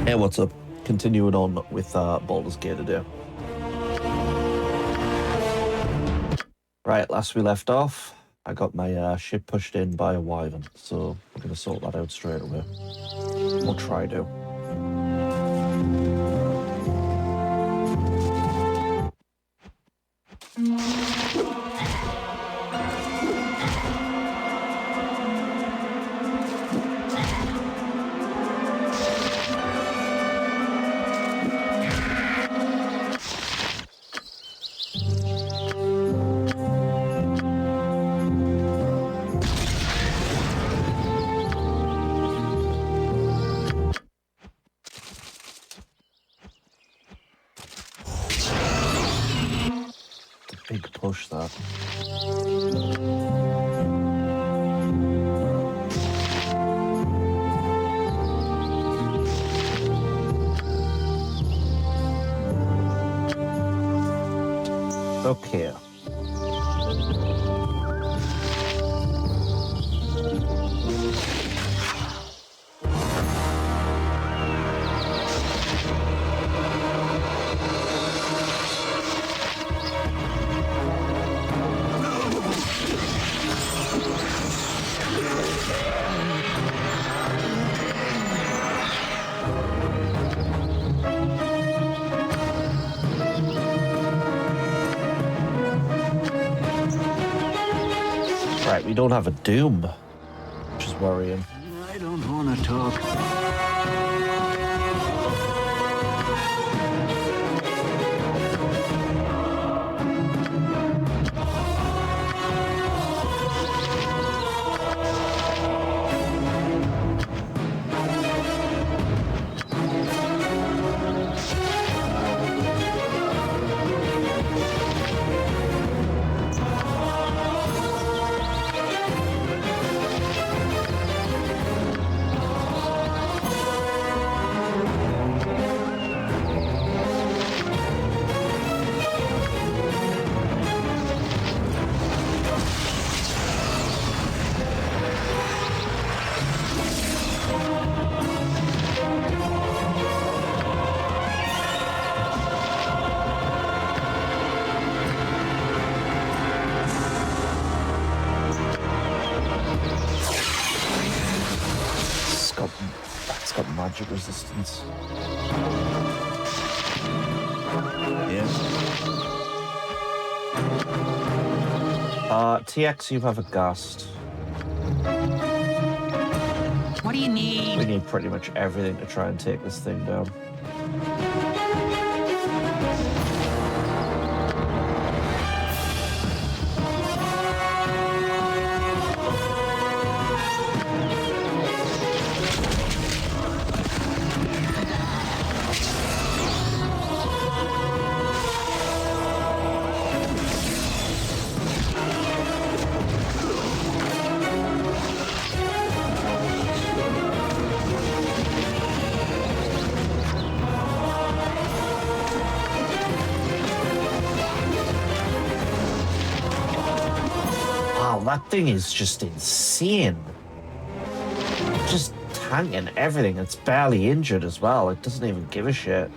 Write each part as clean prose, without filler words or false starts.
Hey, what's up? Continuing on with Baldur's Gate today. Right, last we left off, I got my ship pushed in by a wyvern, so we're going to sort that out straight away. Or try to. Big push, that. Okay. Right, we don't have a doom, which is worrying. I don't want to talk. It's got magic resistance. Yes. TX, you have a ghast. What do you need? We need pretty much everything to try and take this thing down. Wow, that thing is just insane. Just tanking everything. It's barely injured as well. It doesn't even give a shit.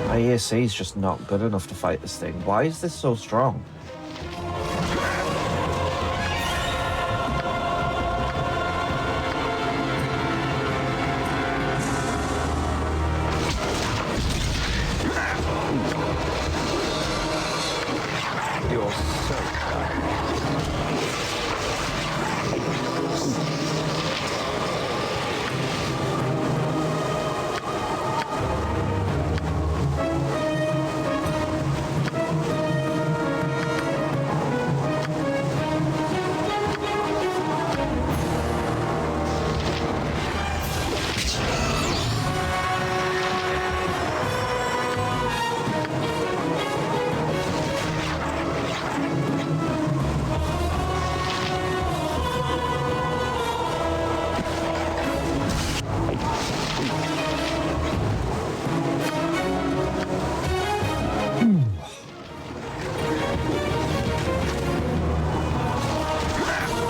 My AC is just not good enough to fight this thing. Why is this so strong? You're so tired.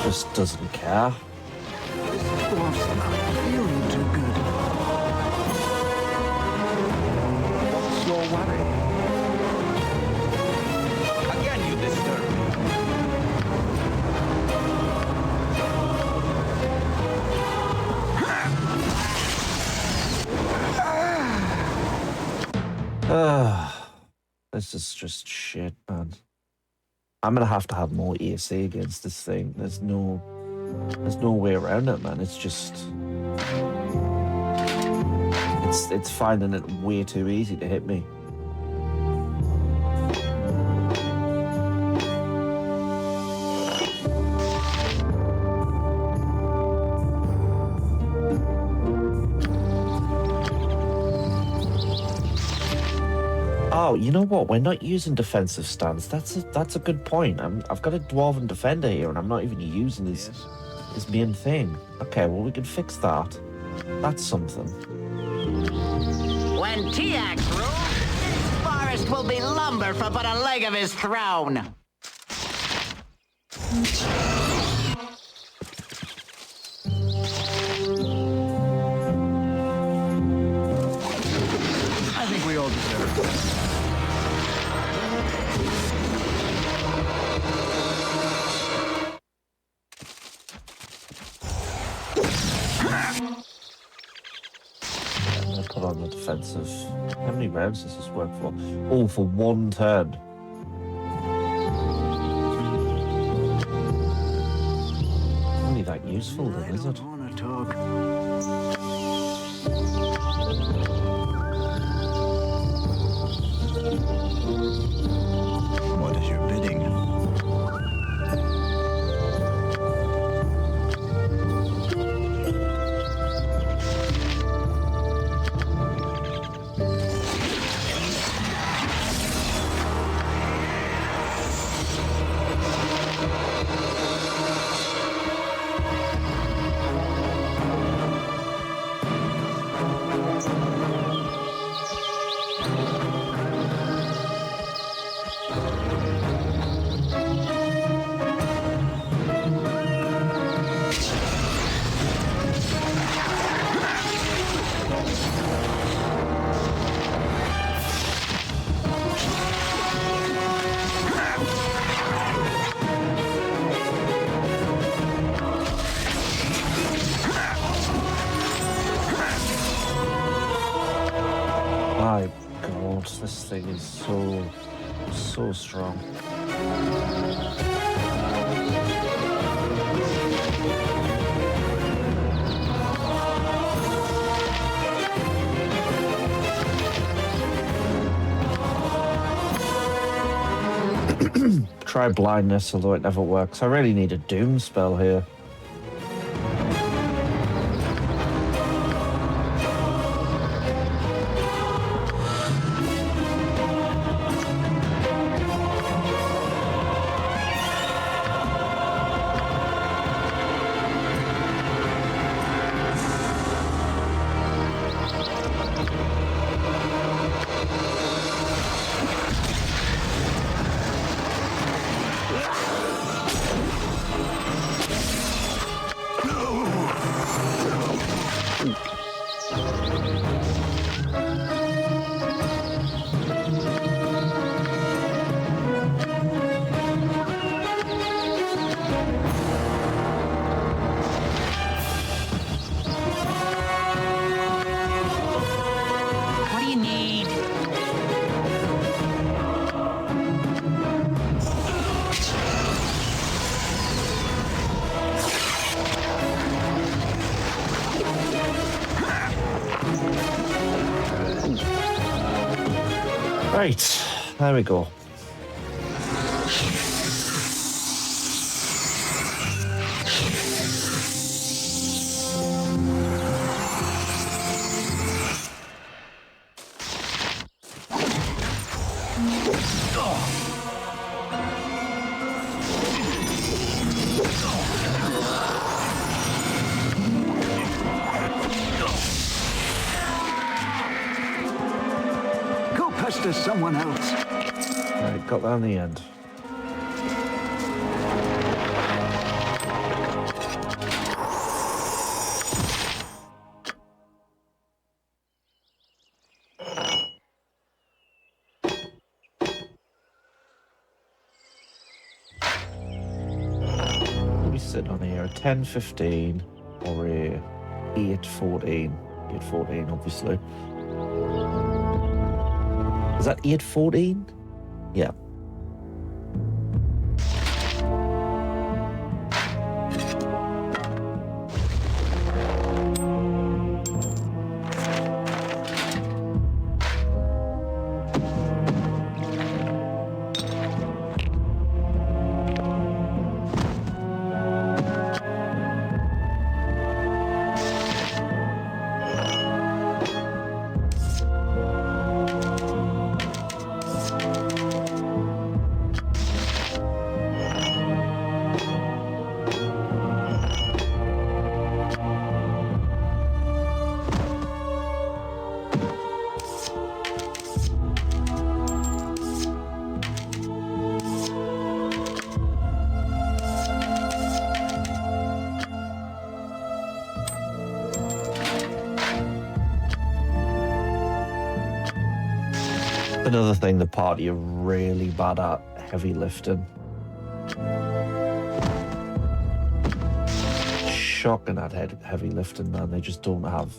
Just doesn't care. This dwarf's not feeling too This is just shit, man. I'm gonna have to have more ESA against this thing. There's no way around it, man. It's just it's finding it way too easy to hit me. Oh, you know what? We're not using defensive stance. That's a good point. I've got a dwarven defender here, and I'm not even using his main thing. Okay, well we can fix that. That's something. When Tiax rules, this forest will be lumber for but a leg of his throne. I think we all deserve it. I'm gonna put on the defensive. How many rounds does this work for? Oh, for one turn. Only that useful then, is it? I want to talk. What is your bidding? My God, this thing is so strong. Try blindness, although it never works. I really need a doom spell here. What do you need? Right, there we go. Go pester someone else. Right, got that in the end. What do we sit on here? A 10-15 or a 8-14? 8-14, obviously. Is that 814? Yeah. Another thing the party are really bad at, heavy lifting. Shocking at heavy lifting, man. They just don't have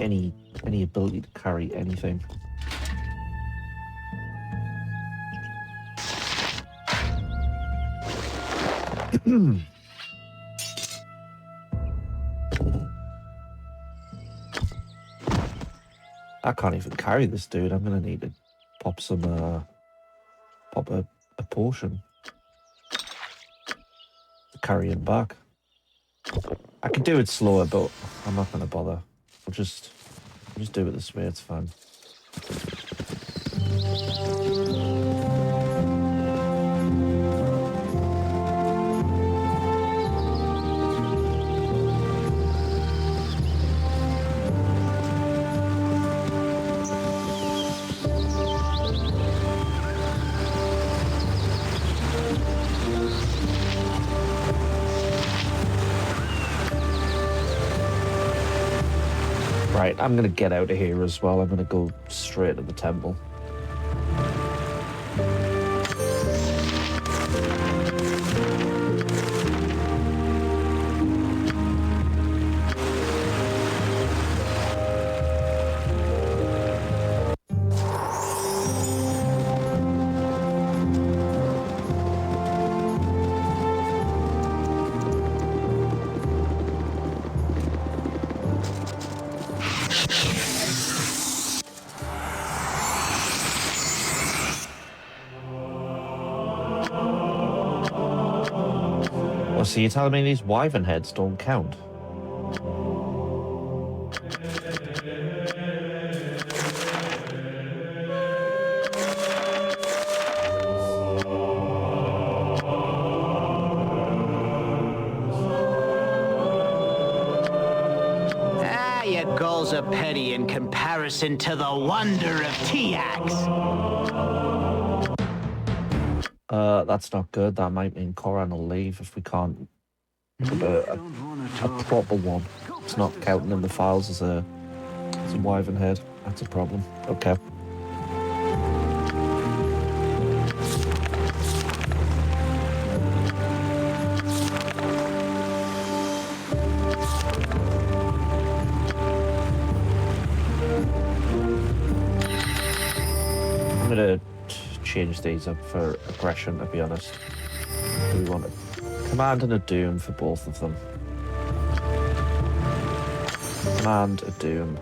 any ability to carry anything. I can't even carry this dude. I'm gonna need to pop some pop a potion to carry him back. I could do it slower, but I'm not gonna bother. I'll just do it this way, it's fine. Right, I'm gonna get out of here as well. I'm gonna go straight to the temple. Oh, so you're telling me these wyvern heads don't count? Ah, your goals are petty in comparison to the wonder of Tiax. That's not good. That might mean Coran will leave if we can't put a proper one. It's not counting in the files as a wyvern head. That's a problem. Okay. I'm gonna change these up for aggression, to be honest. We want a command and a doom for both of them. Command, a doom.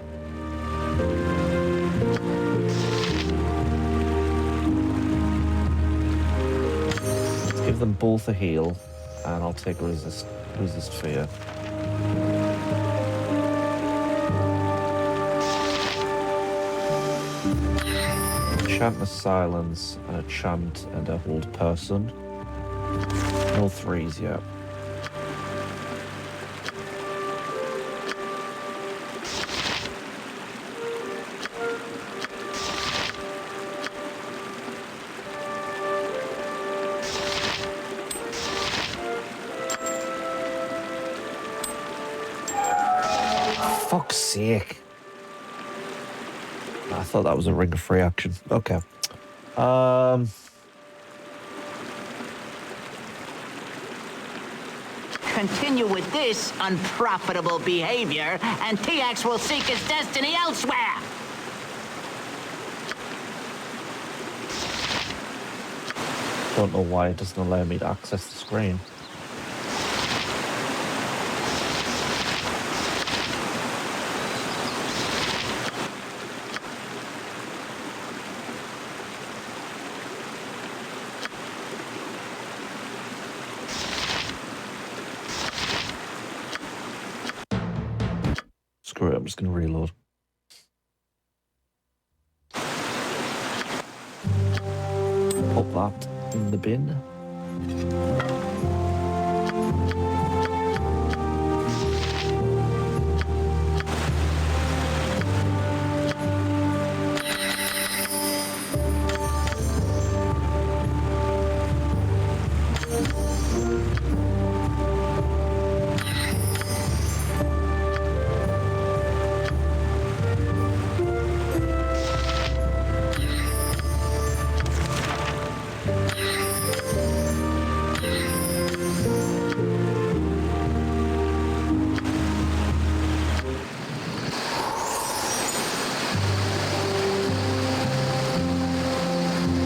Let's give them both a heal, and I'll take resist fear. Chant a silence and a chant and a hold person. No threes yet. Fuck's sake. I thought that was a ring of free action. Okay. Continue with this unprofitable behavior, and Tiax will seek his destiny elsewhere. Don't know why it doesn't allow me to access the screen. Screw it, I'm just going to reload. Put that in the bin.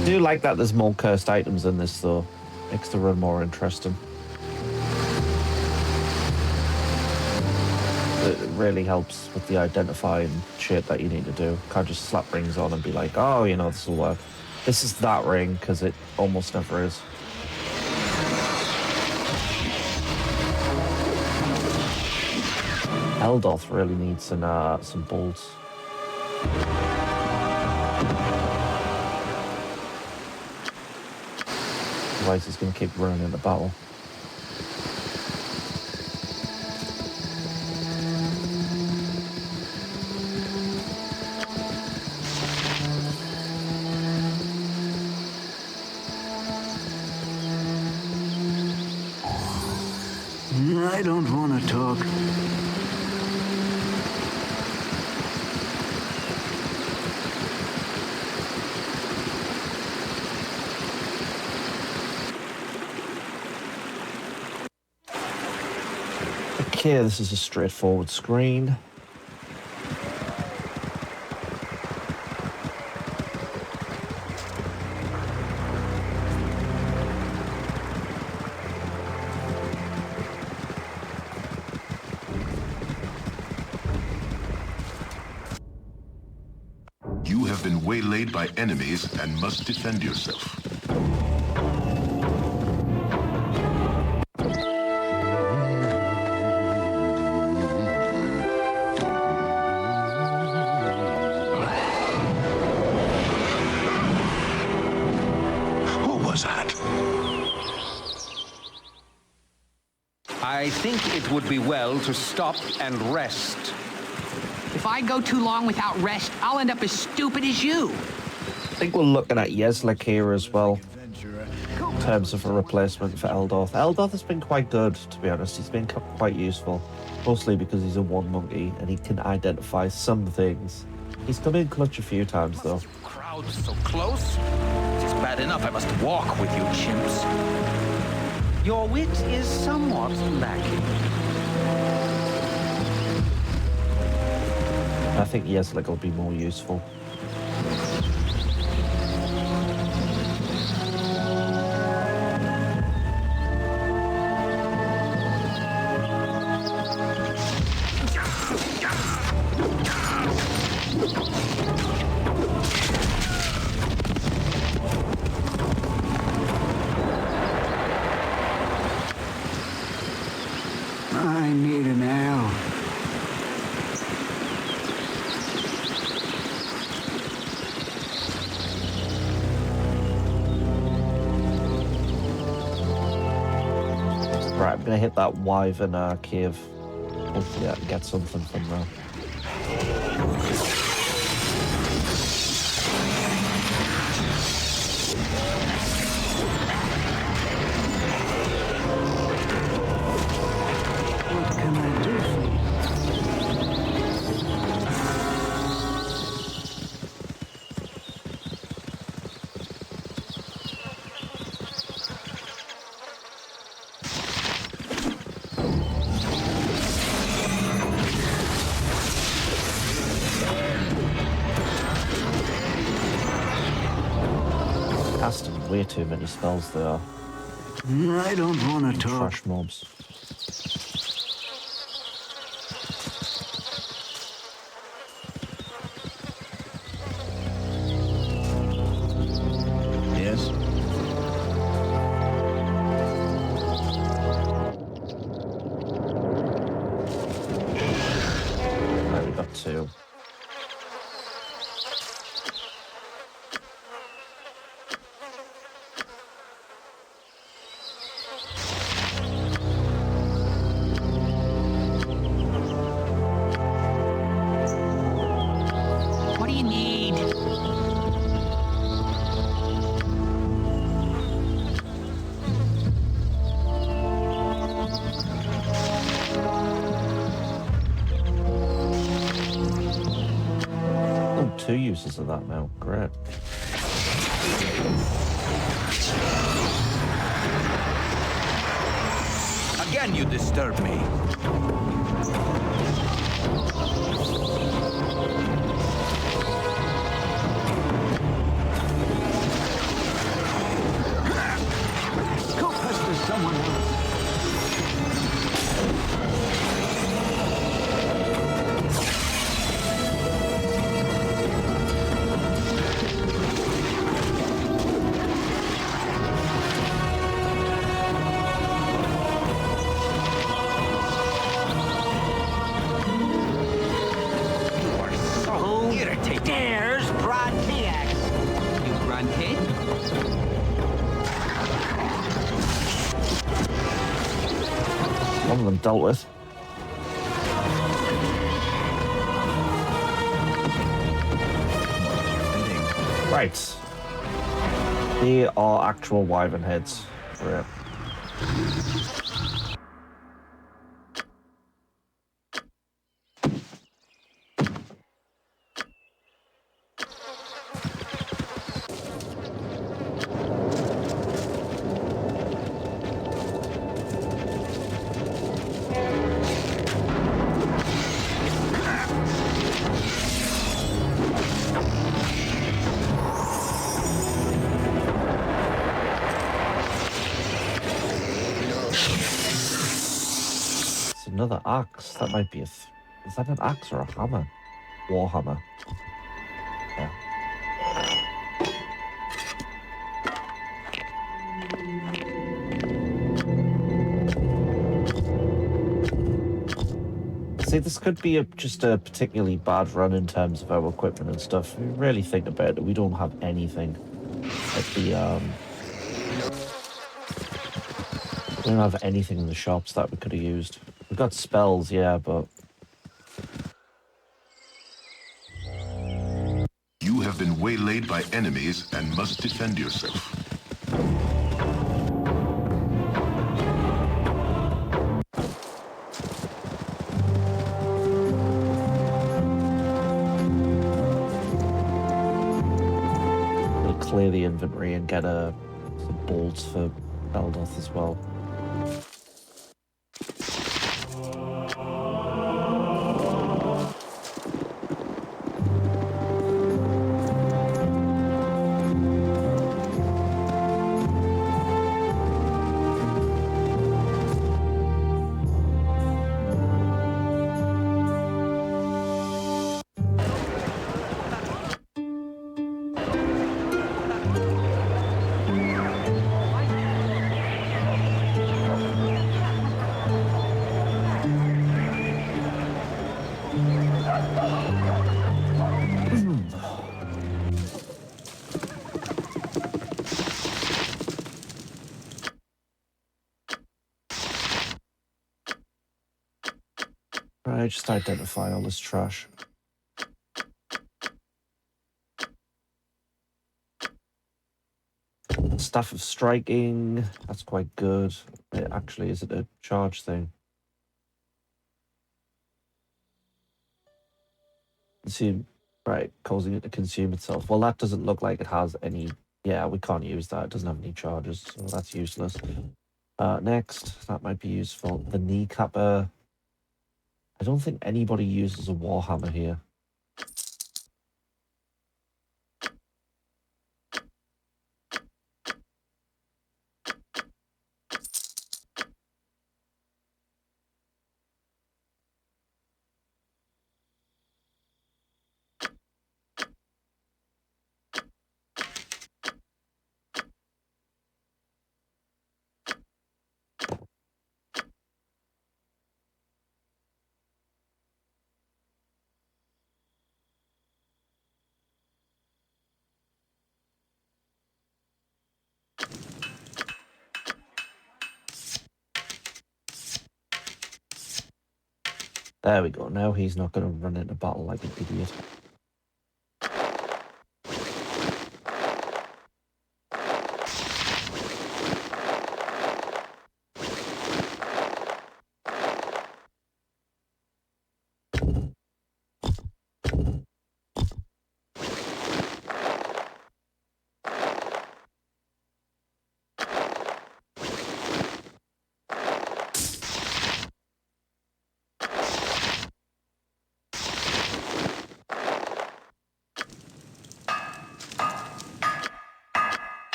I do like that there's more cursed items in this, though. Makes the run more interesting. It really helps with the identifying shit that you need to do. Can't just slap rings on and be like, oh, you know, this will work. This is that ring, because it almost never is. Eldoth really needs some bolts. Otherwise he's going to keep running into battle. I don't want to talk. Okay, this is a straightforward screen. You have been waylaid by enemies and must defend yourself. What was that? I think it would be well to stop and rest. If I go too long without rest, I'll end up as stupid as you. I think we're looking at Yeslik here as well, in terms of a replacement for Eldoth. Eldoth has been quite good, to be honest. He's been quite useful, mostly because he's a one monkey and he can identify some things. He's come in clutch a few times, though. Crowd so close. It's bad enough I must walk with you chimps. Your wit is somewhat lacking. I think Yeslik will be more useful. I need an L. Right, I'm gonna hit that Wyvern cave. Hopefully I can get something from there. What can I do for you? way too many spells there. I don't want to talk. Trash mobs. Yes? Right, we got two. What do you need? Oh, two uses of that now. Great. Again, you disturb me. Go pester someone else. You are so irritating. Dares prod T-Ax. You grunted? One of them dealt with. Right. They are actual wyvern heads. Great. It's another axe. That might be a... Is that an axe or a hammer? Warhammer. Yeah. See, this could be just a particularly bad run in terms of our equipment and stuff. If you really think about it, we don't have anything at the, we don't have anything in the shops that we could have used. We've got spells, yeah, but... You have been waylaid by enemies and must defend yourself. We'll clear the inventory and get some bolts for Baldur as well. Right, just identify all this trash. Staff of striking, that's quite good. Actually, is it a charge thing? See, right, causing it to consume itself. Well, that doesn't look like it has any... Yeah, we can't use that. It doesn't have any charges, so that's useless. Next, that might be useful. The kneecapper. I don't think anybody uses a warhammer here. There we go. Now he's not going to run into battle like an idiot.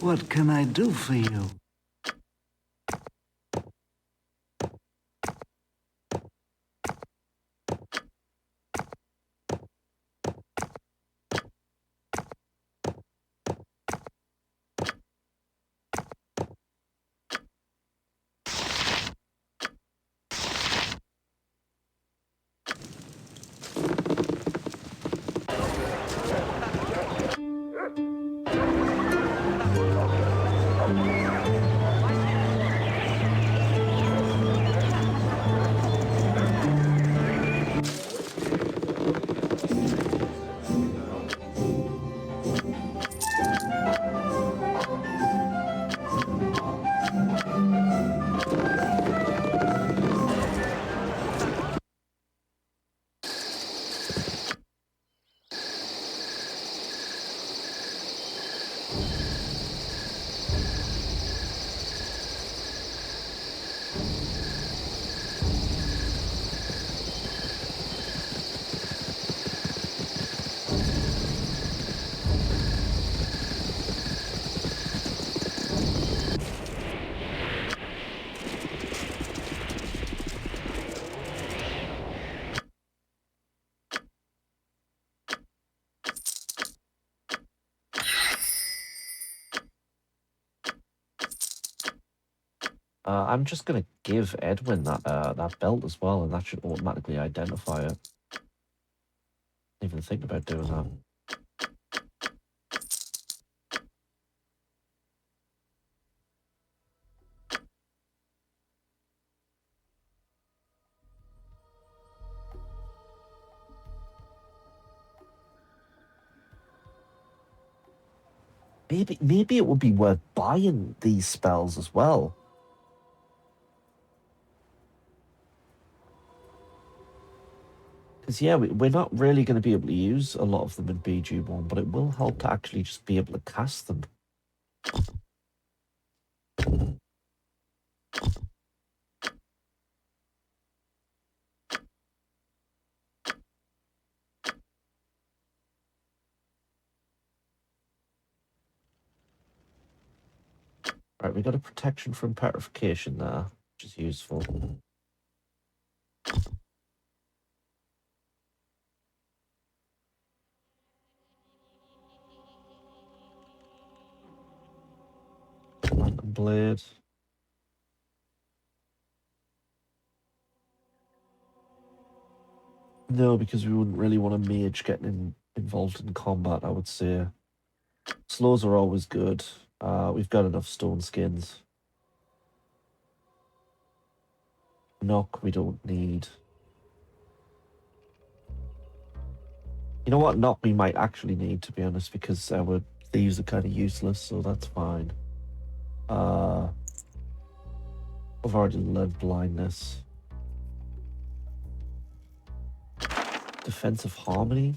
What can I do for you? I'm just going to give Edwin that belt as well, and that should automatically identify it. Didn't even think about doing that. Maybe it would be worth buying these spells as well. Because, yeah, we're not really going to be able to use a lot of them in BG1, but it will help to actually just be able to cast them. Right, we got a protection from petrification there, which is useful. Lantern blade. No, because we wouldn't really want a mage getting involved in combat, I would say. Slows are always good. We've got enough stone skins. Knock we don't need. You know what? Knock we might actually need, to be honest, because our thieves are kind of useless, so that's fine. I've already learned blindness. Defensive harmony.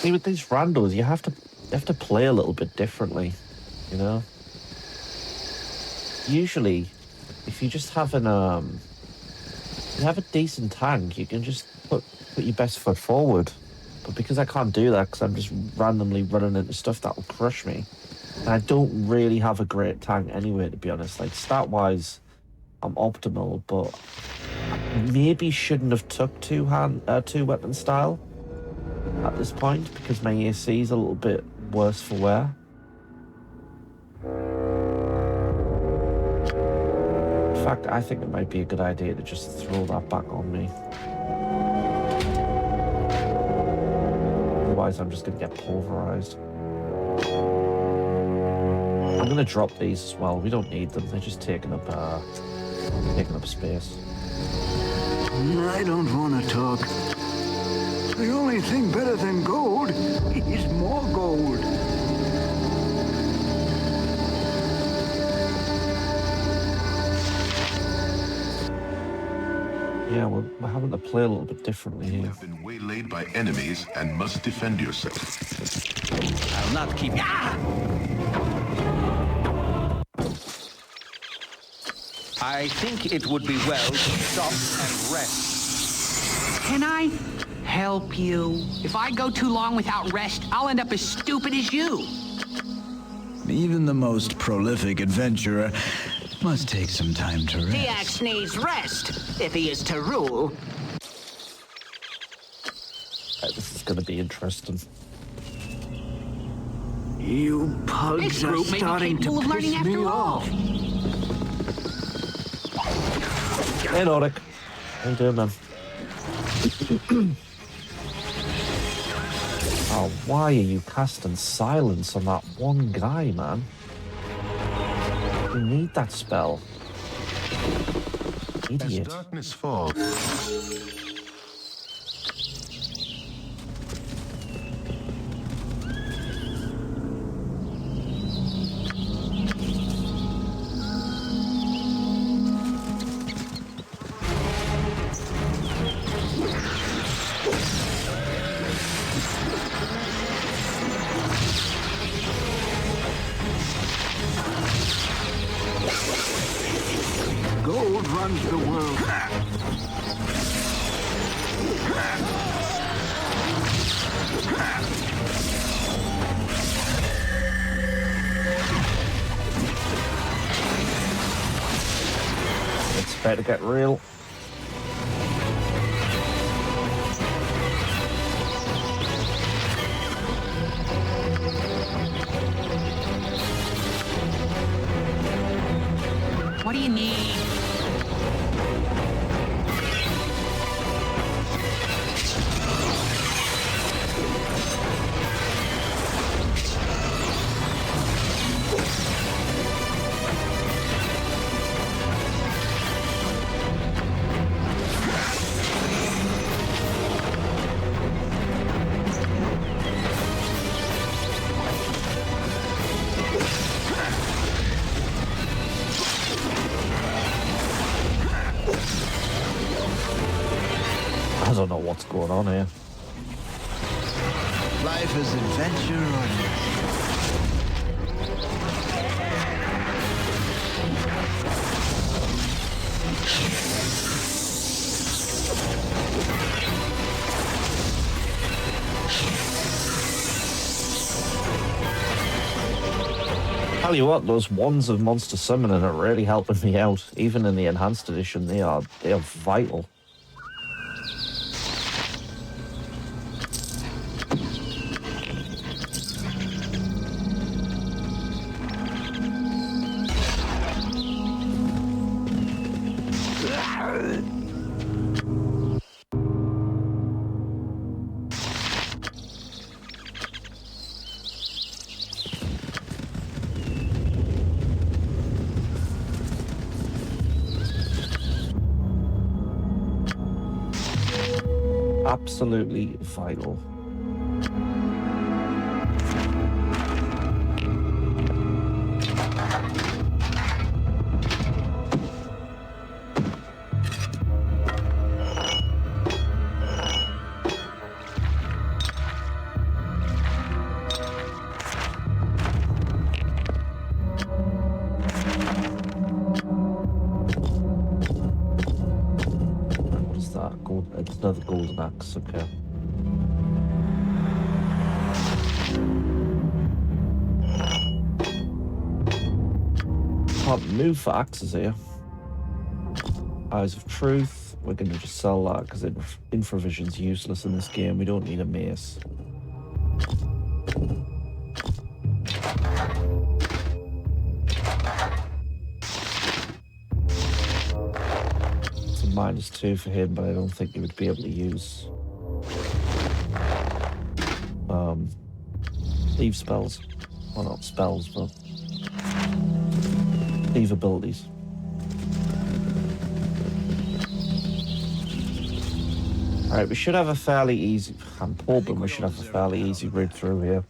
See, with these randos, you have to play a little bit differently, you know. Usually, if you just have you have a decent tank, you can just put your best foot forward. But because I can't do that, because I'm just randomly running into stuff that will crush me, and I don't really have a great tank anyway, to be honest. Like stat-wise, I'm optimal, but maybe shouldn't have took two weapon style at this point because my AC is a little bit worse for wear. In fact, I think it might be a good idea to just throw that back on me. Otherwise, I'm just going to get pulverized. I'm going to drop these as well. We don't need them. They're just taking up space. I don't want to talk. The only thing better than gold is more gold. Yeah, we're having to play a little bit differently You here. have been waylaid by enemies and must defend yourself. I'll not keep... I think it would be well to stop and rest. Can I help you? If I go too long without rest, I'll end up as stupid as you. Even the most prolific adventurer must take some time to rest. Tiax needs rest, if he is to rule. This is going to be interesting. You This pugs are group may be starting capable to of learning piss me after all. off. Hey, Nordic. How you doing, man? Oh, why are you casting silence on that one guy, man? You need that spell. As Idiot. darkness falls, Gold runs the world. It's about to get real. What do you need? I don't know what's going on here. Life is adventure or death. Tell you what, those wands of monster summoning are really helping me out. Even in the enhanced edition, they are vital. Absolutely vital. it's another golden axe, okay. Can't move for axes here. Eyes of Truth. We're going to just sell that because infravision's useless in this game. We don't need a mace. It's a -2 for him, but I don't think he would be able to use leave spells. Well, not spells, but leave abilities. Alright, we should have a fairly easy... I'm hoping we should have a fairly easy route through here.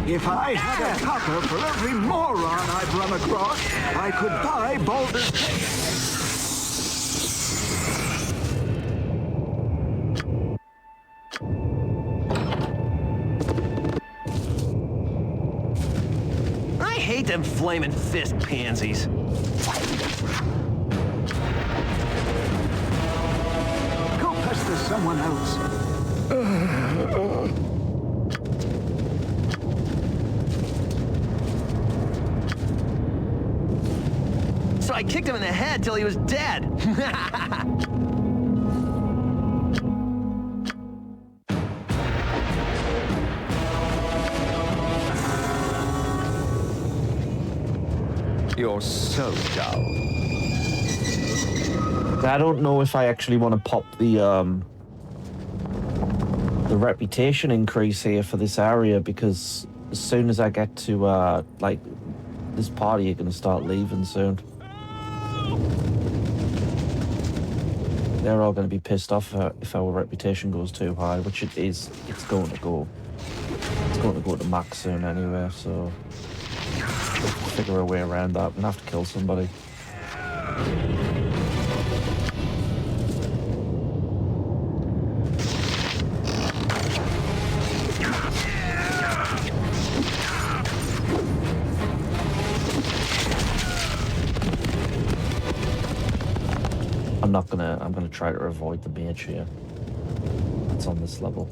If I had a copper for every moron I've run across, I could buy Baldur's Gate. I hate them flaming fist pansies. Go pester someone else. So I kicked him in the head till he was dead. You're so dull. I don't know if I actually want to pop the reputation increase here for this area, because as soon as I get to like this party are going to start leaving soon. They're all going to be pissed off if our reputation goes too high, which it is. It's going to go. It's going to go to max soon anyway, so we'll figure a way around that. We're going to have to kill somebody. I'm gonna try to avoid the mage here. It's on this level.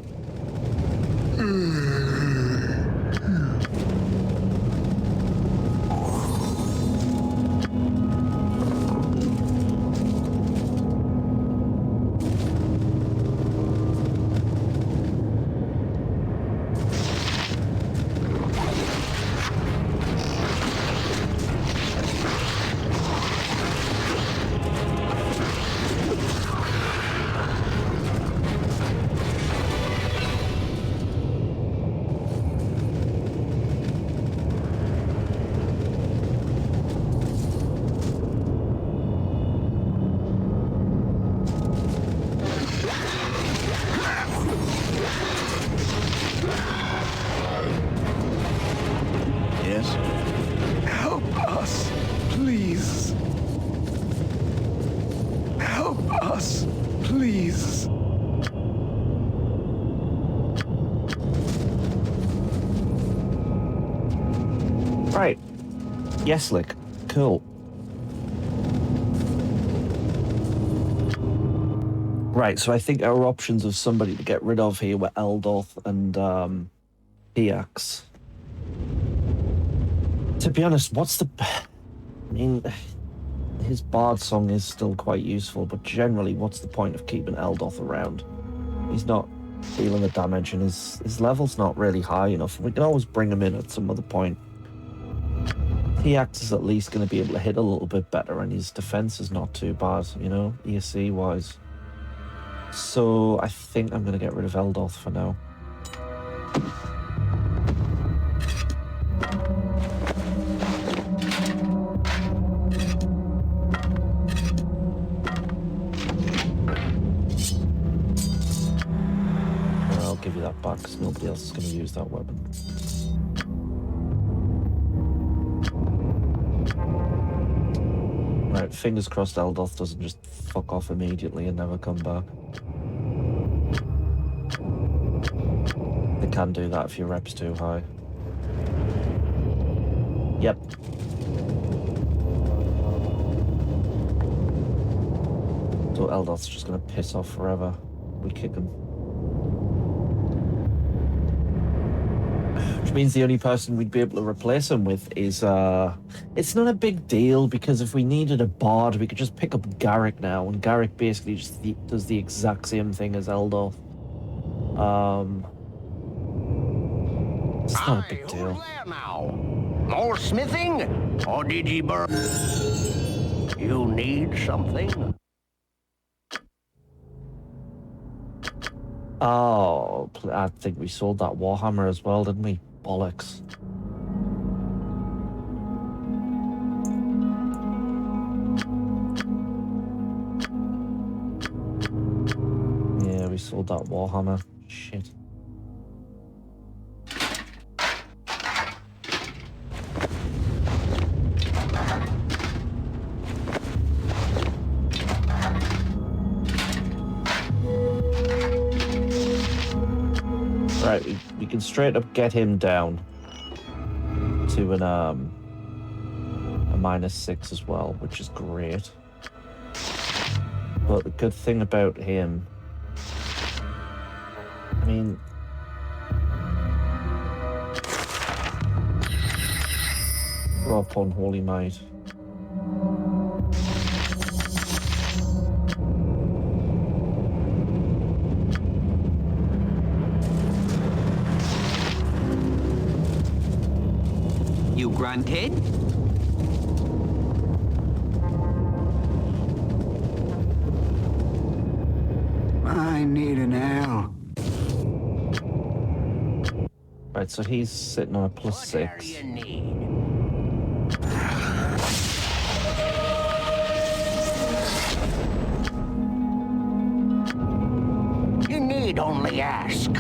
Help us, please. Help us, please. Right. Yeslick. Cool. Right, so I think our options of somebody to get rid of here were Eldoth and Piax. To be honest, what's the... I mean, his bard song is still quite useful, but generally, what's the point of keeping Eldoth around? He's not dealing the damage, and his level's not really high enough. We can always bring him in at some other point. Piax is at least going to be able to hit a little bit better, and his defense is not too bad, you know, ESC-wise. So I think I'm going to get rid of Eldoth for now. back because nobody else is going to use that weapon. Right, fingers crossed Eldoth doesn't just fuck off immediately and never come back. They can do that if your rep's too high. Yep. So Eldoth's just gonna piss off forever. We kick him. Which means the only person we'd be able to replace him with is, it's not a big deal because if we needed a bard, we could just pick up Garrick now, and Garrick basically just does the exact same thing as Eldoth. It's not a big deal. Who's there now? More smithing? Or did ye burn? You need something? Oh, I think we sold that Warhammer as well, didn't we? Bollocks. Yeah, we sold that Warhammer. Shit. Right, we can straight up get him down to an a -6 as well, which is great. But the good thing about him, I mean, drop on Holy Might. You grunted? I need an L. Right, so he's sitting on a +6. What you need? You need only ask.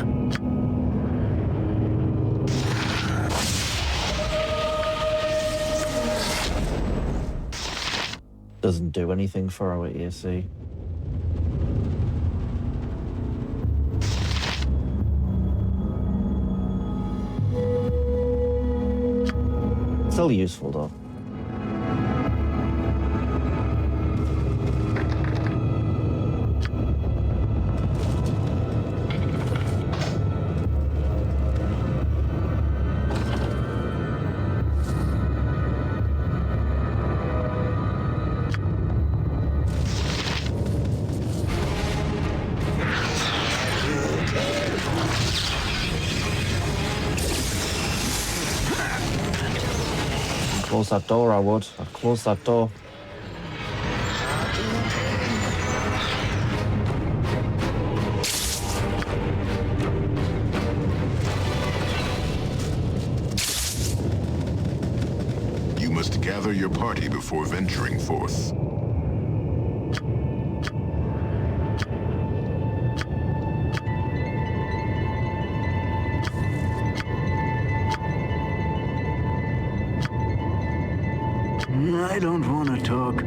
Doesn't do anything for our AC. Still useful though. Close that door, I would. I'd close that door. You must gather your party before venturing forth. I don't want to talk.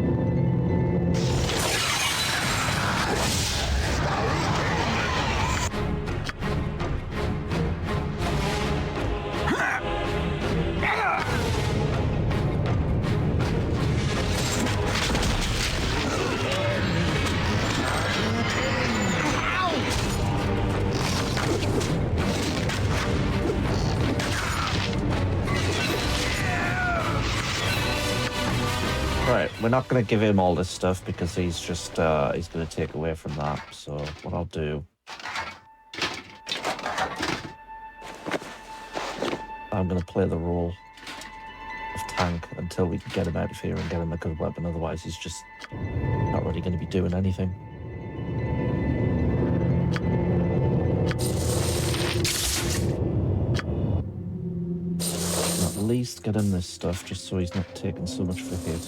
Right, we're not going to give him all this stuff because he's just, he's going to take away from that. So what I'll do, I'm going to play the role of tank until we can get him out of here and get him a good weapon. Otherwise, he's just not really going to be doing anything. At least get him this stuff just so he's not taking so much for hit.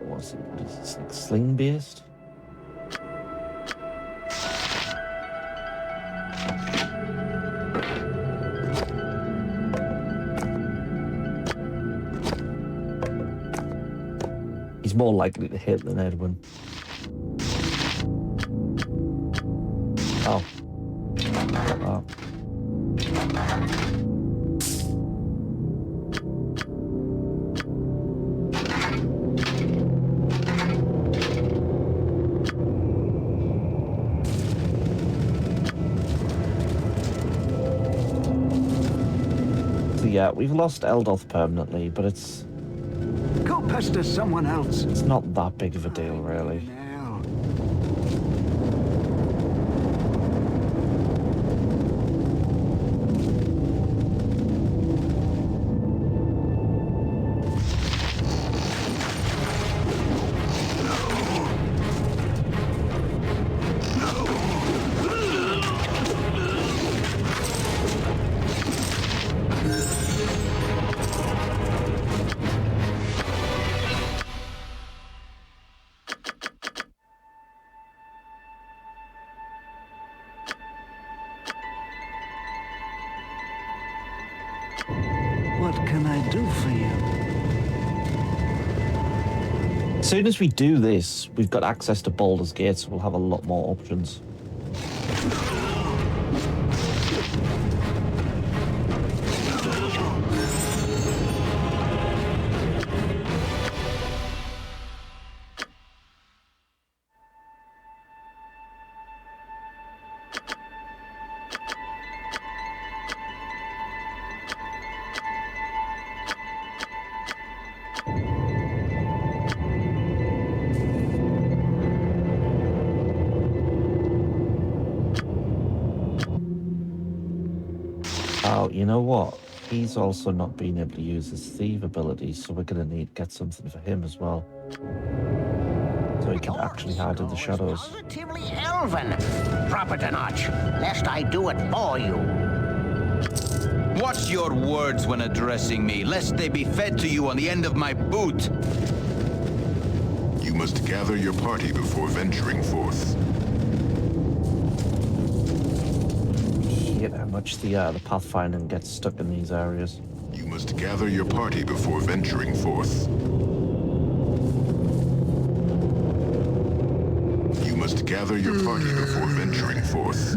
What's it? What is this? Like sling based? more likely to hit than Edwin. Oh. Oh. So yeah, we've lost Eldoth permanently, but it's Go pester someone else. it's not that big of a deal, really. Now. What can I do for you? As soon as we do this, we've got access to Baldur's Gate, so we'll have a lot more options. Oh, you know what? He's also not been able to use his thief ability, so we're going to need to get something for him as well. So he can actually hide in the shadows. Positively elven. Drop it a notch, lest I do it for you. Watch your words when addressing me, lest they be fed to you on the end of my boot. You must gather your party before venturing forth. Hate how much the pathfinding gets stuck in these areas. You must gather your party before venturing forth. You must gather your party before venturing forth.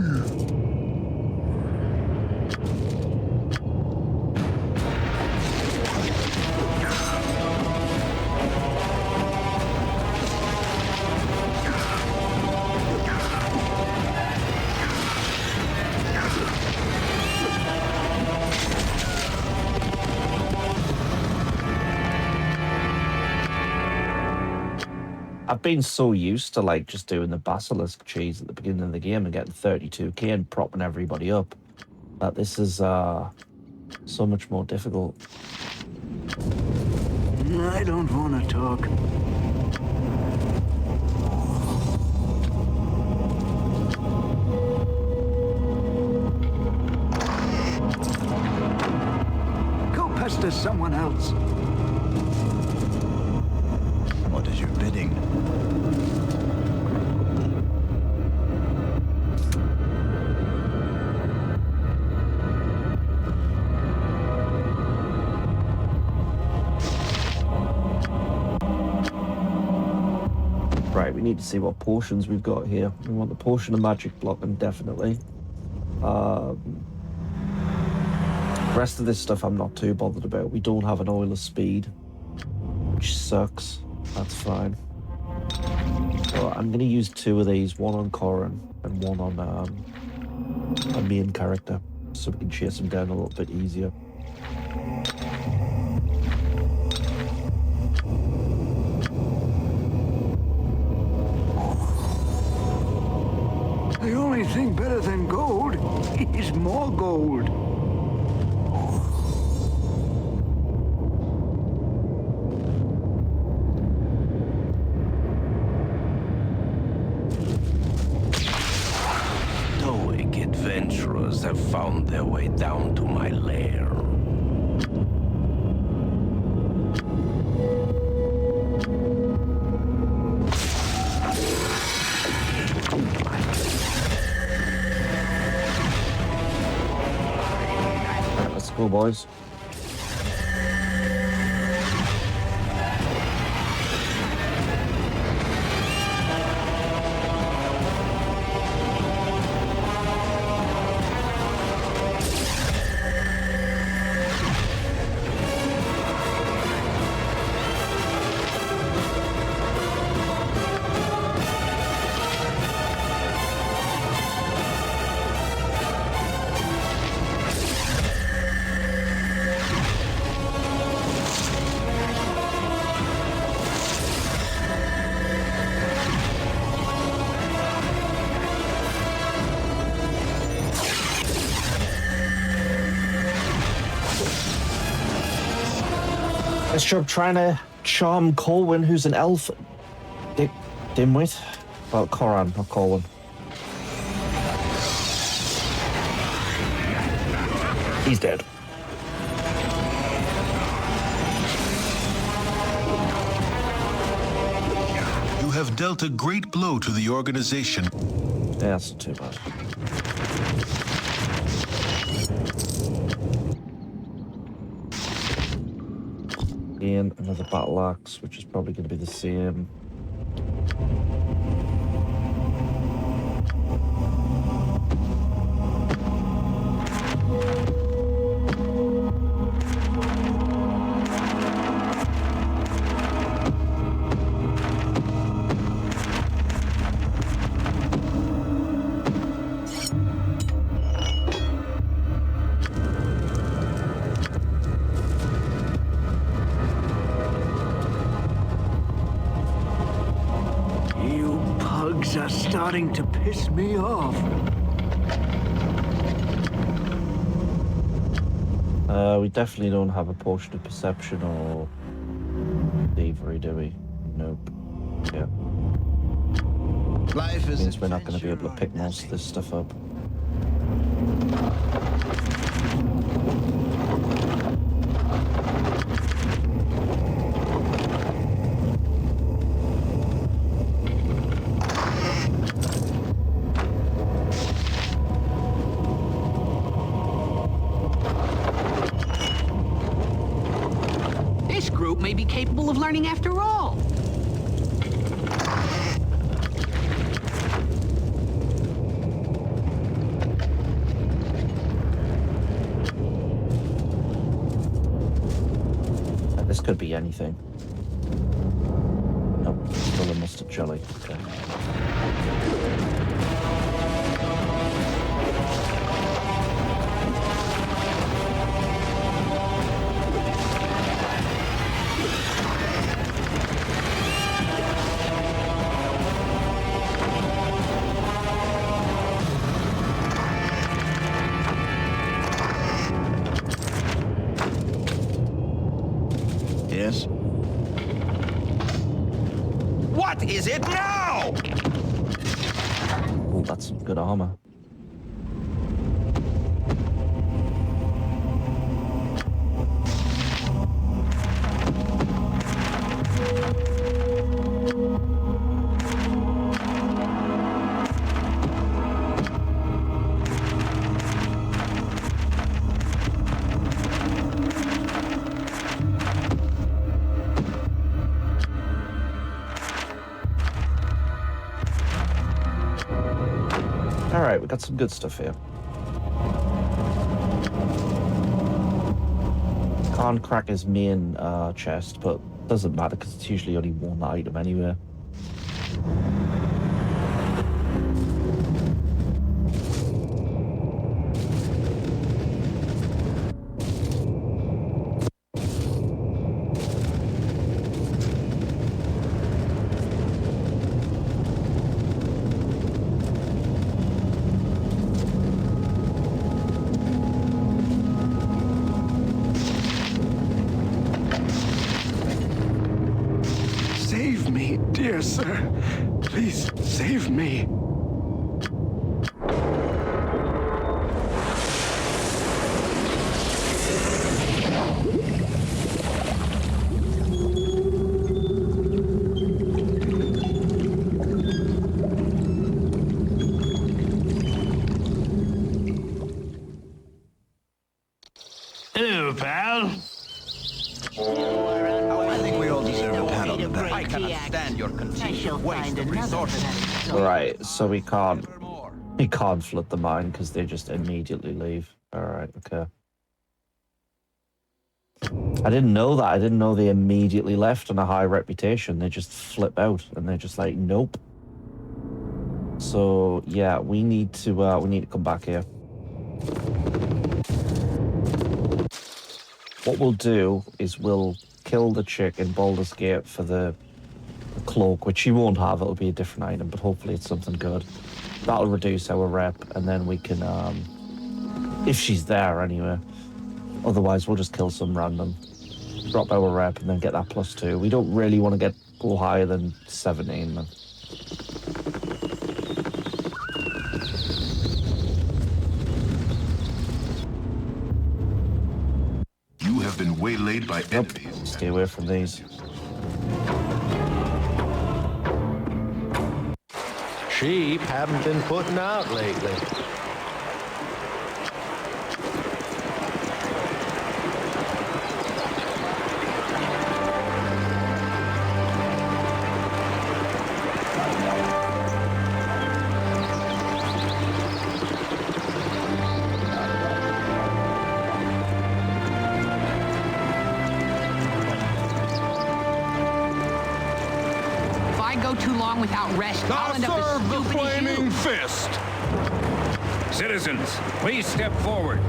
I've been so used to like just doing the basilisk cheese at the beginning of the game and getting 32k and propping everybody up that this is so much more difficult. I don't want to talk. Go pester someone else. What is your bidding? Right, we need to see what potions we've got here. We want the potion of magic blocking, definitely. Rest of this stuff I'm not too bothered about. We don't have an oil of speed, which sucks. That's fine. So I'm going to use two of these, one on Corrin and one on a main character, so we can chase him down a little bit easier. The only thing better than gold is more gold. Stoic adventurers have found their way down to my lair. Right, let's go, boys. Nice job trying to charm Corwin, who's an elf. Dimwit? Well, Coran, not Corwin. He's dead. You have dealt a great blow to the organization. Yeah, that's not too bad. And another battle axe, which is probably going to be the same. Are starting to piss me off. We definitely don't have a potion of perception or thievery, do we? Nope. Yeah. Life is Means we're not going to be able to pick most of this stuff up. This group may be capable of learning after all. This could be anything. Nope, still a mustard jelly. Okay. Yes? What is it now? Oh, that's some good armor. Alright, we got some good stuff here. Can't crack his main chest, but doesn't matter because it's usually only one item anyway. Save me, dear sir. Please save me. Hello, pal. I think we all deserve a pat on the back. I cannot stand your continued waste of resources. Right, so we can't flood the mine because they just immediately leave. Alright, okay. I didn't know that. I didn't know they immediately left on a high reputation. They just flip out and they're just like, nope. So yeah, we need to come back here. What we'll do is we'll kill the chick in Baldur's Gate for the cloak, which she won't have. It'll be a different item, but hopefully it's something good. That'll reduce our rep, and then we can, if she's there anyway. Otherwise, we'll just kill some random drop our rep and then get that +2. We don't really want to go higher than 17, man. You have been waylaid by enemies. Stay away from these. Sheep haven't been putting out lately. If I go too long without rest, I'll end up as Serve the stupid as you. flaming fist! Citizens, please step forward.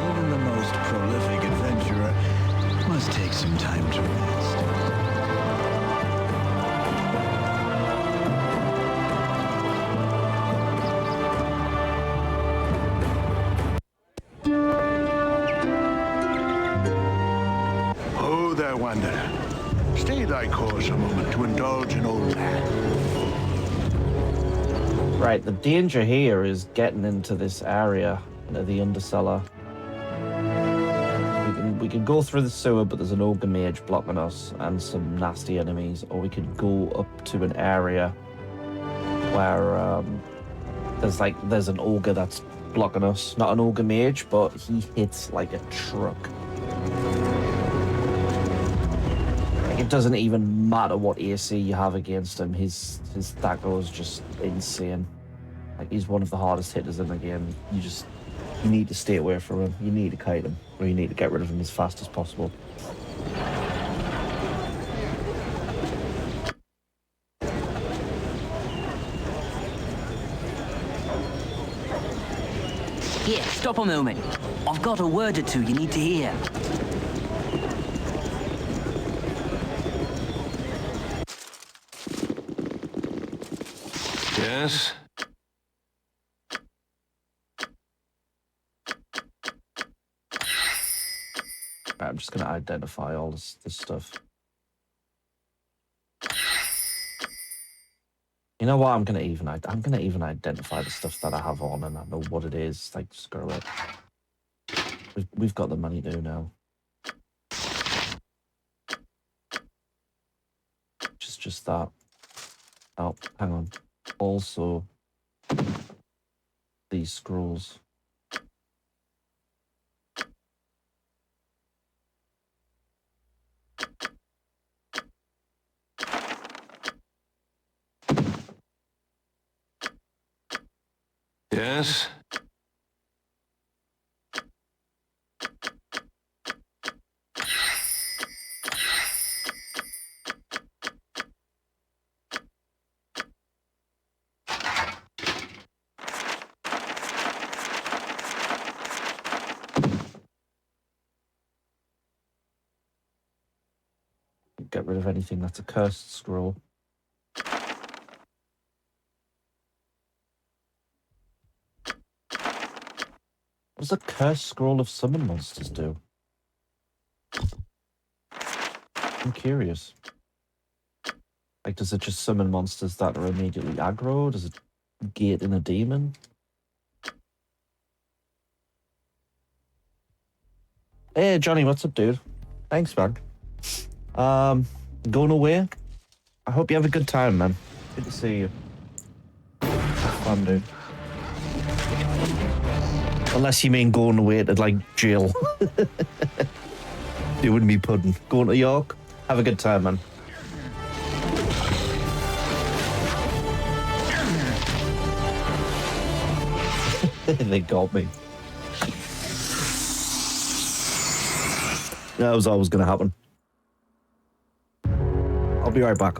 Even the most prolific adventurer must take some time to rest. Oh, there, wanderer. Stay thy course a moment to indulge an old man. Right, the danger here is getting into this area, the undercellar. We can go through the sewer, but there's an ogre mage blocking us and some nasty enemies, or we could go up to an area where there's an ogre that's blocking us. Not an ogre mage, but he hits like a truck. Like, it doesn't even matter what AC you have against him. His dagger is just insane. Like, he's one of the hardest hitters in the game. You need to stay away from him. You need to kite him, or you need to get rid of him as fast as possible. Here, stop a moment. I've got a word or two you need to hear. Yes? Right, I'm just going to identify all this stuff. You know what? I'm gonna even identify the stuff that I have on, and I know what it is. Like, screw it. We've got the money to now. Just that. Oh, hang on. Also, these scrolls. Yes? Get rid of anything that's a cursed scroll. What does a cursed scroll of summon monsters do? I'm curious. Like, does it just summon monsters that are immediately aggro? Does it gate in a demon? Hey, Johnny, what's up, dude? Thanks, man. Going away? I hope you have a good time, man. Good to see you. Have fun, dude. Unless you mean going away to, like, jail. Doing me pudding. Going to York? Have a good time, man. They got me. That was always going to happen. I'll be right back.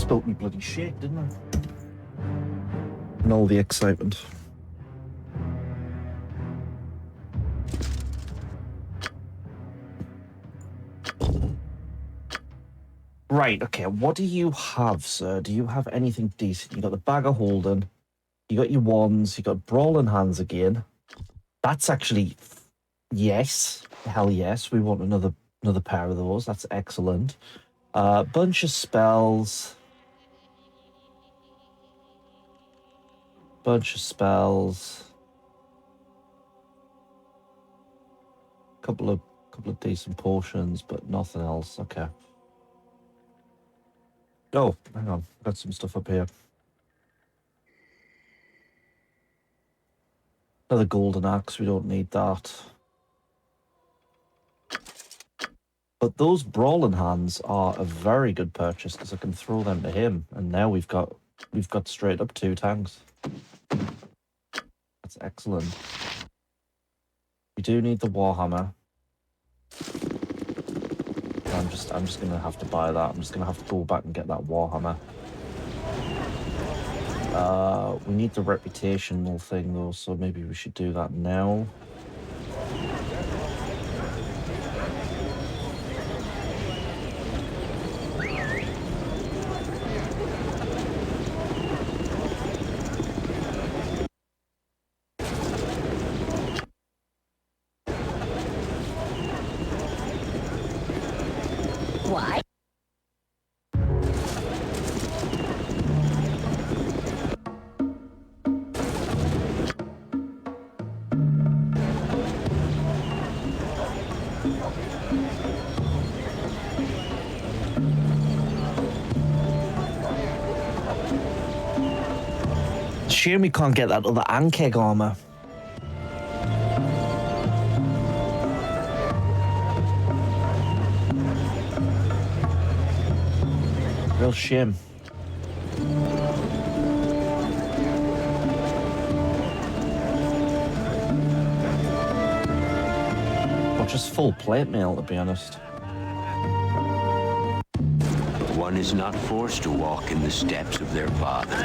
Spilt me bloody shit, didn't I? And all the excitement. Right, okay, what do you have, sir? Do you have anything decent? You got the bag of holding, you got your wands, you got brawling hands again. That's actually yes. Hell yes. We want another pair of those. That's excellent. Bunch of spells. Couple of decent potions, but nothing else. Okay. Oh, hang on. Got some stuff up here. Another golden axe. We don't need that. But those brawling hands are a very good purchase because I can throw them to him, and now we've got straight up 2 tanks. That's excellent. We do need the warhammer. I'm just gonna have to buy that. I'm just gonna have to go back and get that warhammer. We need the reputational thing though, so maybe we should do that now. Why? Shame we can't get that other Ankeg armor. Real shame. Or just full plate mail, to be honest. One is not forced to walk in the steps of their father.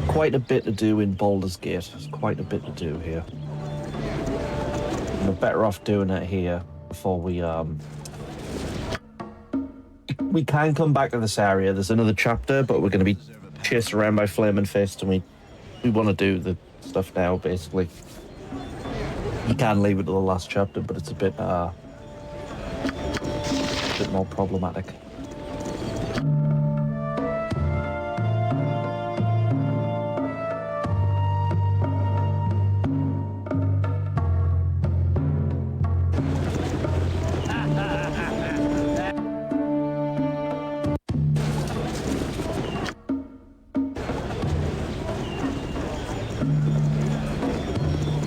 Quite a bit to do in Baldur's Gate. There's quite a bit to do here. We're better off doing it here before we can come back to this area. There's another chapter, but we're going to be chased around by Flaming Fist, and we want to do the stuff now, basically. You can leave it to the last chapter, but it's a bit more problematic.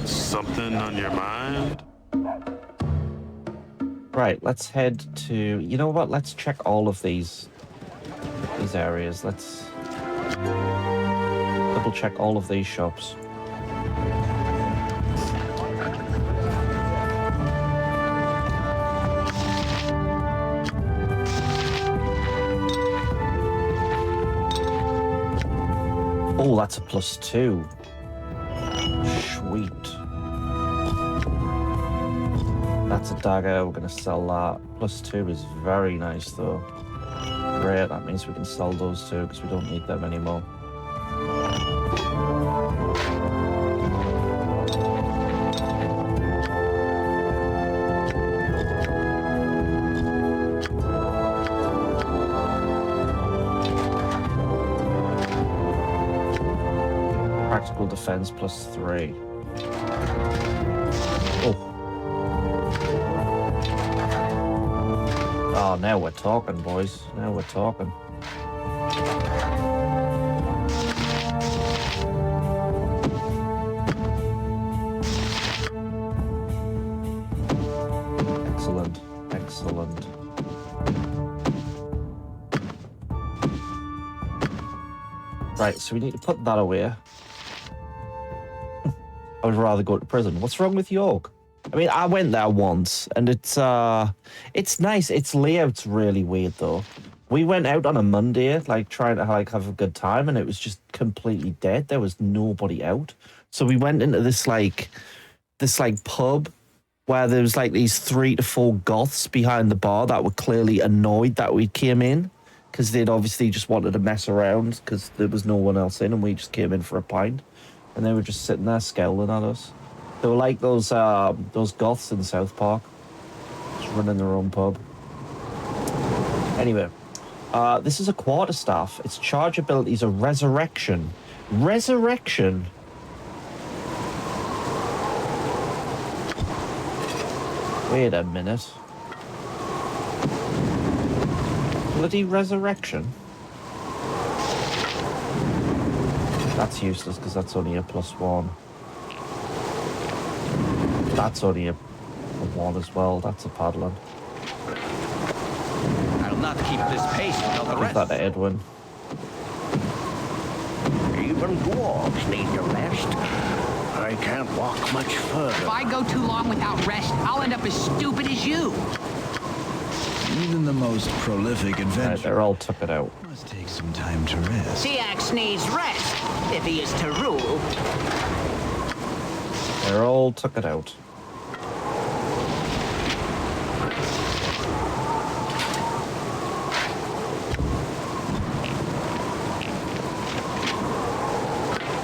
Something on your mind? Right, let's head to... You know what? Let's check all of these areas. Let's double check all of these shops. Oh, that's a +2. Sweet. That's a dagger. We're going to sell that. +2 is very nice, though. Great. That means we can sell those two because we don't need them anymore. Practical defense +3. Oh. Oh, now we're talking, boys. Now we're talking. Excellent. Excellent. Right, so we need to put that away. I would rather go to prison. What's wrong with York? I mean, I went there once, and it's nice. Its layout's really weird though. We went out on a Monday, like trying to like have a good time, and it was just completely dead. There was nobody out. So we went into this pub where there was like these 3 to 4 goths behind the bar that were clearly annoyed that we came in because they'd obviously just wanted to mess around because there was no one else in, and we just came in for a pint, and they were just sitting there scowling at us. They were like those goths in South Park, just running their own pub. Anyway, this is a quarterstaff. Its charge abilities are resurrection. Resurrection? Wait a minute. Bloody resurrection? That's useless because that's only a +1. That's only a 1 as well. That's a paddling. I'll not keep this pace without the Give rest. that to Edwin. Even dwarves need your rest. I can't walk much further. If I go too long without rest, I'll end up as stupid as you. Even the most prolific Right, adventurer they're all took it out. must take some time to rest. Tiax needs rest if he is to rule. They're all took it out.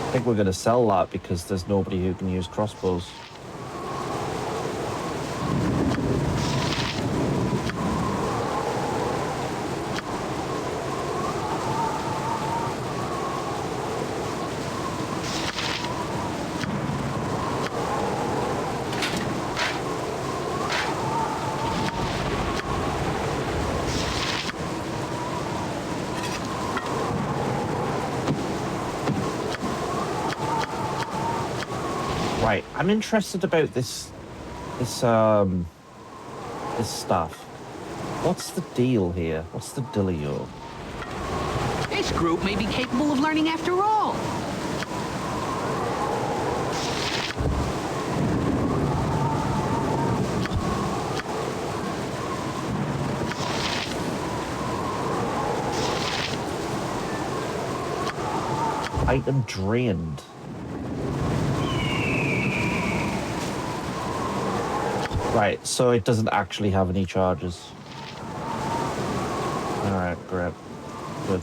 I think we're going to sell that because there's nobody who can use crossbows. Right, I'm interested about this stuff. What's the deal here? What's the dealio? This group may be capable of learning after all. Item drained. Right, so it doesn't actually have any charges. Alright, great. Good.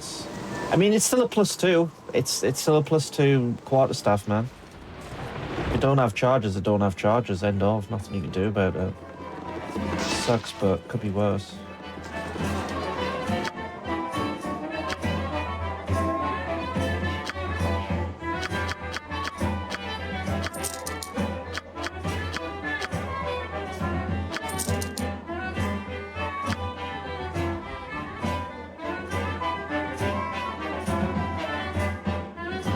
I mean, it's still a +2. It's still a +2 quarterstaff, man. If you don't have charges, it don't have charges. End of. Nothing you can do about it. Sucks, but could be worse.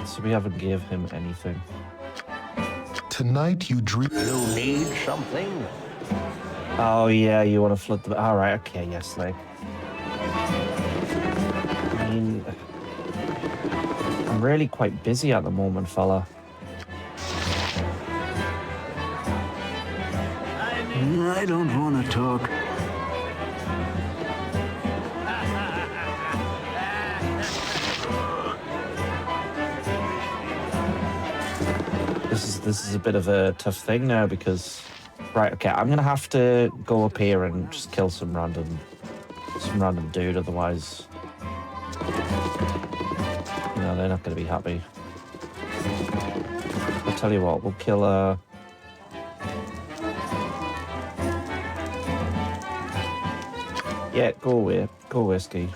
So we haven't gave him anything. Tonight you dream. You need something? Oh yeah, you want to flood the... Alright, okay, yes, like... I mean... I'm really quite busy at the moment, fella. I don't want to talk. This is a bit of a tough thing now because... Right, okay, I'm gonna have to go up here and just kill some random dude, otherwise... You know, they're not gonna be happy. I'll tell you what, we'll kill Yeah, go away. Go away, Ski.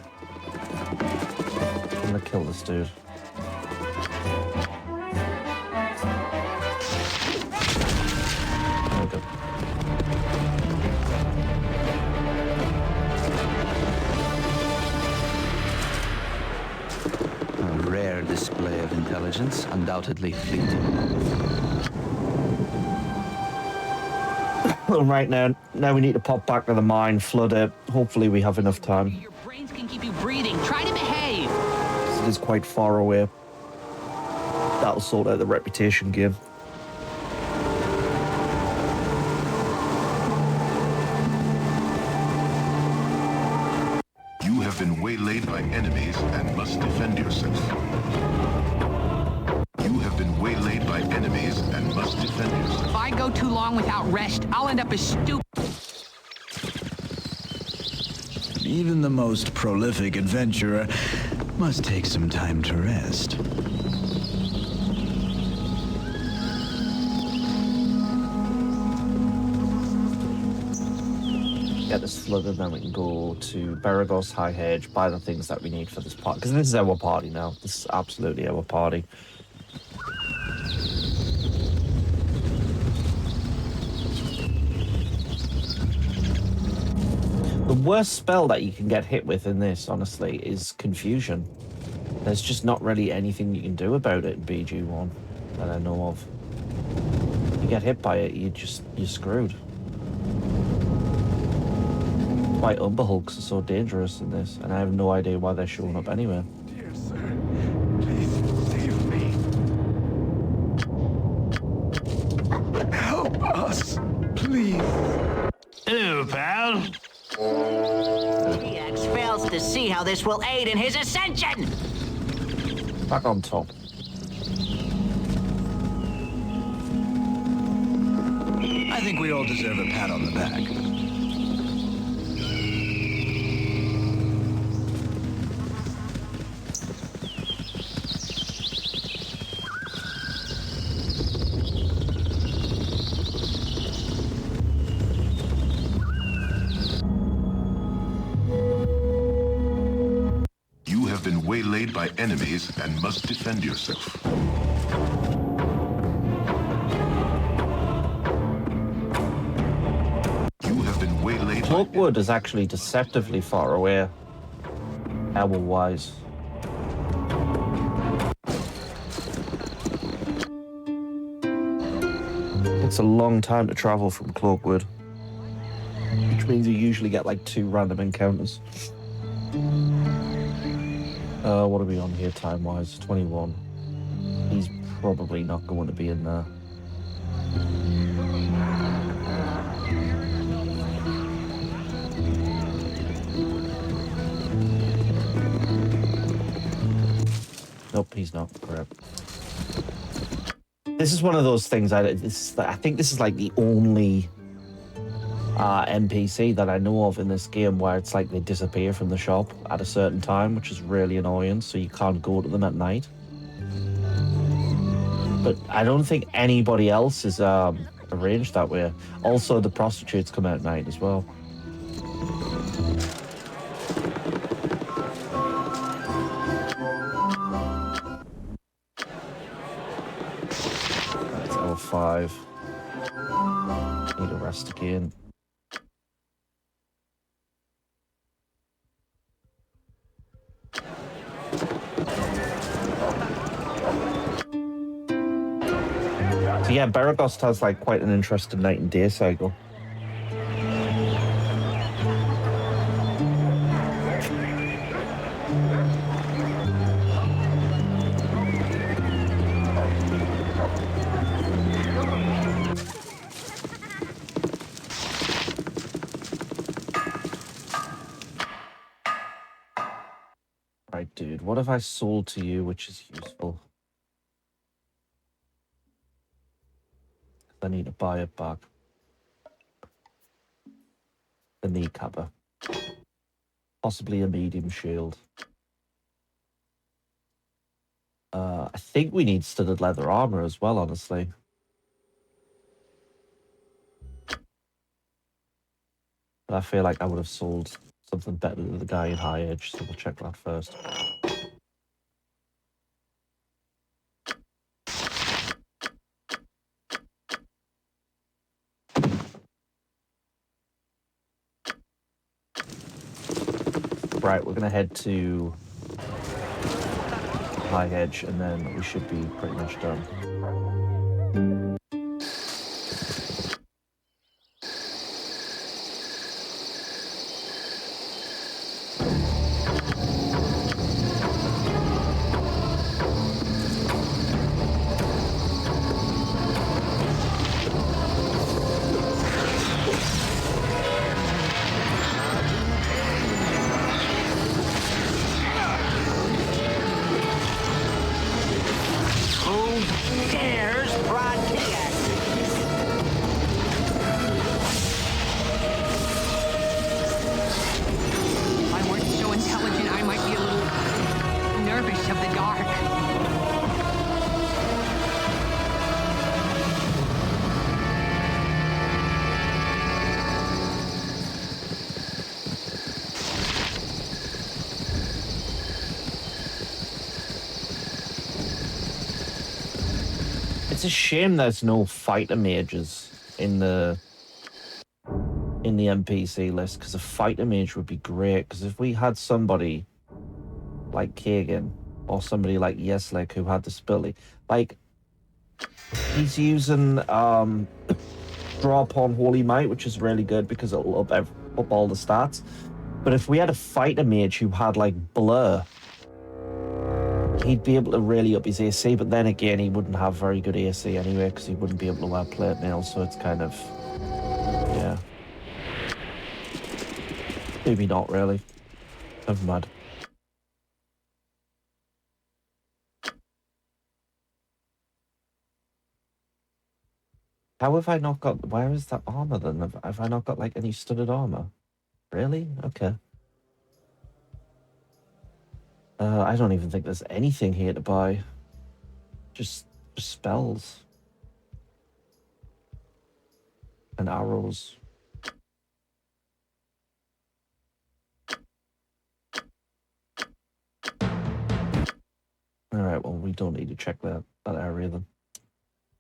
I'm gonna kill this dude. There we go. A rare display of intelligence, undoubtedly fleeting. Right now we need to pop back to the mine, flood it. Hopefully we have enough time. Your brains can keep you breathing. Try to behave. It is quite far away. That'll sort out the reputation game. defend yourself. You have been waylaid by enemies and must defend yourself. If I go too long without rest, I'll end up as stupid. Even the most prolific adventurer must take some time to rest. Get this flooded, then we can go to Beragos High Hedge, buy the things that we need for this party. Because this is our party now. This is absolutely our party. The worst spell that you can get hit with in this, honestly, is Confusion. There's just not really anything you can do about it in BG1 that I know of. You get hit by it, you're screwed. Why Umberhulks are so dangerous in this, and I have no idea why they're showing up anywhere. Dear sir, please save me. Help us, please. Hello, pal. TX fails to see how this will aid in his ascension. Back on top. I think we all deserve a pat on the back. You have been waylaid by enemies and must defend yourself. You have been waylaid by Cloakwood is actually deceptively far away, hour-wise. It's a long time to travel from Cloakwood, which means you usually get like 2 random encounters. What are we on here time-wise? 21. He's probably not going to be in there. Nope, he's not. Correct. This is one of those things. I think this is like the only NPC that I know of in this game where it's like they disappear from the shop at a certain time, which is really annoying, so you can't go to them at night. But I don't think anybody else is arranged that way. Also, the prostitutes come out at night as well. That's L5. Need a rest again. So yeah, Baragost has like quite an interesting night and day cycle. Right, dude, what have I sold to you which is useful? I need to buy it back. The knee cover. Possibly a medium shield. I think we need studded leather armor as well, honestly. But I feel like I would have sold something better to the guy in High Edge, so we'll check that first. Right, we're gonna head to High Edge and then we should be pretty much done. force of the dark. It's a shame there's no fighter mages in the NPC list, because a fighter mage would be great. Because if we had somebody like Kagan or somebody like Yeslek who had this ability, like he's using draw upon Holy Might, which is really good because it'll up all the stats. But if we had a fighter mage who had like Blur, he'd be able to really up his AC. But then again, he wouldn't have very good AC anyway because he wouldn't be able to wear plate mail. So it's kind of, yeah. Maybe not really. Never mind. How have I not got... Where is that armor then? Have I not got like any studded armor? Really? Okay. I don't even think there's anything here to buy. Just spells. And arrows. Alright, well, we don't need to check that area then. I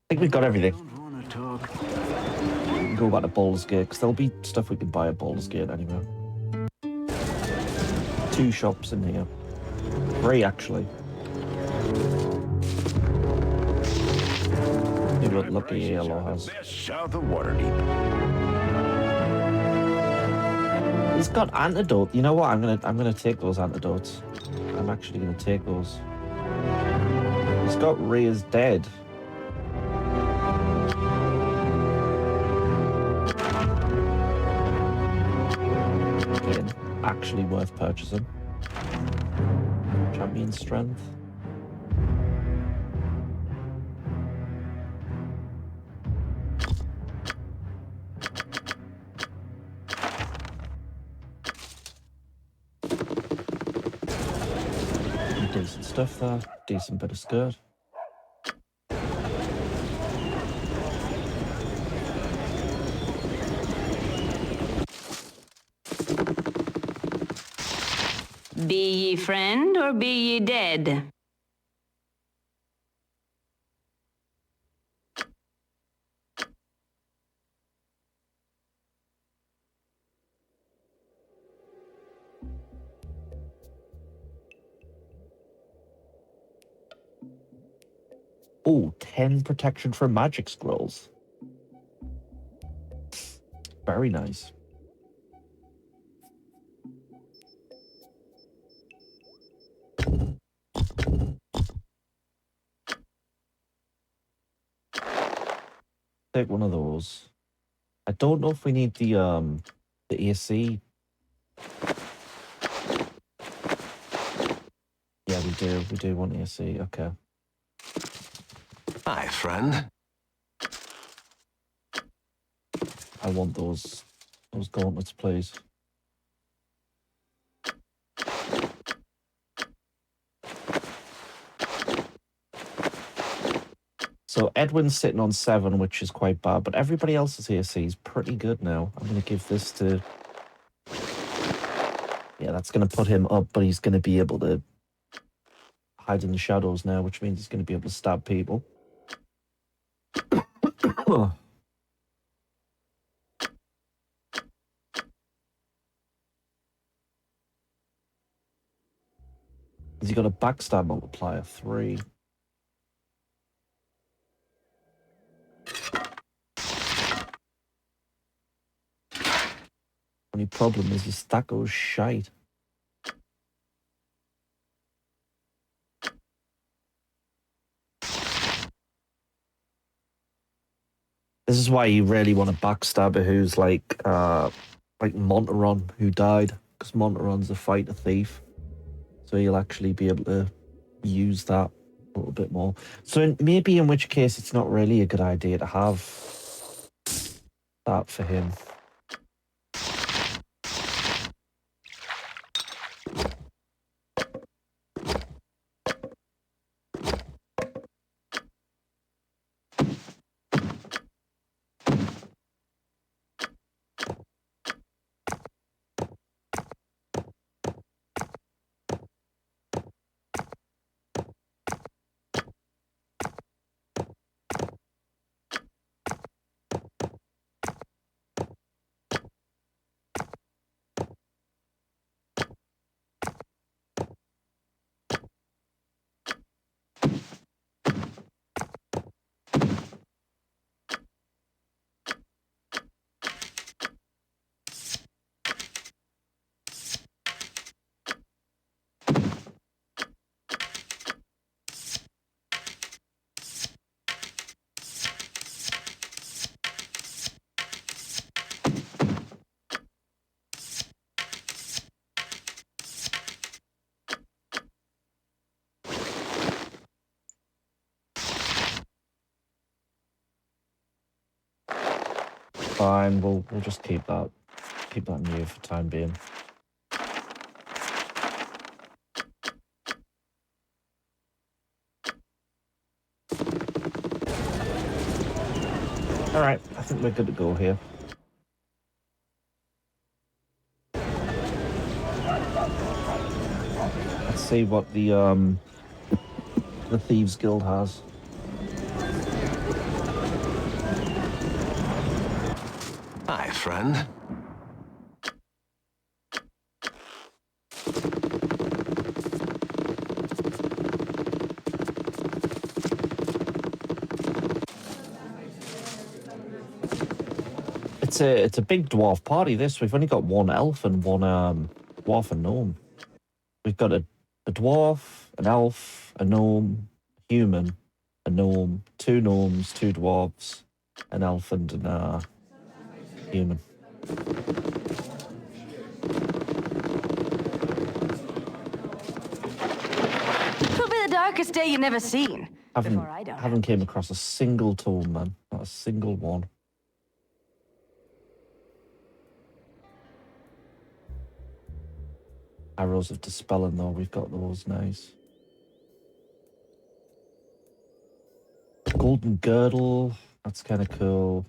think we've got everything. We can go back to Baldur's Gate, because there'll be stuff we can buy at Baldur's Gate anyway. 2 shops in here. 3, actually. See what lucky Yellow has. South of Waterdeep. He's got antidote. You know what? I'm gonna take those antidotes. I'm actually gonna take those. He's got Ray's dead. Again, actually worth purchasing. Champion strength. Decent stuff there. Decent bit of skirt. Be ye friend or be ye dead? Oh, 10 protection from magic scrolls. Very nice. Take one of those. I don't know if we need the AC. Yeah, we do. We do want AC. Okay. Hi, friend. I want those gauntlets, please. So Edwin's sitting on 7, which is quite bad, but everybody else's AC is pretty good now. I'm going to give this to... Yeah, that's going to put him up, but he's going to be able to hide in the shadows now, which means he's going to be able to stab people. Has he got a backstab multiplier? 3. Only problem is his stat goes shite. This is why you really want a backstabber who's like Monteron, who died, because Monteron's a fighter thief. So you'll actually be able to use that a little bit more. So maybe in which case it's not really a good idea to have that for him. Fine, we'll just keep that new for time being. All right, I think we're good to go here. Let's see what the Thieves Guild has. Hi, friend. It's a big dwarf party. This we've only got one elf and one dwarf and gnome. We've got a dwarf, an elf, a gnome, a human, a gnome, two gnomes, two dwarves, an elf, and a human. It'll be the darkest day you never seen. Haven't came across a single tome, man. Not a single one. Arrows of Dispelling, though, we've got those, nice. Golden Girdle, that's kind of cool.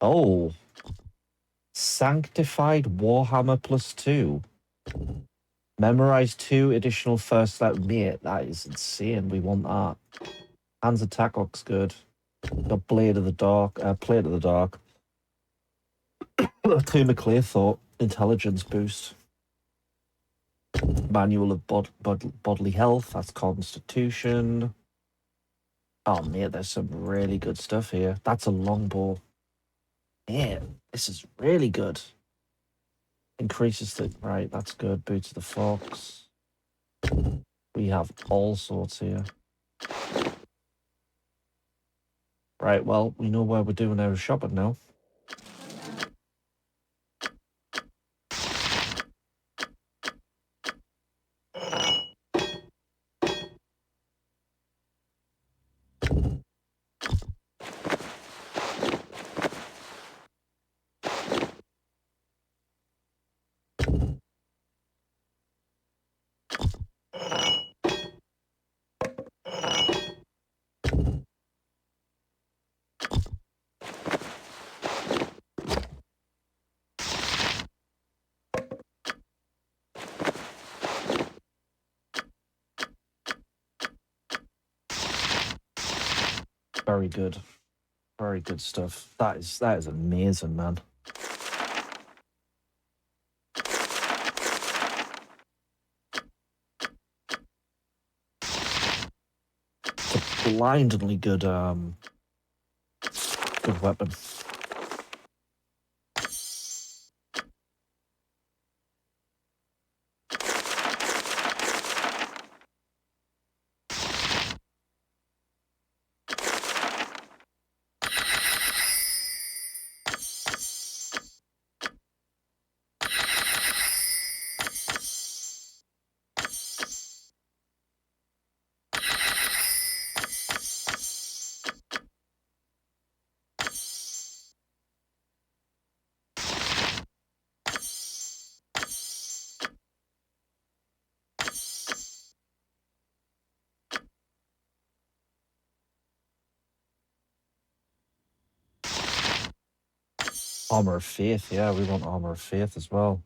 Oh. Sanctified Warhammer +2. Memorize 2 additional first level. Mate, that is insane. We want that. Hands attack looks good. Got Blade of the Dark, Plate of the Dark. Tomb of Clear Thought, Intelligence boost. Manual of Bodily Health, that's Constitution. Oh, mate, there's some really good stuff here. That's a longbow. Yeah, this is really good. Increases the... Right, that's good. Boots of the Fox. We have all sorts here. Right, well, we know where we're doing our shopping now. Very good. Very good stuff. That is amazing, man. It's a blindingly good good weapon. Armor of Faith, yeah, we want Armor of Faith as well.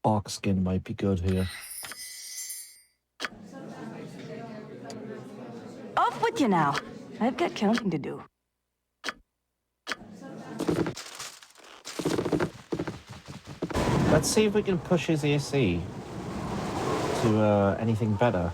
Bark skin might be good here. Off with you now. I've got counting to do. Let's see if we can push his AC to anything better.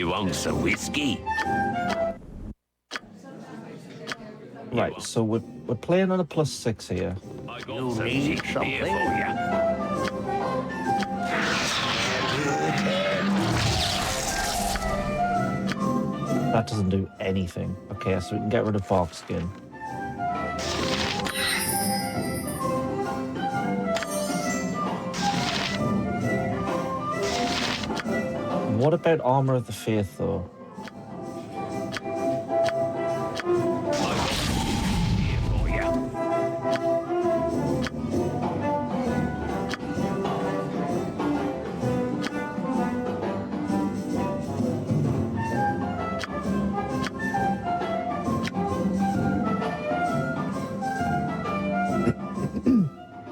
You want some whiskey? Right, so we're playing on a +6 here. You need something? That doesn't do anything. Okay, so we can get rid of bark skin. What about Armor of the Faith, though?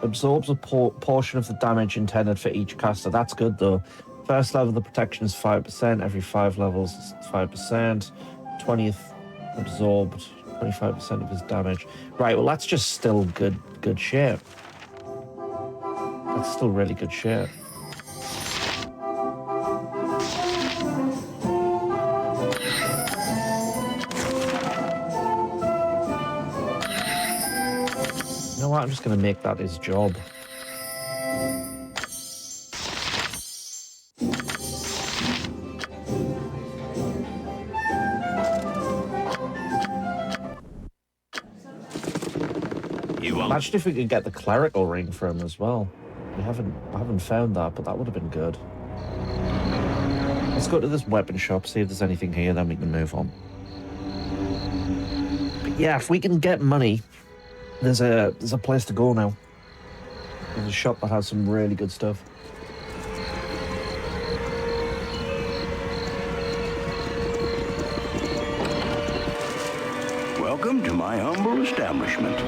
Absorbs a portion of the damage intended for each caster. That's good, though. First level, the protection is 5%. Every 5 levels, it's 5%. 20th, absorbed 25% of his damage. Right, well, that's just still good shit. That's still really good shit. You know what? I'm just going to make that his job. Imagine if we could get the clerical ring for him as well. I haven't found that, but that would have been good. Let's go to this weapon shop, see if there's anything here, then we can move on. But yeah, if we can get money, there's a place to go now. There's a shop that has some really good stuff. Welcome to my humble establishment.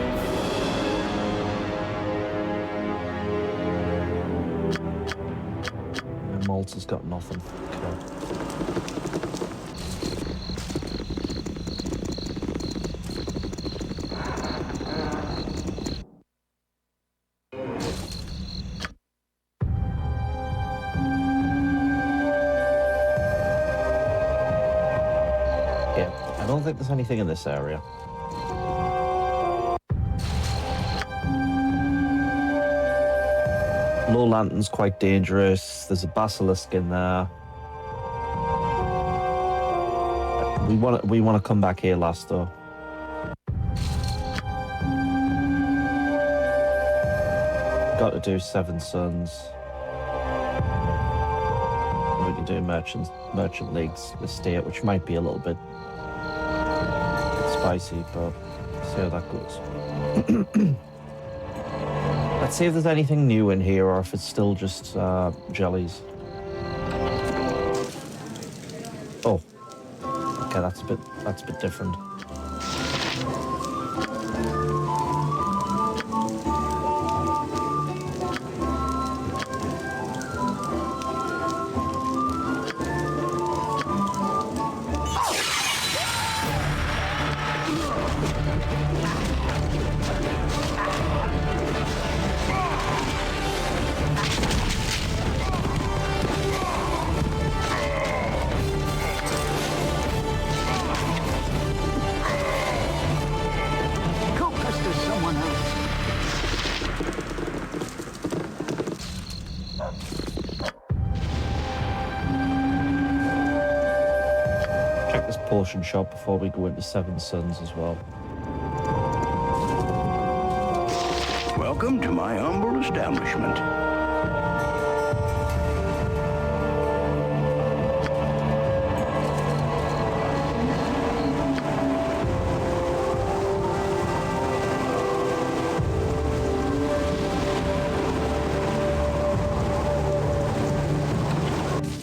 Malta's got nothing. Okay. Yeah, I don't think there's anything in this area. Low Lantern's quite dangerous. There's a basilisk in there. We want to come back here last, though. Got to do Seven Suns. We can do Merchant League's Estate, which might be a little bit spicy, but see how that goes. Let's see if there's anything new in here, or if it's still just jellies. Oh, okay, that's a bit different. Potion shop before we go into Seven Suns as well. Welcome to my humble establishment.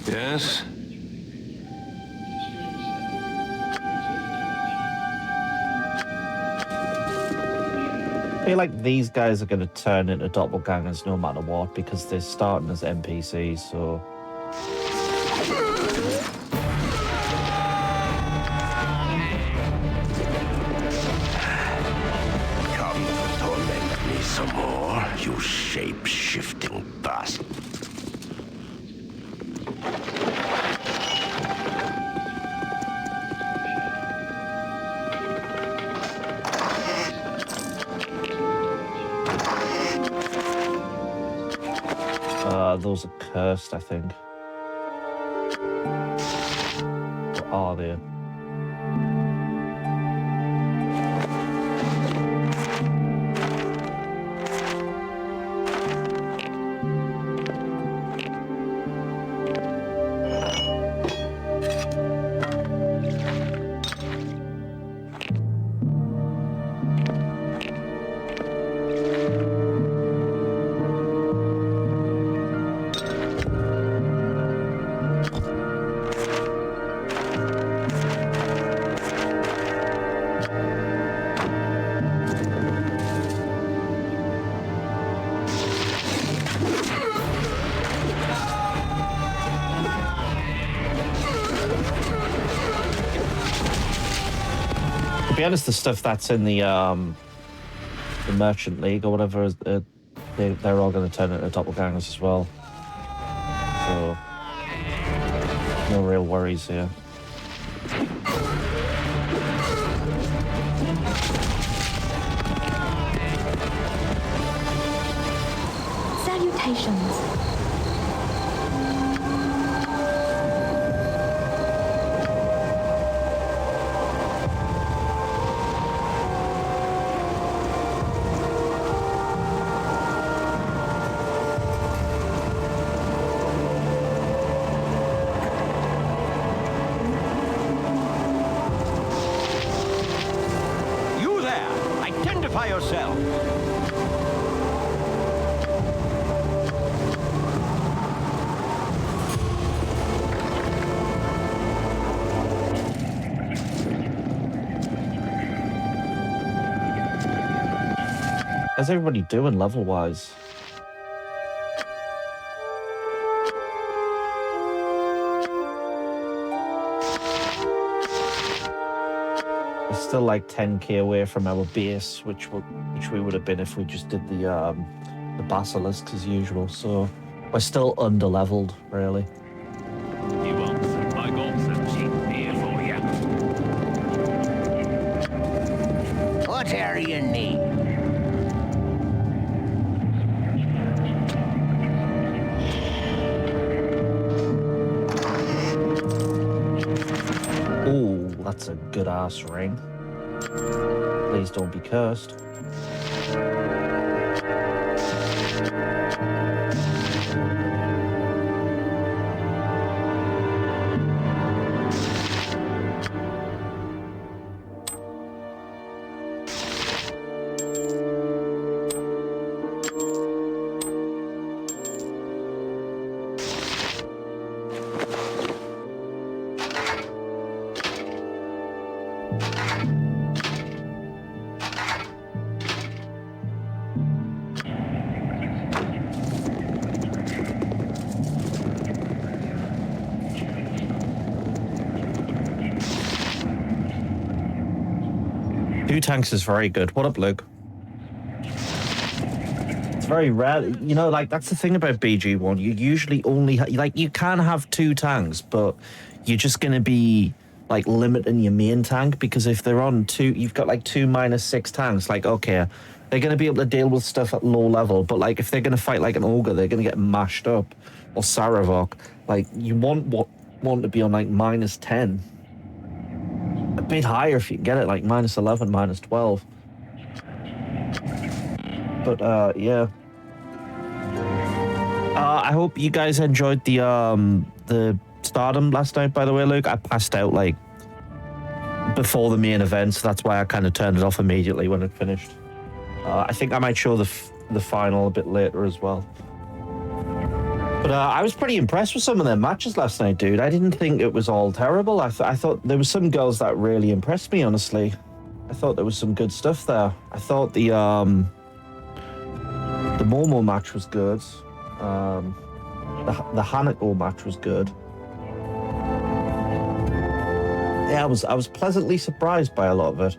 Yes? I feel like these guys are going to turn into doppelgangers no matter what, because they're starting as NPCs, so... Come to torment me some more, you shape-shifting bastard. those are cursed, I think. Or are they? To be honest, the stuff that's in the Merchant League or whatever, they're all going to turn into doppelgangers as well. So, no real worries here. Salutations. You there! Identify yourself! How's everybody doing level-wise? We're still like 10k away from our base, which we would have been if we just did the basilisks as usual. So we're still under-leveled, really. You want some? I got some cheap beer for you. What area you need? Ooh, that's a good ass ring. Please don't be cursed. Two tanks is very good. What up, Luke? It's very rare. You know, like, that's the thing about BG1. You usually only... like, you can have two tanks, but you're just going to be, like, limiting your main tank, because if they're on two... You've got, like, 2 -6 tanks. Like, okay, they're going to be able to deal with stuff at low level, but, like, if they're going to fight like an ogre, they're going to get mashed up. Or Saravok. Like, you want to be on, like, -10. A bit higher if you can get it, like -11, -12. But yeah. I hope you guys enjoyed the Stardom last night. By the way, Luke, I passed out like before the main event, so that's why I kind of turned it off immediately when it finished. I think I might show the final a bit later as well. But I was pretty impressed with some of their matches last night, dude. I didn't think it was all terrible. I thought there was some girls that really impressed me, honestly. I thought there was some good stuff there. I thought the Momo match was good. The Hanako match was good. Yeah, I was pleasantly surprised by a lot of it.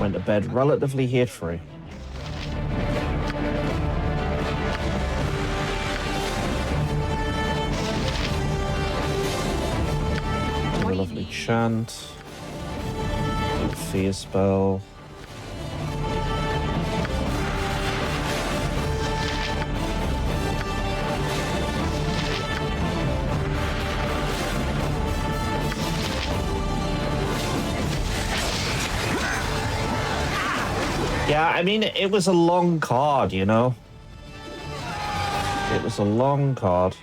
Went to bed relatively hate-free. lovely chant. Fear spell. Yeah, I mean, it was a long card, you know? It was a long card.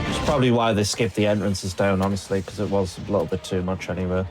It's probably why they skipped the entrances down, honestly, because it was a little bit too much anyway.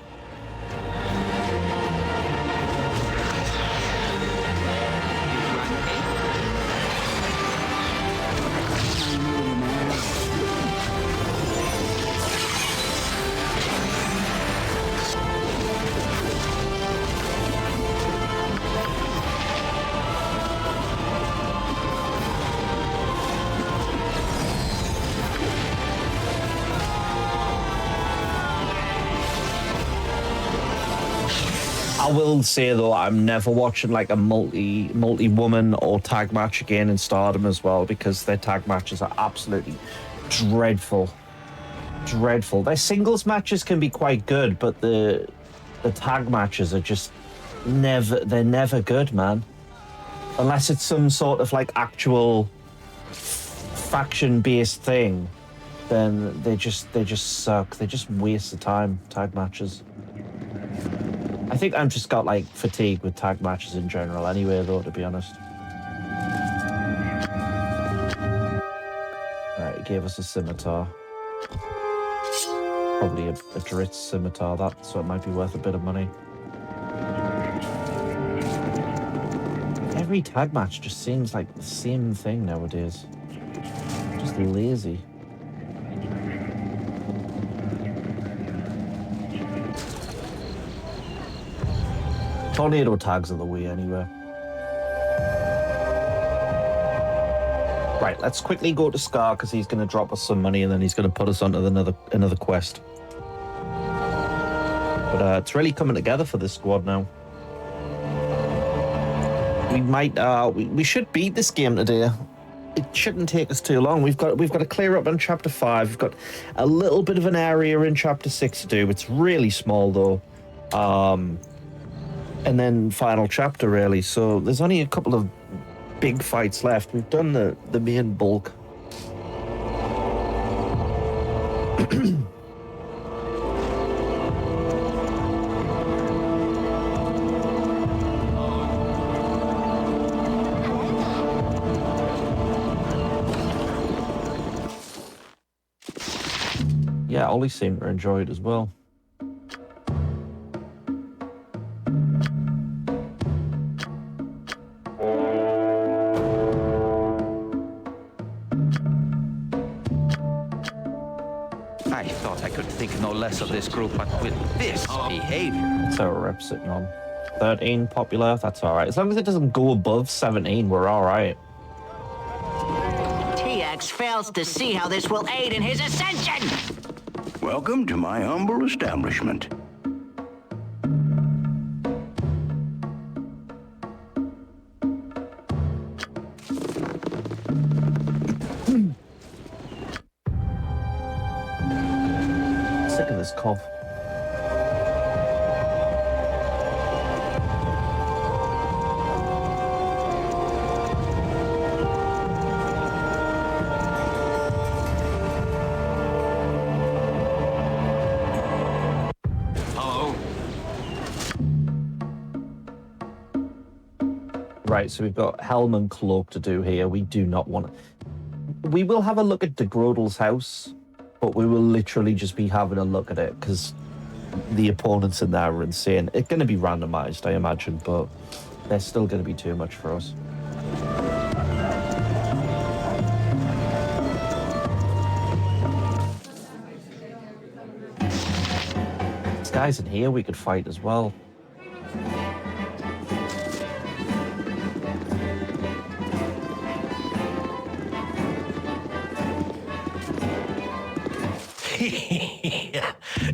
I will say though, I'm never watching like a multi-woman or tag match again in Stardom as well, because their tag matches are absolutely dreadful. Dreadful. Their singles matches can be quite good, but the tag matches are just they're never good, man. Unless it's some sort of like actual faction-based thing, then they just suck. They just waste the time, tag matches. I think I've just got like fatigue with tag matches in general anyway though, to be honest. Right, he gave us a scimitar. Probably a Dritz scimitar, that, so it might be worth a bit of money. Every tag match just seems like the same thing nowadays. Just lazy. Tornado tags are the way anyway. Right, let's quickly go to Scar because he's going to drop us some money and then he's going to put us onto another quest. But it's really coming together for this squad now. We might we should beat this game today. It shouldn't take us too long. We've got to clear up on chapter 5. We've got a little bit of an area in chapter 6 to do. It's really small though. And then final chapter really. So there's only a couple of big fights left. We've done the main bulk. Yeah, Ollie seemed to enjoy it as well. I thought I could think no less of this group, but with this behavior... That's our rep sitting on. 13 popular, that's alright. As long as it doesn't go above 17, we're alright. TX fails to see how this will aid in his ascension! Welcome to my humble establishment. Sick of this cough. Right, so we've got Helm and Cloak to do here. We do not want to... We will have a look at DeGrodel's house, but we will literally just be having a look at it because the opponents in there are insane. It's going to be randomized, I imagine, but they're still going to be too much for us. These guys in here we could fight as well.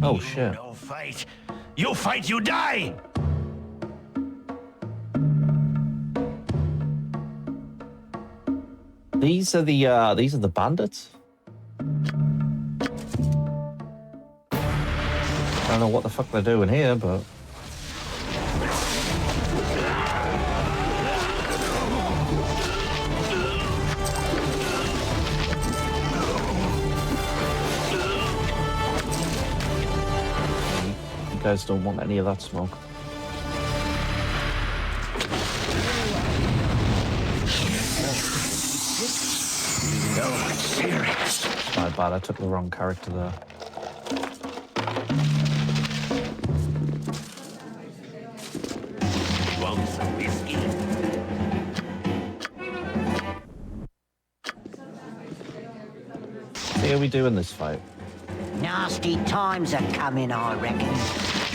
Oh shit. No fight. You fight, you die! These are the bandits? I don't know what the fuck they're doing here, but... You guys don't want any of that smoke. No, serious. My bad, I took the wrong character there. Want some whiskey? See how we do in this fight? Nasty times are coming, I reckon.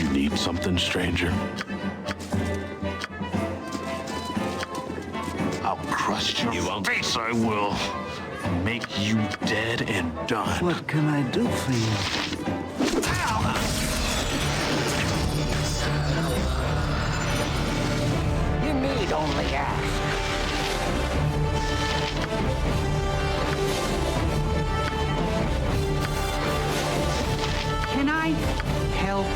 You need something, stranger? I'll crush your face, I will. Make you dead and done. What can I do for you? You need only ask. Can I help?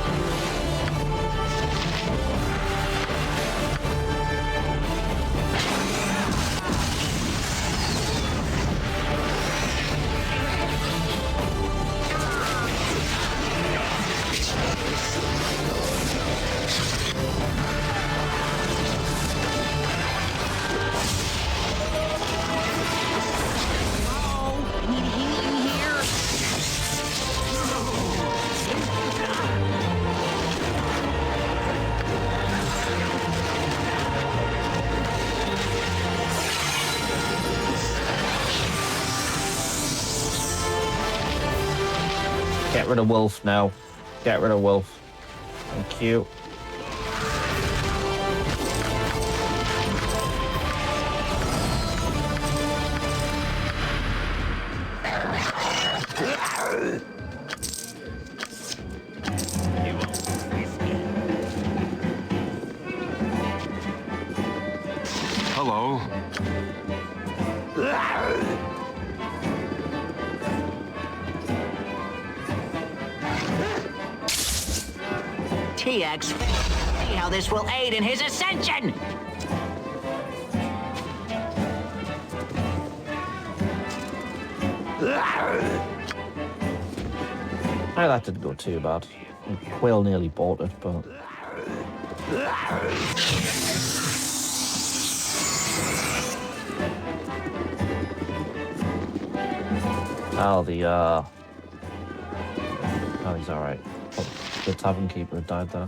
Get rid of Wolf now. Get rid of Wolf. Thank you. You want some whiskey? Hello. TX, see how this will aid in his ascension! Oh, that didn't go too bad. Quill nearly bought it, but... Oh, Oh, he's alright. Oh, the Tavern Keeper had died there.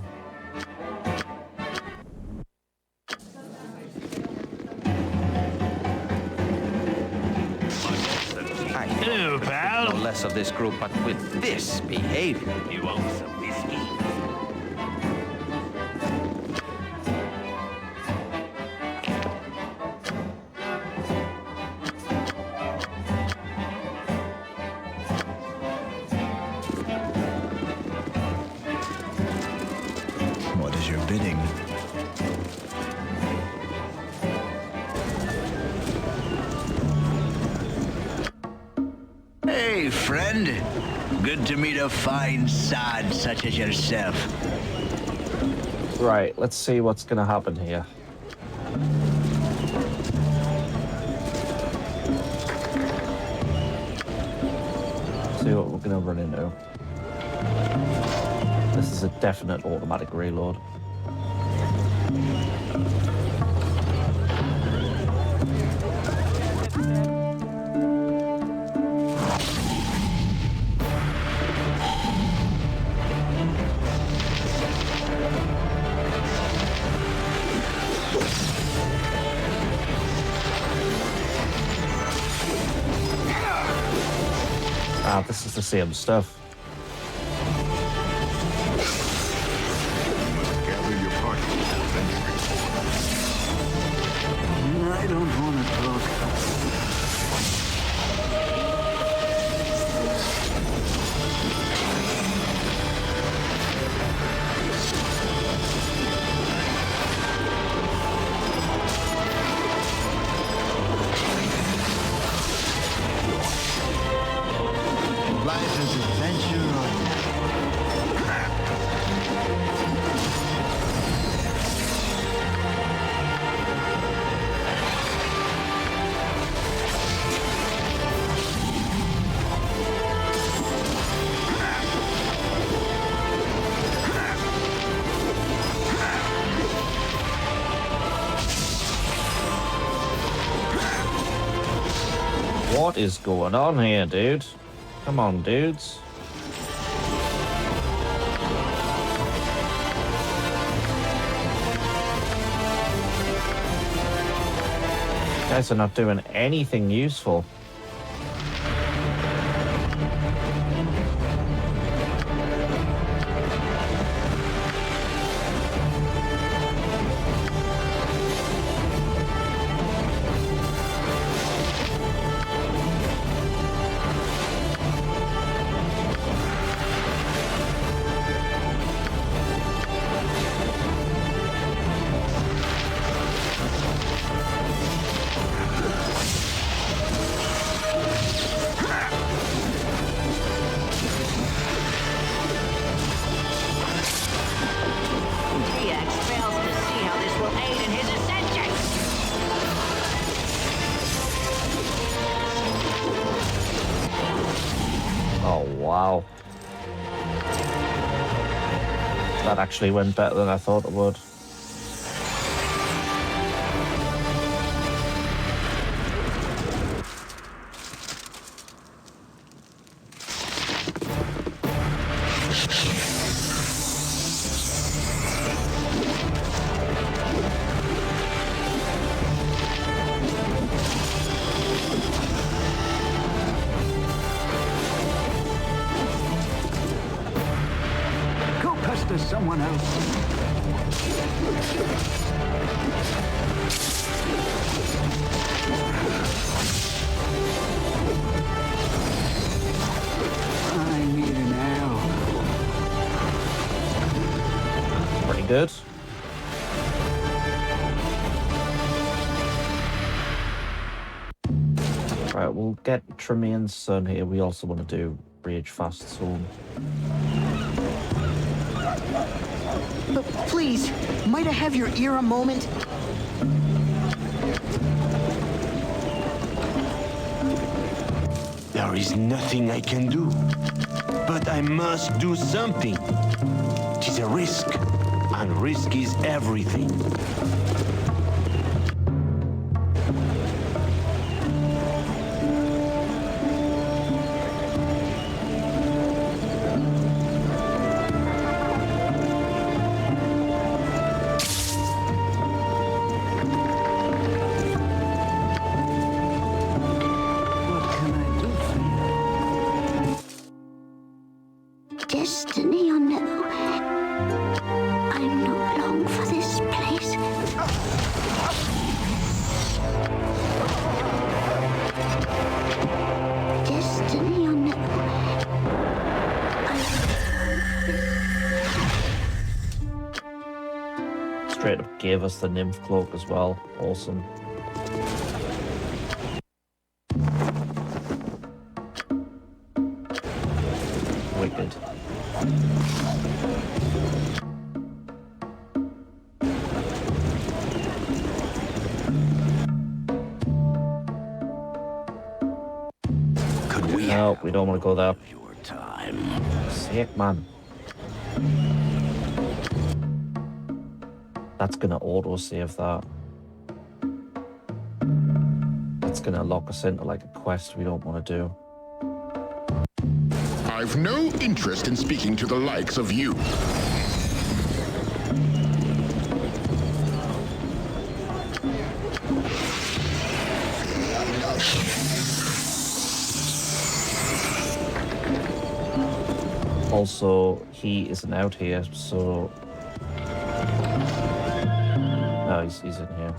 I do, pal. No less of this group, but with this behavior. You want some whiskey? What is your bidding? Hey, friend. Good to meet a fine sod such as yourself. Right, let's see what's gonna happen here. See what we're gonna run into. This is a definite automatic reload. Ah, this is the same stuff. You must gather your party before venturing. I don't want to talk. What is going on here, dude? Come on, dudes. You guys are not doing anything useful. Oh, wow. That actually went better than I thought it would. To someone else. I need an arrow. Pretty good. Right, we'll get Tremaine's son here. We also want to do Rage Fast soon. But please, might I have your ear a moment? There is nothing I can do, but I must do something. It is a risk, and risk is everything. Destiny or no, I'm not long for this place. Destiny or no, Straight up gave us the nymph cloak as well. Awesome. Wicked. No, we don't want to go there. Your time. Sick, man. That's gonna auto-save that. That's gonna lock us into like a quest we don't want to do. I've no interest in speaking to the likes of you. Also, he isn't out here, so... No, he's in here.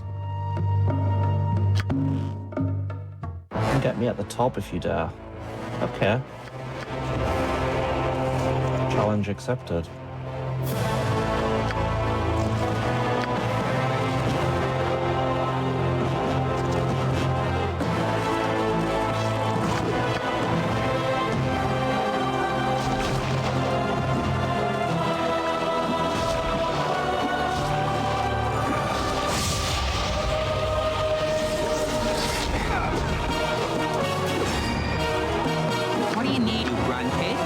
You can get me at the top if you dare. Okay. Challenge accepted. What do you need, Grunted?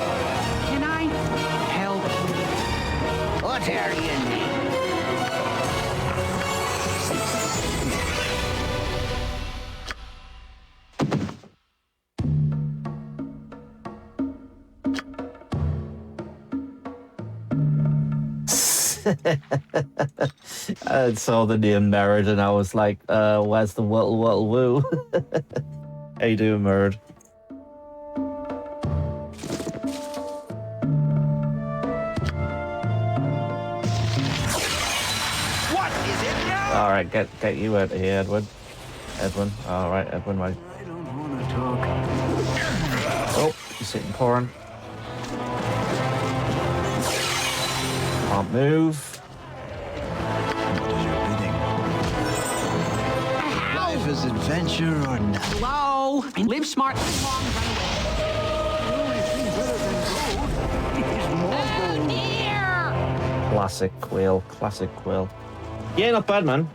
Can I help? Whatever you need. I saw the name Merritt and I was like, where's the whittle whittle woo? How you doing, Merritt? What is it now? All right, get you out of here, Edwin. Edwin. All right, Edwin, right. I don't want to talk. Oh, you're sitting pouring. Can't move. Life is adventure or nothing. Hello? Live smart, live long, run away. Oh, dear! Classic Quill. Classic Quill. Yeah, not bad, man.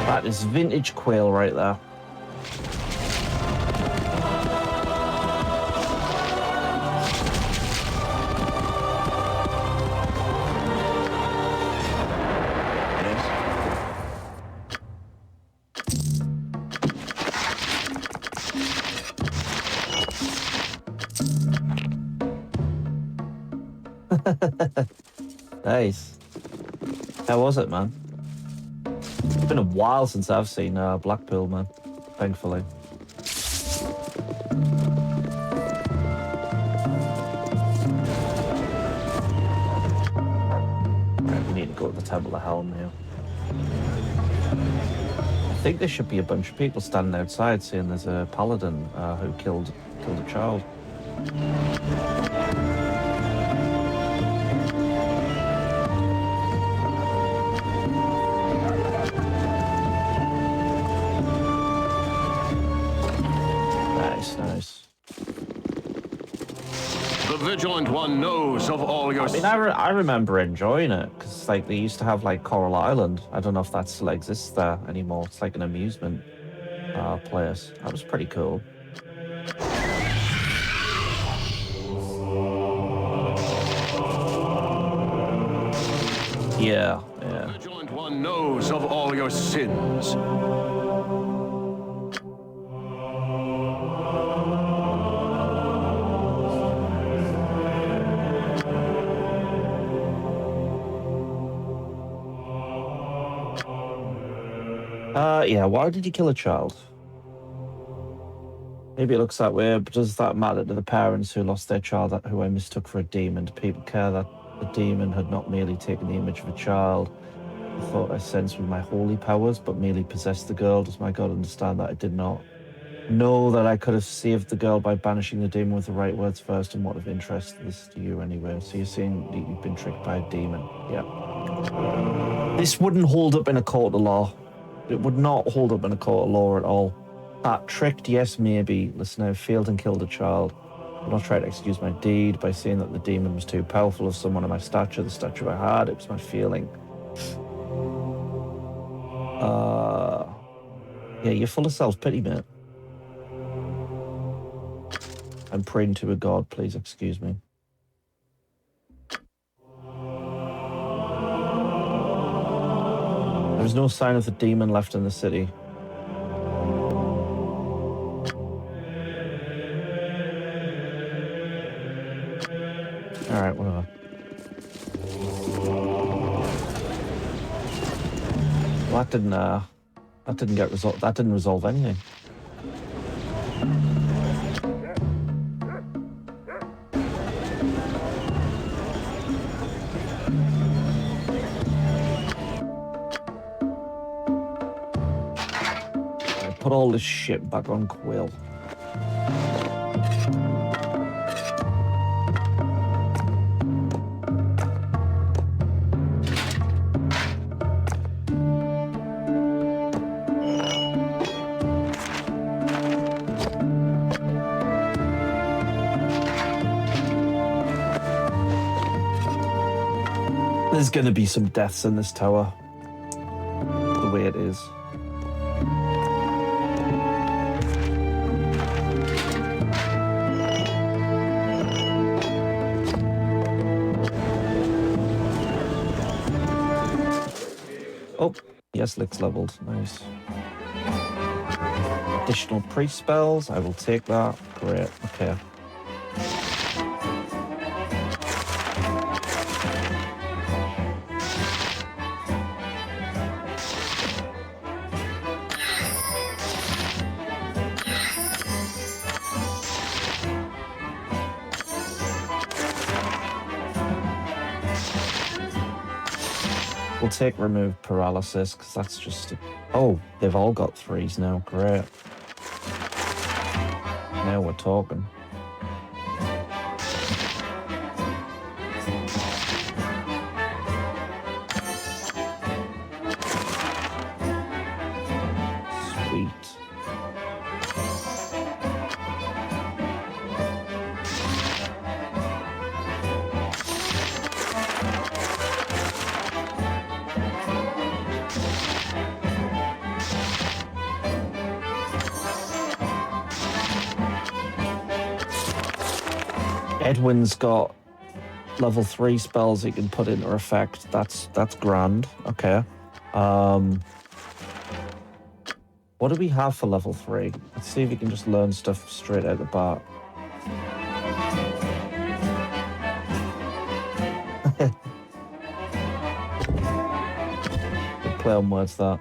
That is vintage Quill right there. Nice. How was it, man? It's been a while since I've seen Blackpool, man. Thankfully. Right, we need to go to the Temple of Helm now. I think there should be a bunch of people standing outside saying there's a paladin who killed a child. Nice. The Vigilant One knows of all your... I mean, I remember enjoying it, because like they used to have like Coral Island. I don't know if that still exists there anymore. It's like an amusement place. That was pretty cool. Yeah. The Vigilant One knows of all your sins. Yeah, why did you kill a child? Maybe it looks that way, but does that matter to the parents who lost their child who I mistook for a demon? Do people care that the demon had not merely taken the image of a child I thought I sensed with my holy powers, but merely possessed the girl? Does my God understand that I did not know that I could have saved the girl by banishing the demon with the right words first? And what of interest this to you anyway? So you're saying that you've been tricked by a demon? Yeah. This wouldn't hold up in a court of law. It would not hold up in a court of law at all. Tricked, yes, maybe. Listen, I failed and killed a child. I'm not trying to excuse my deed by saying that the demon was too powerful of someone of my stature, the stature I had. It was my feeling. Yeah, you're full of self-pity, mate. I'm praying to a god, please excuse me. There's no sign of the demon left in the city. All right, whatever. Well, that didn't get resolved. That didn't resolve anything. Put all this shit back on Quill. There's gonna be some deaths in this tower. The way it is. Oh, yes, Lick's leveled. Nice. Additional priest spells. I will take that. Great. Okay. We'll take remove paralysis because that's just. Oh, they've all got 3s now. Great. Now we're talking. Sweet. Edwin's got level 3 spells he can put into effect. That's grand. Okay. What do we have for level 3? Let's see if we can just learn stuff straight out the bat. Good play on words, that.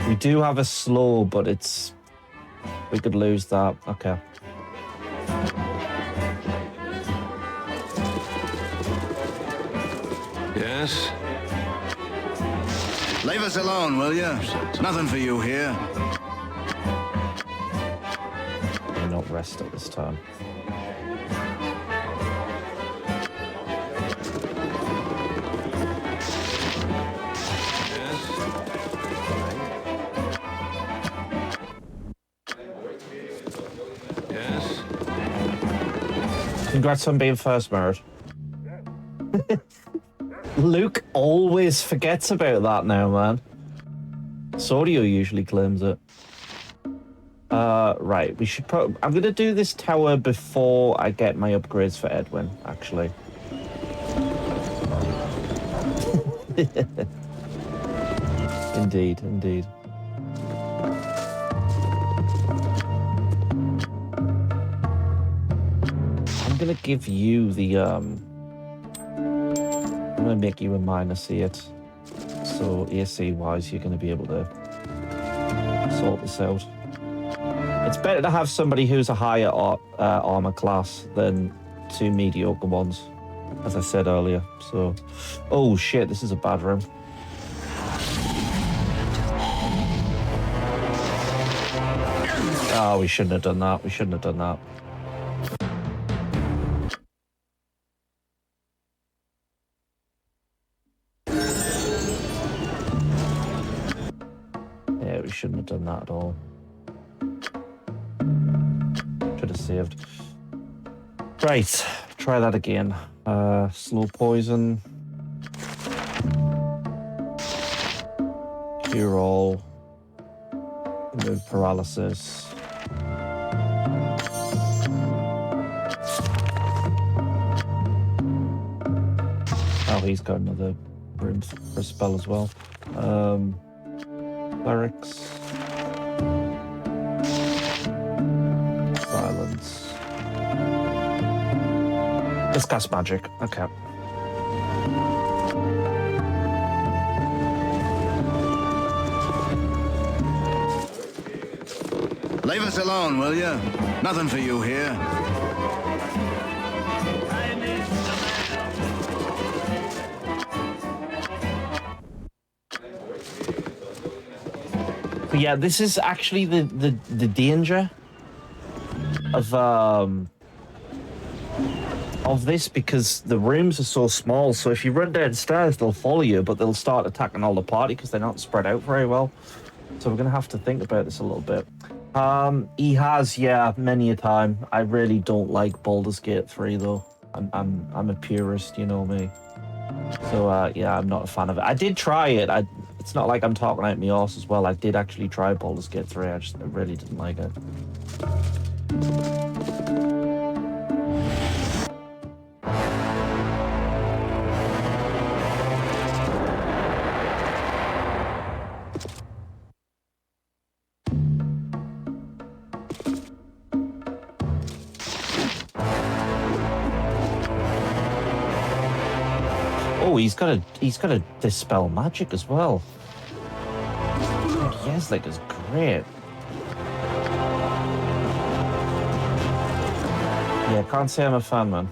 We do have a slow, but it's... We could lose that. Okay. Yes? Leave us alone, will you? Nothing for you here. We're not rest at this time. Congrats on being first, Merritt. Luke always forgets about that now, man. Sordio usually claims it. Right, we should I'm gonna do this tower before I get my upgrades for Edwin, actually. Indeed, indeed. I'm gonna give you the I'm gonna make you a -8, so AC wise you're gonna be able to sort this out. It's better to have somebody who's a higher armor class than 2 mediocre ones, as I said earlier. So, oh shit, this is a bad room. Oh, we shouldn't have done that. We shouldn't have done that. Yeah, we shouldn't have done that at all. Should have saved. Right, try that again. Slow poison. Cure all. Remove paralysis. Oh, he's got another room for a spell as well. Clerics. Silence. Let's cast magic. Okay. Leave us alone, will you? Nothing for you here. But yeah, this is actually the danger of this, because the rooms are so small. So if you run downstairs, they'll follow you, but they'll start attacking all the party because they're not spread out very well. So we're gonna have to think about this a little bit. He has, yeah, many a time. I really don't like Baldur's Gate 3 though. I'm a purist, you know me. So yeah, I'm not a fan of it. I did try it. It's not like I'm talking out my arse as well. I did actually try Baldur's Gate 3. I really didn't like it. Oh, he's got a dispel magic as well. Yes, like it's great. Yeah, can't say I'm a fan, man.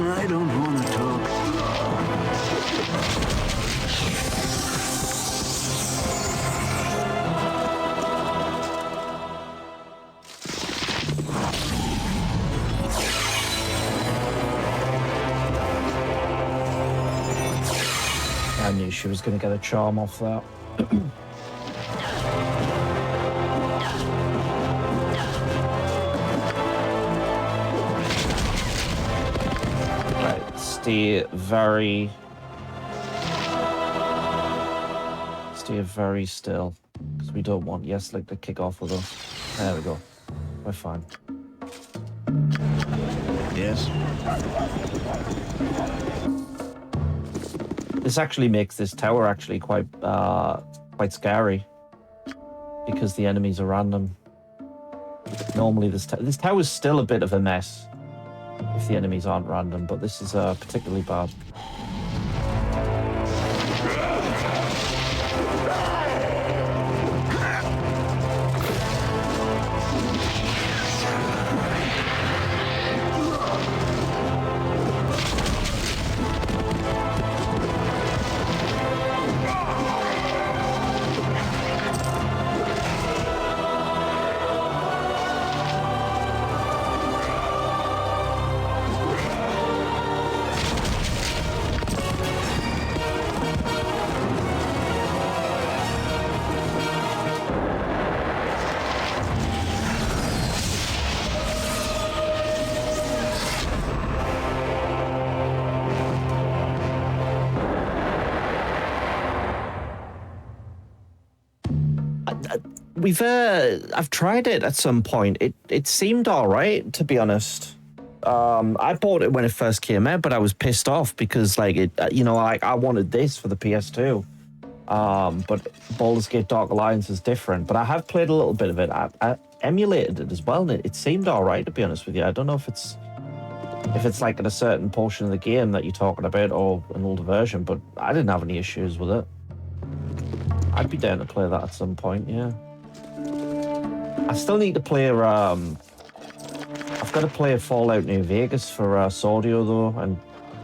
I don't want to talk. I knew she was going to get a charm off that. Right, stay very still, because we don't want Yeslik to kick off with us. There we go. We're fine. Yes? This actually makes this tower actually quite scary, because the enemies are random. Normally this tower is still a bit of a mess if the enemies aren't random, but this is particularly bad. I've tried it at some point. It seemed all right, to be honest. I bought it when it first came out, but I was pissed off because I wanted this for the PS2. But Baldur's Gate Dark Alliance is different. But I have played a little bit of it. I emulated it as well, and it seemed all right, to be honest with you. I don't know if it's like in a certain portion of the game that you're talking about or an older version, but I didn't have any issues with it. I'd be down to play that at some point, yeah. I still need to play I've got to play Fallout New Vegas for Sordio though, and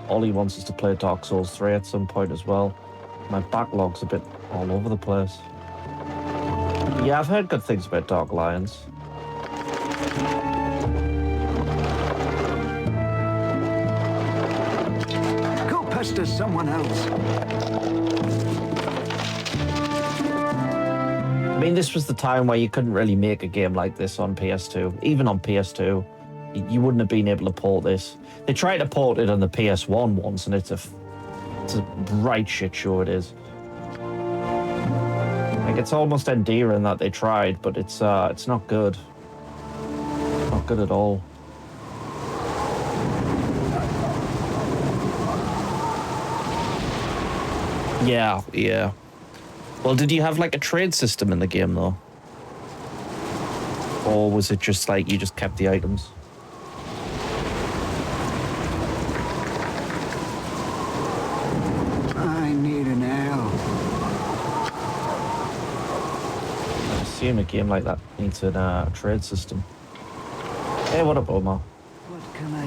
Ollie wants us to play Dark Souls 3 at some point as well. My backlog's a bit all over the place. Yeah, I've heard good things about Dark Alliance. Go pester someone else. I mean, this was the time where you couldn't really make a game like this on PS2. Even on PS2, you wouldn't have been able to port this. They tried to port it on the PS1 once, and it's a right shit show it is. Like, it's almost endearing that they tried, but it's not good. Not good at all. Yeah. Well, did you have like a trade system in the game though? Or was it just like you just kept the items? I need an L. I assume a game like that needs a trade system. Hey, what up, Omar? What can I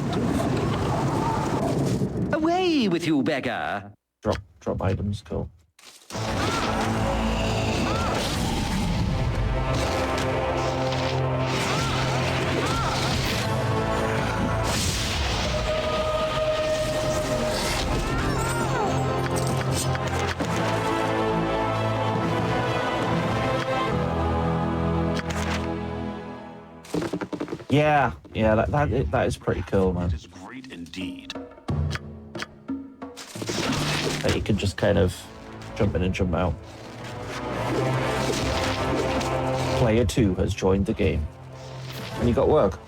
do? Away with you, beggar! Drop items, cool. Yeah, that is pretty cool, man. It is great indeed. That you can just kind of jump in and jump out. Player 2 has joined the game. And you got work.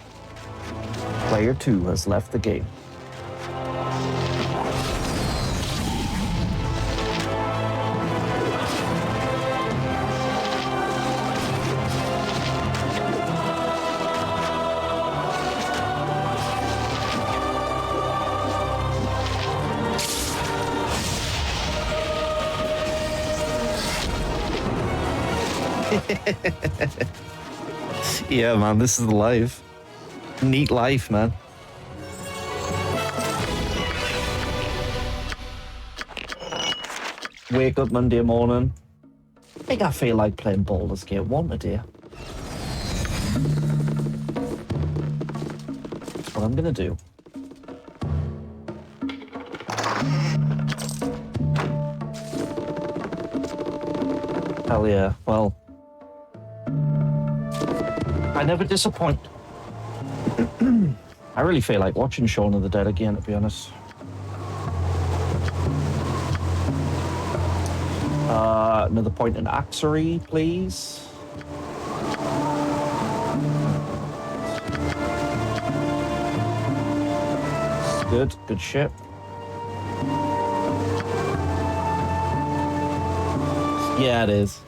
Player 2 has left the game. Yeah, man, this is the life. Neat life, man. Wake up Monday morning. I think I feel like playing Baldur's Gate 1 today. That's what I'm gonna do. Hell yeah, well... I never disappoint. I really feel like watching Shaun of the Dead again, to be honest. Another point in Axery, please. Good, good shit. Yeah, it is.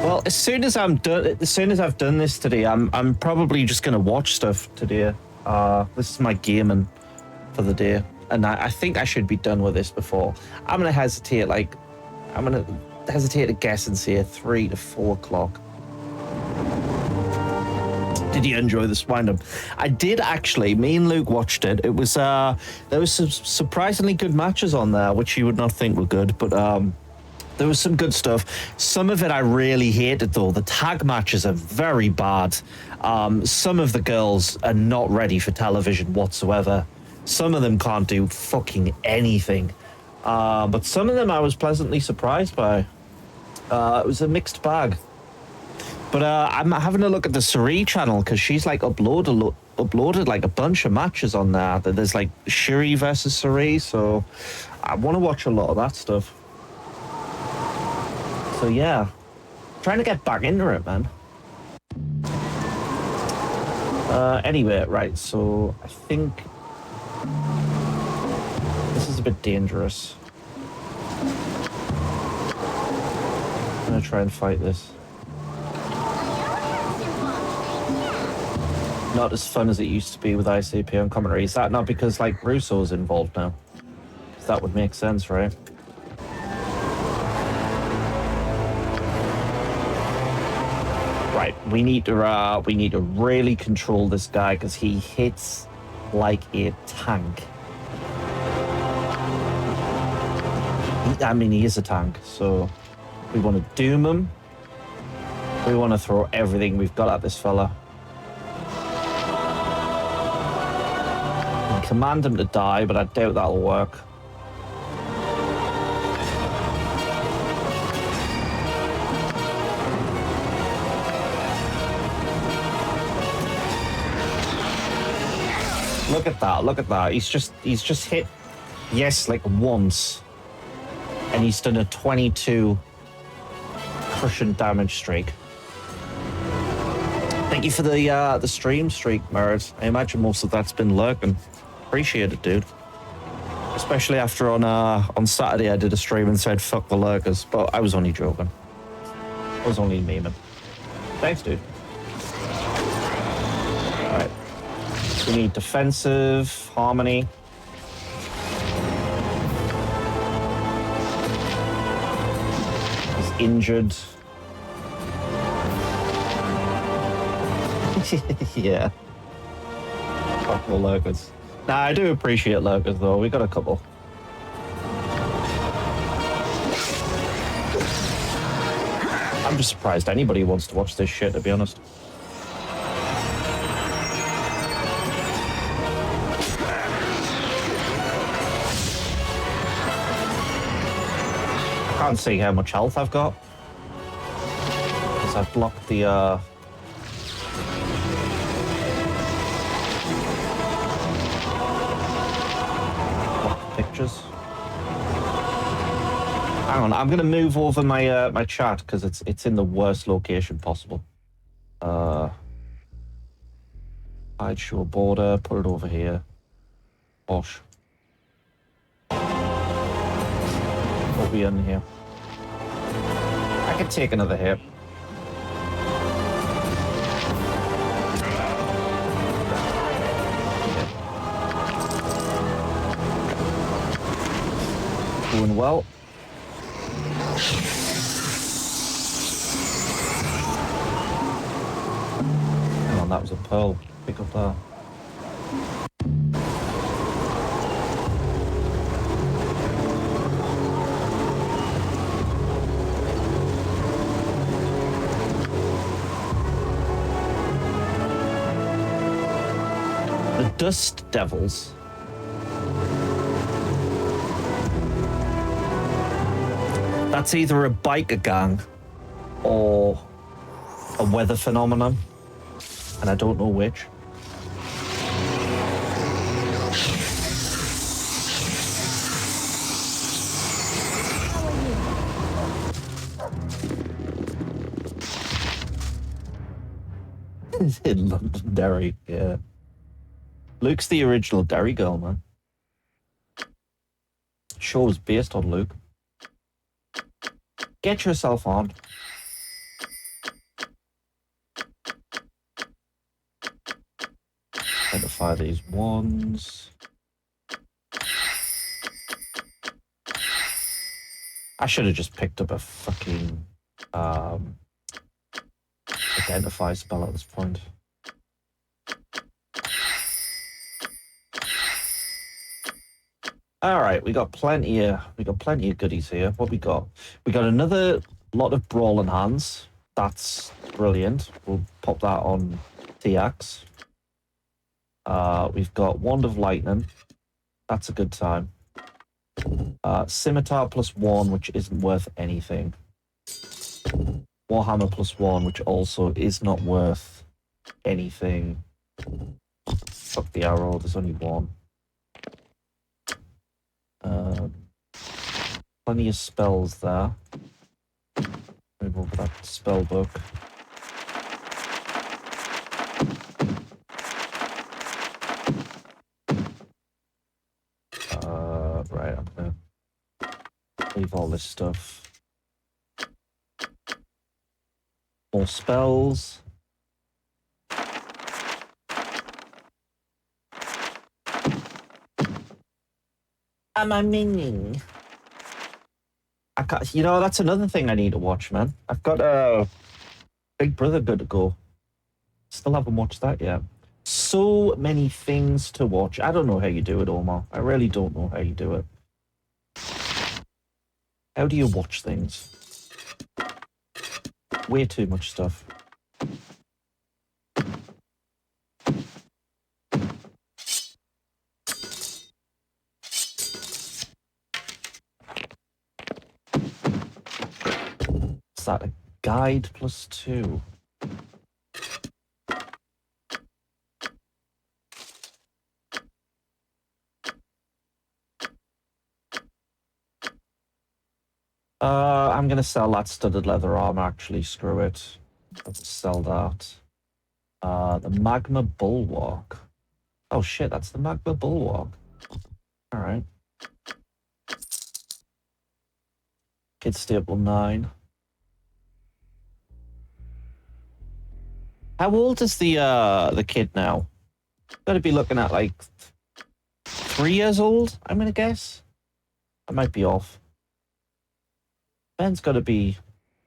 Well, as soon as I've done this today, I'm probably just gonna watch stuff today. This is my gaming for the day, and I think I should be done with this before. I'm gonna hesitate to guess and say 3 to 4 o'clock. Did you enjoy this wind-up? I did actually. Me and Luke watched it. It was there was some surprisingly good matches on there, which you would not think were good, but there was some good stuff. Some of it I really hated, though. The tag matches are very bad. Some of the girls are not ready for television whatsoever. Some of them can't do fucking anything. But some of them I was pleasantly surprised by. It was a mixed bag. But I'm having a look at the Suri channel because she's like uploaded like a bunch of matches on there. There's like Shuri versus Suri, so I want to watch a lot of that stuff. So yeah, trying to get back into it, man. Anyway, right, so I think this is a bit dangerous. I'm gonna try and fight this. Not as fun as it used to be with ICP on commentary. Is that not because like Russo's involved now? Because that would make sense, right? Right, we need to really control this guy because he hits like a tank. I mean, he is a tank, so we want to doom him. We want to throw everything we've got at this fella. And command him to die, but I doubt that'll work. Look at that, look at that. He's just hit, yes, like once. And he's done a 22 crushing damage streak. Thank you for the stream streak, Merritt. I imagine most of that's been lurking. Appreciate it, dude. Especially after on Saturday I did a stream and said fuck the lurkers, but I was only joking. I was only memeing. Thanks, dude. Alright. We need defensive, harmony. He's injured. Yeah. Fuck the lurkers. Nah, I do appreciate lurkers though. We got a couple. I'm just surprised anybody wants to watch this shit, to be honest. I can't see how much health I've got because I've blocked the pictures. Hang on, I'm gonna move over my my chat because it's in the worst location possible. Hide show border, put it over here. Bosh. What we in here? I could take another hit. doing well. Hang on, that was a pearl. Pick up that. The Dust Devils. That's either a biker gang or a weather phenomenon, and I don't know which. In Londonderry, yeah. Luke's the original Derry girl, man. Show was based on Luke. Get yourself on. Identify these ones. I should have just picked up a fucking identify spell at this point. All right, we got plenty of goodies here. What we got? We got another lot of brawling hands. That's brilliant. We'll pop that on TX. We've got Wand of Lightning. That's a good time. Scimitar +1, which isn't worth anything. Warhammer +1, which also is not worth anything. Fuck the arrow, there's only one. Plenty of spells there. Move over that spell book. Right, I'm gonna leave all this stuff. More spells. Am I minging? I can't, you know, that's another thing I need to watch, man. I've got Big Brother good to go. Still haven't watched that yet. So many things to watch. I don't know how you do it, Omar. I really don't know how you do it. How do you watch things? Way too much stuff. Is that a guide +2? I'm gonna sell that studded leather armor, actually. Screw it. I'll sell that. The Magma Bulwark. Oh shit, that's the Magma Bulwark. Alright. Kid Staple 9. How old is the kid now? Gotta be looking at like 3 years old, I'm gonna guess. I might be off. Ben's gotta be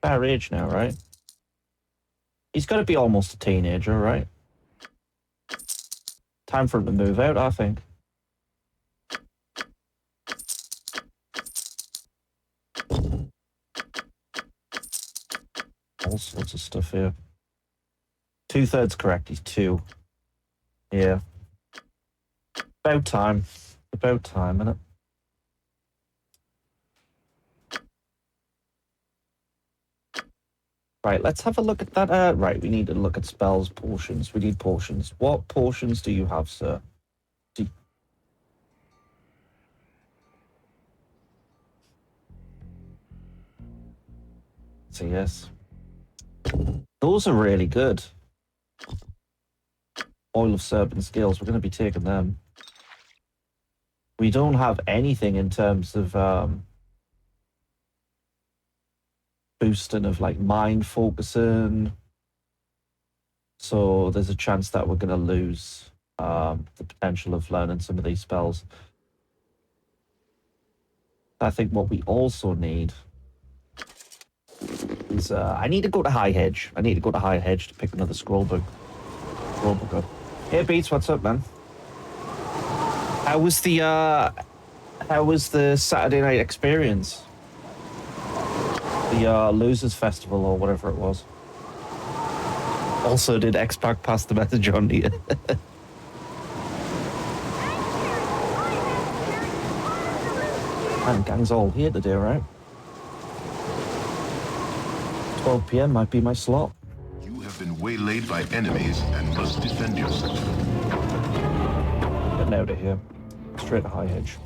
our age now, right? He's gotta be almost a teenager, right? Time for him to move out, I think. All sorts of stuff here. 2/3 correct, he's 2. Yeah. About time. About time, innit? Right, let's have a look at that. Right, we need to look at spells, potions. We need potions. What potions do you have, sir? So yes. Those are really good. Oil of Serpent Scales, we're going to be taking them. We don't have anything in terms of boosting of like mind focusing. So there's a chance that we're going to lose the potential of learning some of these spells. I think what we also need is I need to go to High Hedge. I need to go to High Hedge to pick another scroll book. Up. Hey Beats, what's up, man? How was the Saturday night experience? The Losers Festival or whatever it was. Also, did X-Pac pass the message on to you? Man, gang's all here today, right? 12 p.m. might be my slot. You have been waylaid by enemies and must defend yourself. Getting out of here. Straight to High Hedge.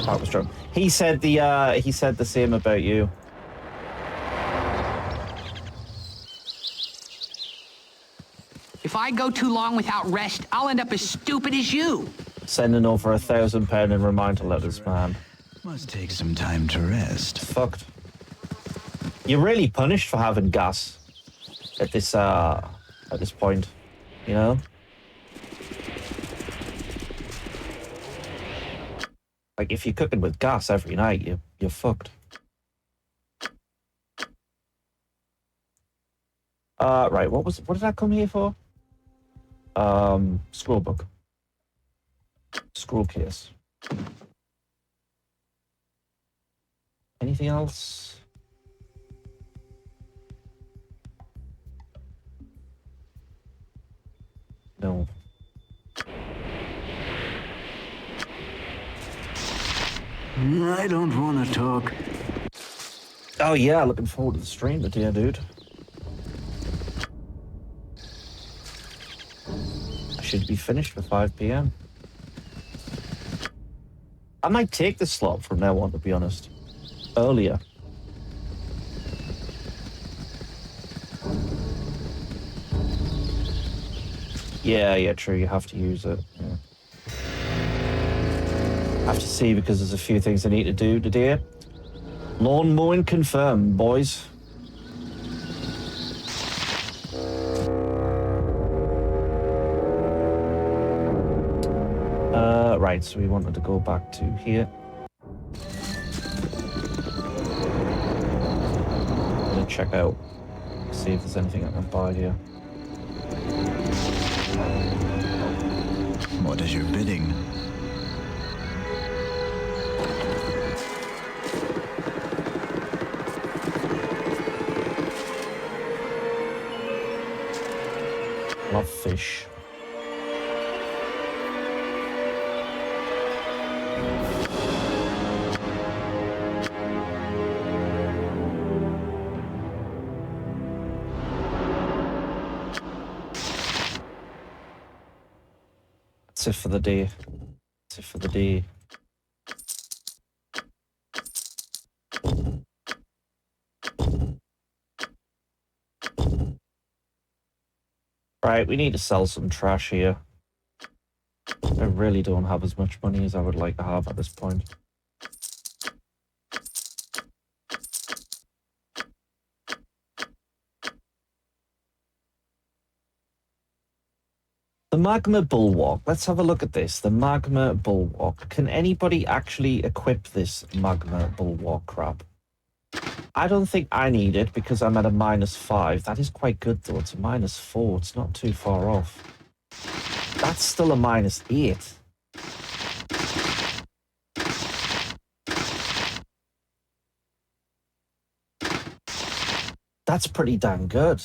Spark was drunk. He said the same about you. If I go too long without rest, I'll end up as stupid as you. Sending over £1,000 in reminder letters, man. Must take some time to rest. Fucked. You're really punished for having gas at this point, you know? Like if you're cooking with gas every night, you're fucked. Right, what did I come here for? Scroll book. Scroll case. Anything else? No. I don't want to talk. Oh yeah, looking forward to the stream today, dude. I should be finished for 5 p.m. I might take this slot from now on, to be honest. Earlier. Yeah, true. You have to use it. Yeah. I have to see because there's a few things I need to do today. Lawn mowing confirmed, boys. Right, so we wanted to go back to here. I'm gonna check out, see if there's anything I can buy here. What is your bidding? Love fish. That's it for the day. That's it for the day. Right, we need to sell some trash here. I really don't have as much money as I would like to have at this point. The Magma Bulwark. Let's have a look at this. The Magma Bulwark. Can anybody actually equip this Magma Bulwark crap? I don't think I need it because I'm at a -5. That is quite good though. It's a -4. It's not too far off. That's still a -8. That's pretty damn good.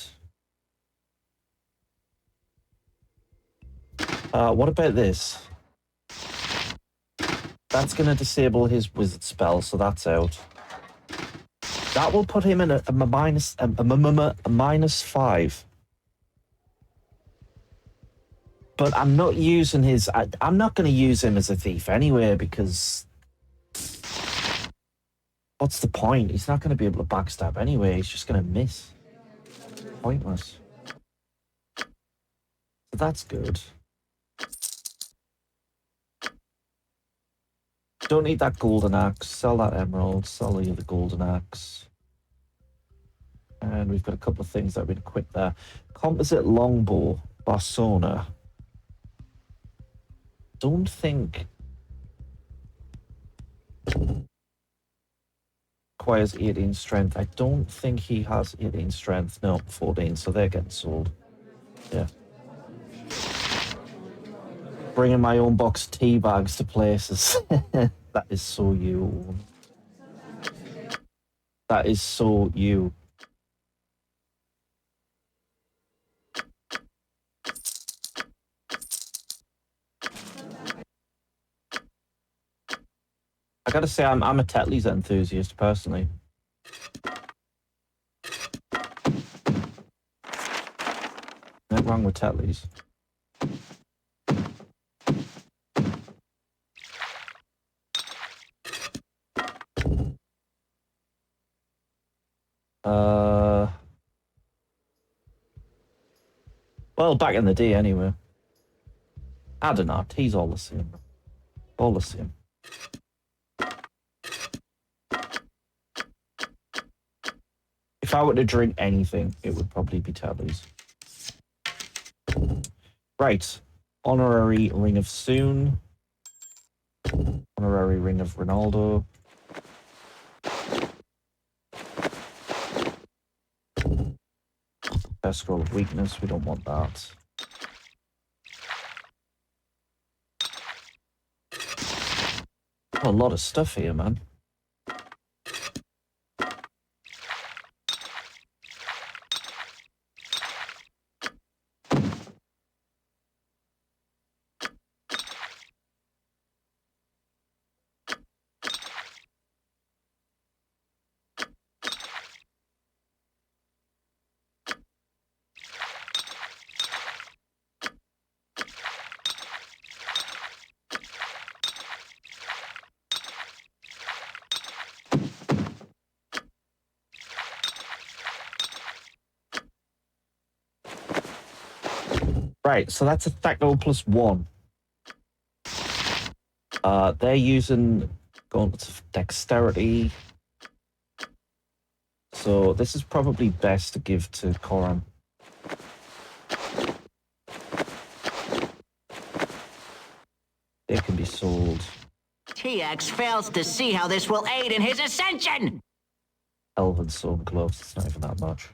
What about this? That's going to disable his wizard spell, so that's out. That will put him in a -5. But I'm not using his... I'm not going to use him as a thief anyway, because... What's the point? He's not going to be able to backstab anyway. He's just going to miss. Pointless. So that's good. Don't need that golden axe. Sell that emerald. Sell the other golden axe. And we've got a couple of things that we'd equip there. Composite longbow. Barsona. Don't think... Requires 18 strength. I don't think he has 18 strength. No, 14, so they're getting sold. Yeah. Bringing my own box of tea bags to places. That is so you. That is so you. I gotta say, I'm a Tetley's enthusiast personally. Nothing wrong with Tetley's. Well, back in the day, anyway. I don't know. Tea's all the same. All the same. If I were to drink anything, it would probably be Tetley's. Right. Honorary Ring of Soon. Honorary Ring of Ronaldo. Best Scroll of Weakness. We don't want that. Oh, a lot of stuff here, man. Right, so that's a Thacko +1. They're using gauntlets of dexterity. So this is probably best to give to Koran. They can be sold. TX fails to see how this will aid in his ascension! Elven Sword Gloves, it's not even that much.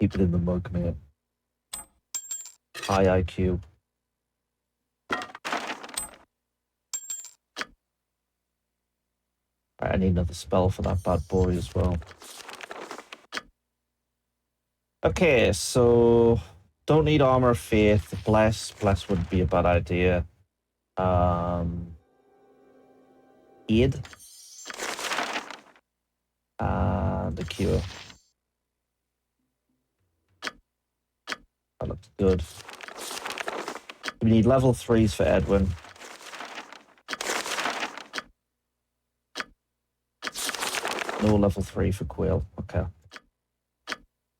Keep it in the mug, mate. High IQ. Right, I need another spell for that bad boy as well. Okay, so don't need Armor of Faith. Bless would be a bad idea. Aid. And the Cure. That looks good. We need level 3s for Edwin. No level 3 for Quill. Okay.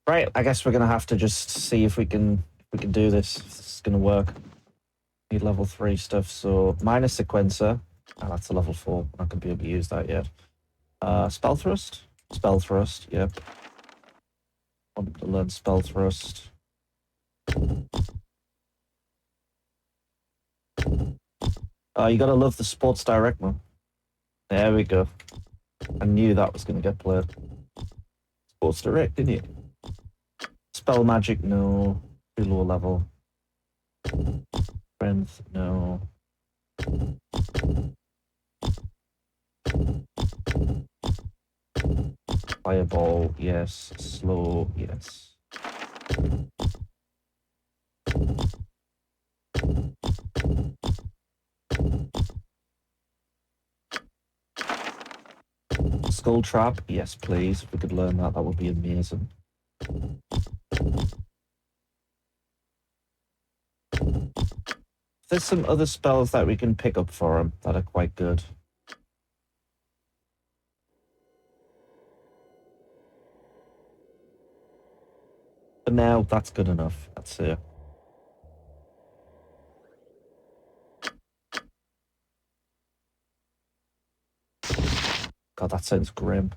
Right, I guess we're gonna have to just see if we can do this. If this is gonna work. Need level 3 stuff. So minus Sequencer. Oh, that's a level 4. I'm not gonna be able to use that yet. Spell Thrust. Spell Thrust. Yep. Want to learn Spell Thrust. You gotta love the Sports Direct, man. There we go. I knew that was gonna get played. Sports Direct, didn't you? Spell Magic, no. Too low level. Strength, no. Fireball, yes. Slow, yes. Skull Trap, yes, please. If we could learn that, that would be amazing. There's some other spells that we can pick up for him that are quite good. But now, that's good enough. That's it. God, that sounds grim.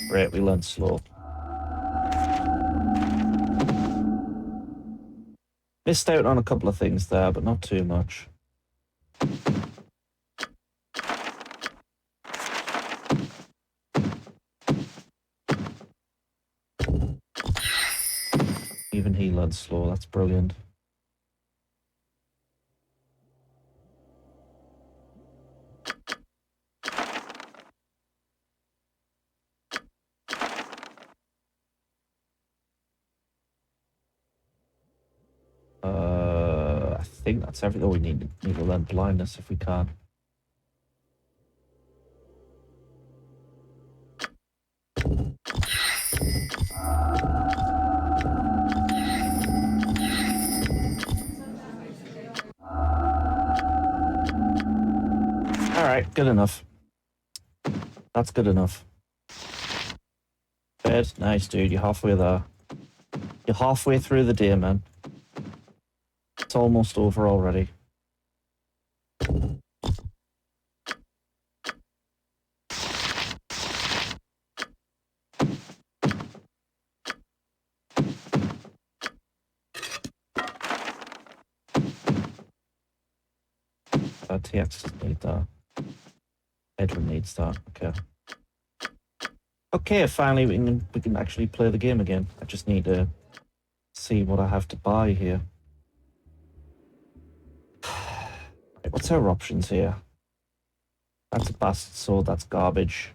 Great, we learned slow. Missed out on a couple of things there, but not too much. Even he learned slow, that's brilliant. I think that's everything. We need to learn blindness if we can. All right, good enough. That's good enough. Bed, nice, dude. You're halfway there. You're halfway through the day, man. It's almost over already. TX doesn't need that. Edwin needs that. Okay. Okay, finally we can actually play the game again. I just need to see what I have to buy here. Right, what's our options here? That's a bastard sword. That's garbage.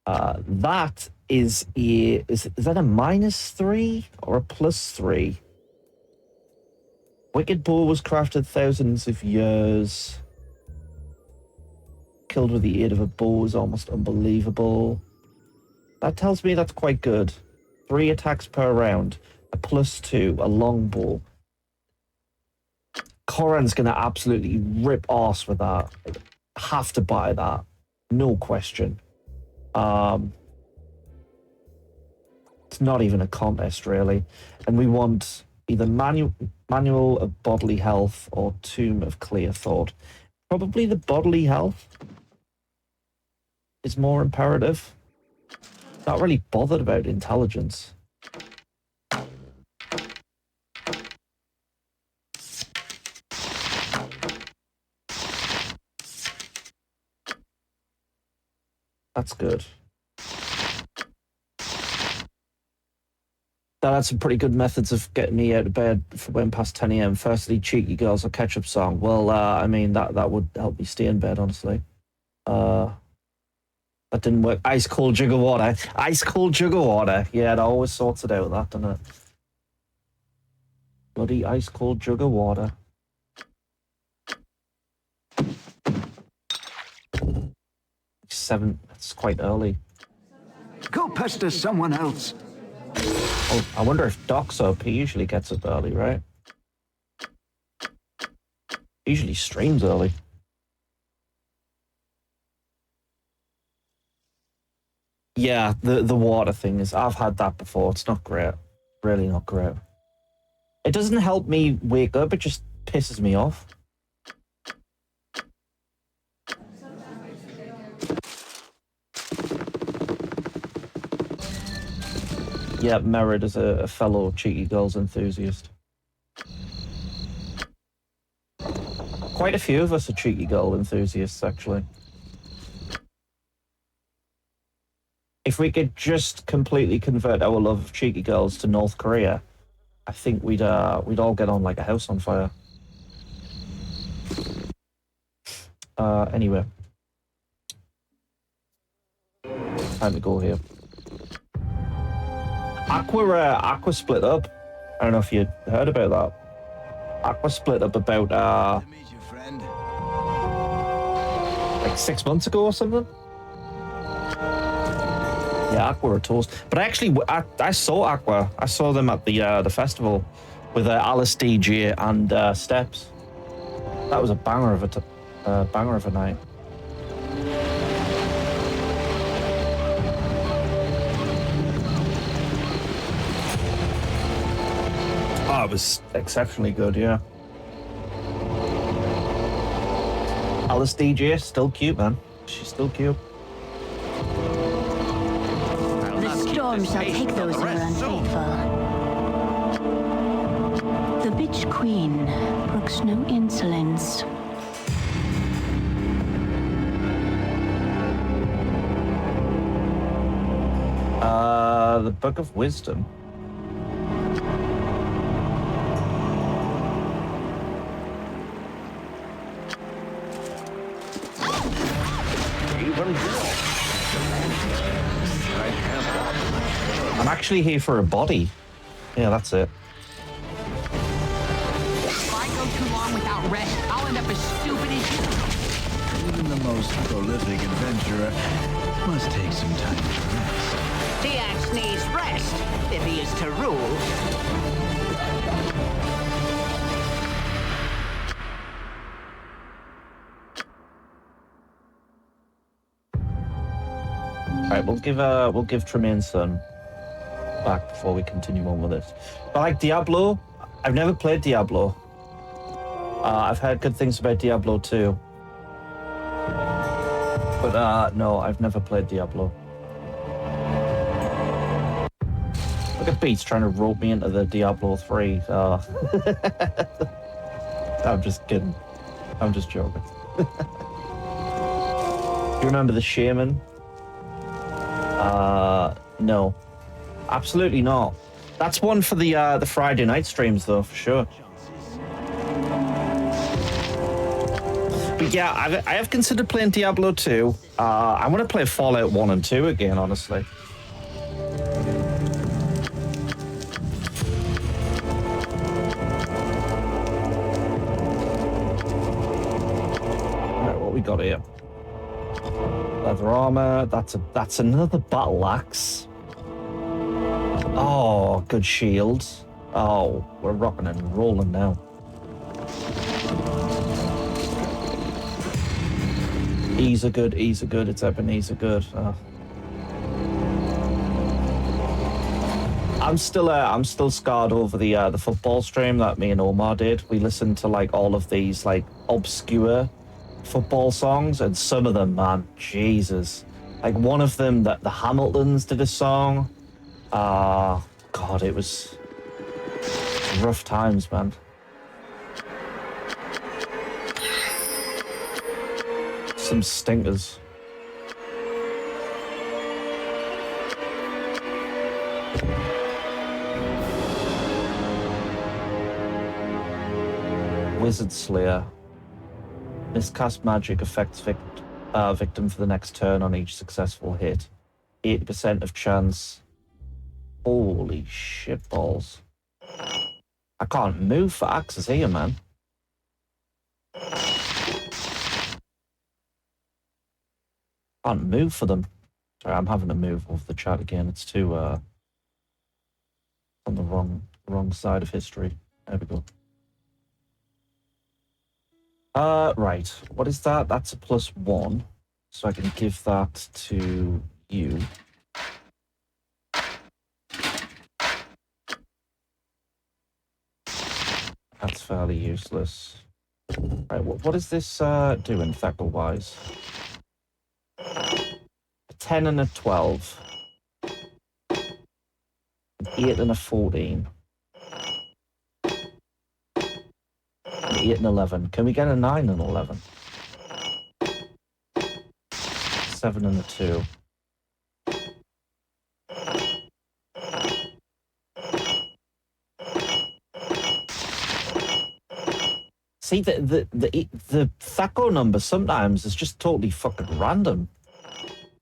That is a is that a -3 or a +3? Wicked bow was crafted thousands of years. Killed with the aid of a bow is almost unbelievable. That tells me that's quite good. 3 attacks per round, a +2, a longbow. Coran's gonna absolutely rip arse with that. Have to buy that, no question. It's not even a contest really, and we want either manual of bodily health or tomb of clear thought. Probably the bodily health is more imperative. Not really bothered about intelligence. That's good. That had some pretty good methods of getting me out of bed for when past 10 a.m. Firstly, cheeky girls or ketchup song. Well, I mean, that would help me stay in bed, honestly. That didn't work. Ice cold jug of water. Ice cold jug of water. Yeah, it always sorts it out, that, doesn't it? Bloody ice cold jug of water. Seven. That's quite early. Go pester someone else. Oh, I wonder if Doc's up. He usually gets up early, right? Usually streams early. Yeah, the water thing is, I've had that before. It's not great. Really not great. It doesn't help me wake up, it just pisses me off. Yeah, Merritt is a fellow cheeky girls enthusiast. Quite a few of us are cheeky girl enthusiasts, actually. If we could just completely convert our love of cheeky girls to North Korea, I think we'd all get on like a house on fire. Anyway. Time to go here. Aqua split up. I don't know if you heard about that. Aqua split up about like 6 months ago or something. Yeah, Aqua are toast. But actually, I saw Aqua. I saw them at the festival with Alice DJ and Steps. That was a banger of a night. That was exceptionally good, yeah. Alice DJ, still cute, man. She's still cute. The storm shall take those who are unfaithful. The bitch queen brooks no insolence. The Book of Wisdom. I'm actually here for a body. Yeah, that's it. If I go too long without rest, I'll end up as stupid as you. Even the most prolific adventurer must take some time to rest. Tiax needs rest if he is to rule. Alright, we'll give Tremaine's son back before we continue on with it. But like Diablo, I've never played Diablo. I've heard good things about Diablo 2. But no, I've never played Diablo. Look at Beats trying to rope me into the Diablo 3. I'm just kidding. I'm just joking. Do you remember the Shaman? No. Absolutely not. That's one for the Friday night streams, though, for sure. But yeah, I have considered playing Diablo 2. I want to play Fallout 1 and 2 again, honestly. Alright, what we got here? Leather armor. That's another battle axe. Oh, good shields. Oh, we're rocking and rolling now. E's are good, E's are good, it's Ebenezer good. I'm still scarred over the football stream that me and Omar did. We listened to like all of these like obscure football songs, and some of them, man, Jesus. Like one of them, that the Hamiltons did a song. God, it was rough times, man. Some stinkers. Wizard Slayer. Miscast magic affects victim for the next turn on each successful hit. 80% of chance. Holy shit balls. I can't move for axes here, man. Can't move for them. Sorry, I'm having to move off the chat again. It's too on the wrong side of history. There we go. Right. What is that? That's a +1. So I can give that to you. That's fairly useless. Right, what is this doing, Thacker-wise? A 10 and a 12. An 8 and a 14. An 8 and 11. Can we get a 9 and 11? 7 and a 2. See, the Thaco number sometimes is just totally fucking random.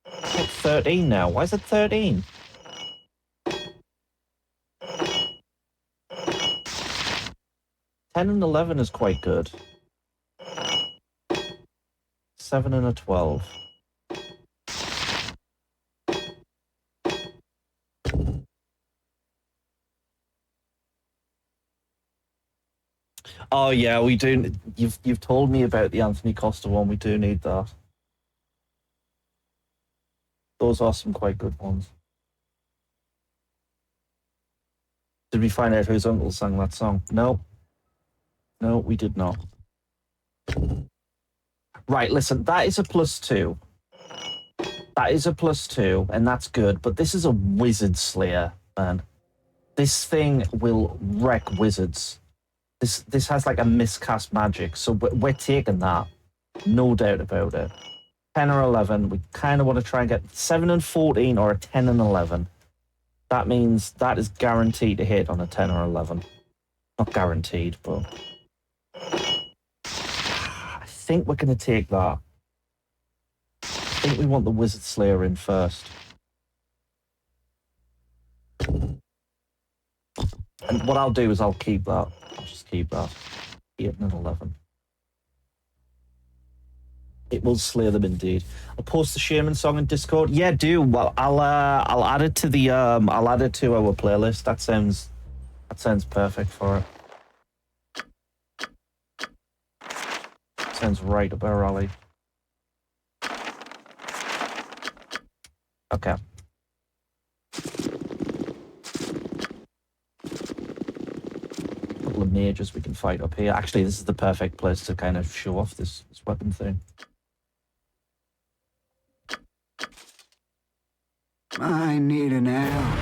It's like 13 now. Why is it 13? Ten and 11 is quite good. 7 and a 12. Oh yeah, we do. You've told me about the Anthony Costa one. We do need that. Those are some quite good ones. Did we find out whose uncle sang that song? No. No, we did not. Right, listen, that is a +2. That is a +2, and that's good, but this is a wizard slayer, man. This thing will wreck wizards. This has like a miscast magic, so we're taking that. No doubt about it. 10 or 11, we kind of want to try and get 7 and 14 or a 10 and 11. That means that is guaranteed to hit on a 10 or 11. Not guaranteed, but... I think we're going to take that. I think we want the Wizard Slayer in first. And what I'll do is I'll keep that. I'll just keep that. 8 and 11. It will slay them indeed. I'll post the Shaman song in Discord. Yeah, do. Well, I'll add it to the I'll add it to our playlist. That sounds perfect for it. Sounds right up our alley. Okay. Couple of mages we can fight up here. Actually, this is the perfect place to kind of show off this weapon thing. I need an arrow.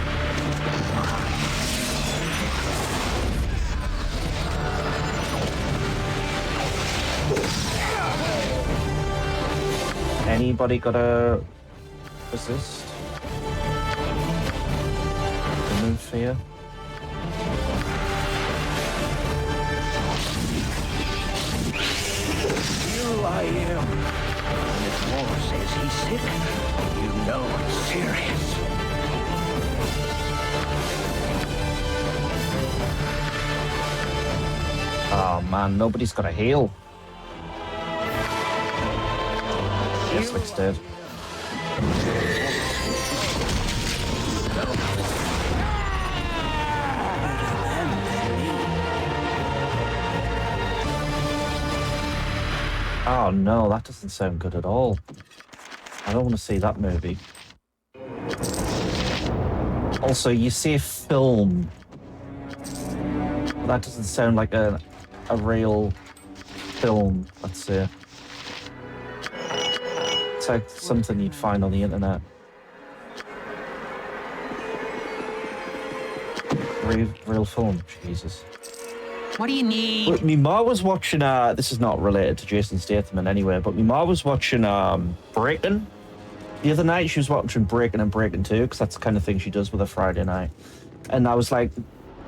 Anybody got a resist? Remove fear. Here I am. When this war says he's sick, you know it's serious. Oh man, nobody's got a heal. Yes, looks dead. Oh no, that doesn't sound good at all. I don't want to see that movie. Also, you say film. That doesn't sound like a real film, let's say. It's like something you'd find on the internet. Real film, Jesus. What do you need? Look, me ma was watching, this is not related to Jason Statham in any way, but me ma was watching Breaking the other night. She was watching Breaking and Breaking 2, because that's the kind of thing she does with a Friday night. And I was like,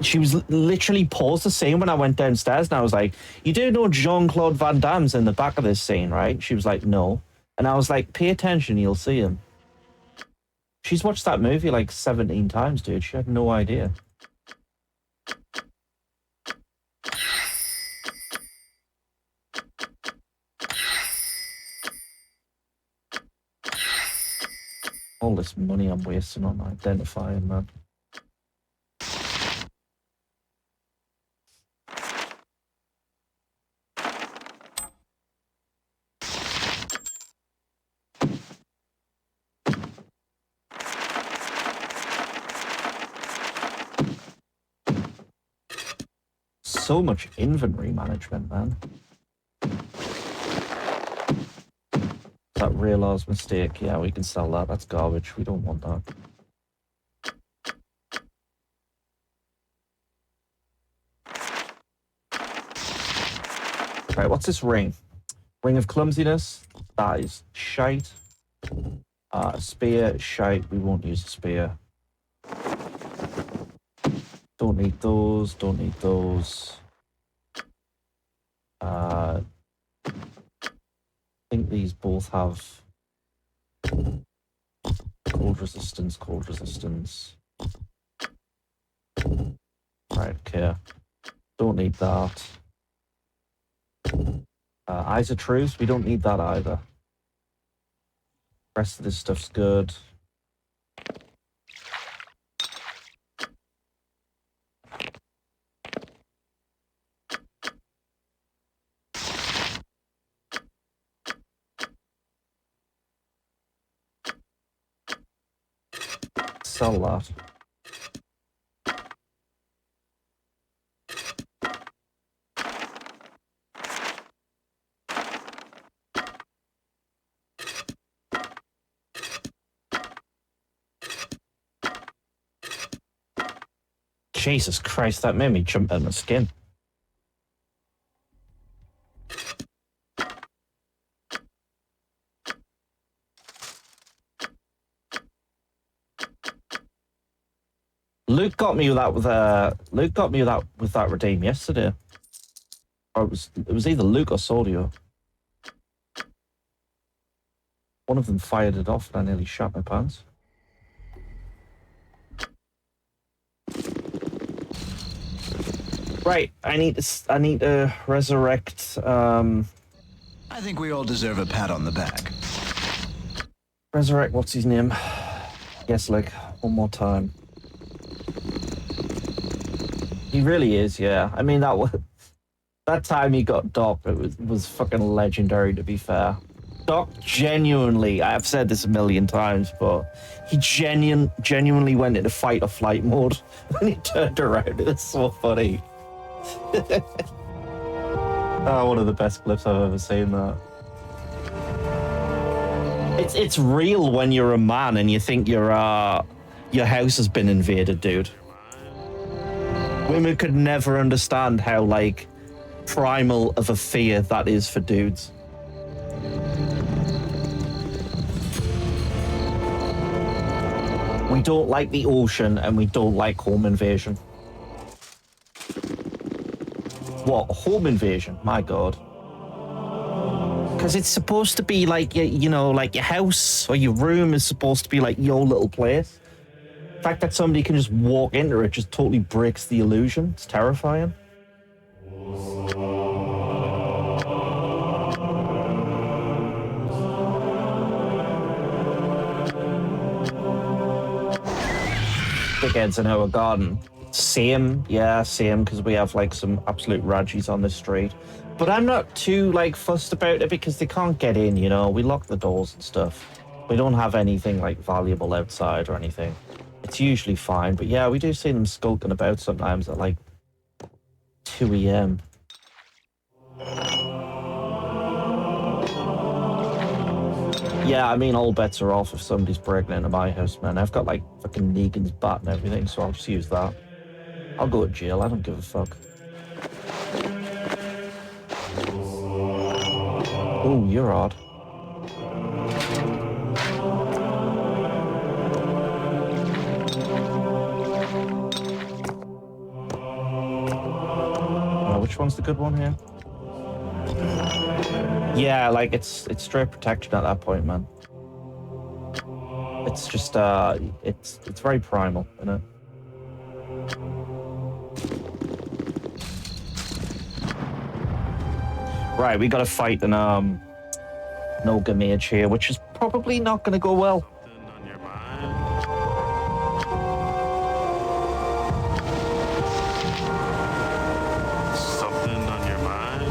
she was literally paused the scene when I went downstairs, and I was like, you do know Jean-Claude Van Damme's in the back of this scene, right? She was like, no. And I was like, pay attention, you'll see him. She's watched that movie like 17 times, dude. She had no idea. All this money I'm wasting on identifying, man. So much inventory management, man. That realised mistake. Yeah, we can sell that. That's garbage. We don't want that. Right, what's this ring? Ring of clumsiness. That is shite. Spear, shite. We won't use a spear. Don't need those. Don't need those. I think these both have cold resistance, cold resistance. Right, okay. Don't need that. Eyes of Truth, we don't need that either. Rest of this stuff's good. Sell that. Jesus Christ, that made me jump out of my skin. Luke got me with that with that redeem yesterday. Or it was either Luke or Sordio. One of them fired it off and I nearly shot my pants. Right, I need to resurrect. I think we all deserve a pat on the back. Resurrect. What's his name? Yes, like one more time. He really is, yeah. I mean that time he got Doc. It was fucking legendary. To be fair, Doc genuinely. I've said this a million times, but he genuinely went into fight or flight mode when he turned around. It was so funny. Oh, one of the best clips I've ever seen. That it's real when you're a man and you think your house has been invaded, dude. Women could never understand how like primal of a fear that is for dudes. We don't like the ocean and we don't like home invasion. What, home invasion? My God. Because it's supposed to be like, you know, like your house or your room is supposed to be like your little place. The fact that somebody can just walk into it just totally breaks the illusion. It's terrifying. Dickheads in our garden. Same, yeah, same, because we have like some absolute Rajis on this street. But I'm not too like fussed about it because they can't get in, you know. We lock the doors and stuff. We don't have anything like valuable outside or anything. It's usually fine, but yeah, we do see them skulking about sometimes at like 2 a.m. Yeah, I mean, all bets are off if somebody's breaking into my house, man. I've got like fucking Negan's bat and everything, so I'll just use that. I'll go to jail, I don't give a fuck. Oh, you're odd. Which one's the good one here? Yeah, like it's straight protection at that point, man. It's just it's very primal, isn't it? Right, we got to fight an Noga mage here, which is probably not going to go well. Something on your mind?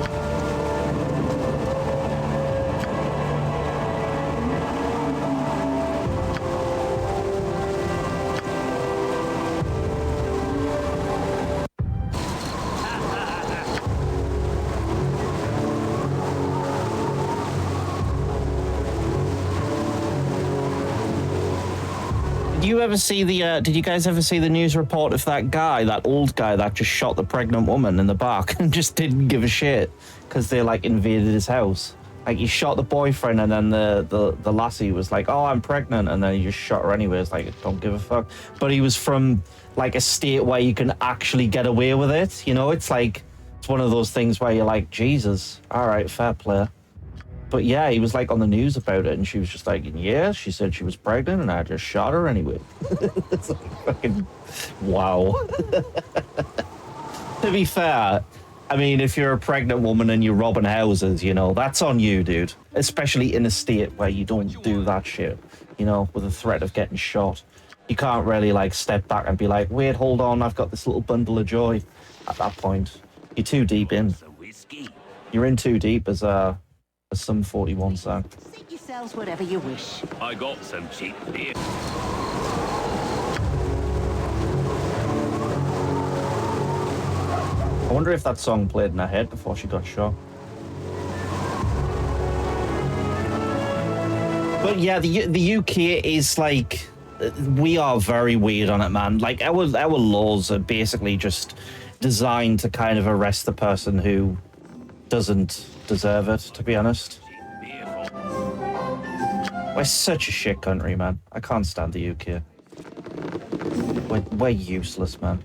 Did you guys ever see the news report of that guy, that old guy that just shot the pregnant woman in the back and just didn't give a shit because they like invaded his house? Like he shot the boyfriend and then the lassie was like, oh, I'm pregnant, and then he just shot her anyways, like don't give a fuck. But he was from like a state where you can actually get away with it, you know? It's like, it's one of those things where you're like, Jesus, all right, fair play. But yeah, he was like on the news about it, and she was just like, yeah, she said she was pregnant, and I just shot her anyway. It's like fucking, wow. To be fair, I mean, if you're a pregnant woman and you're robbing houses, you know, that's on you, dude. Especially in a state where you don't do that shit, you know, with the threat of getting shot. You can't really like step back and be like, wait, hold on, I've got this little bundle of joy. At that point, you're too deep in. You're in too deep as some 41 sang. Seat yourselves whatever you wish. I got some cheap beer. I wonder if that song played in her head before she got shot. But yeah, the UK is like we are very weird on it, man. Like, our laws are basically just designed to kind of arrest the person who doesn't deserve it, to be honest. We're such a shit country, man. I can't stand the UK. We're useless, man.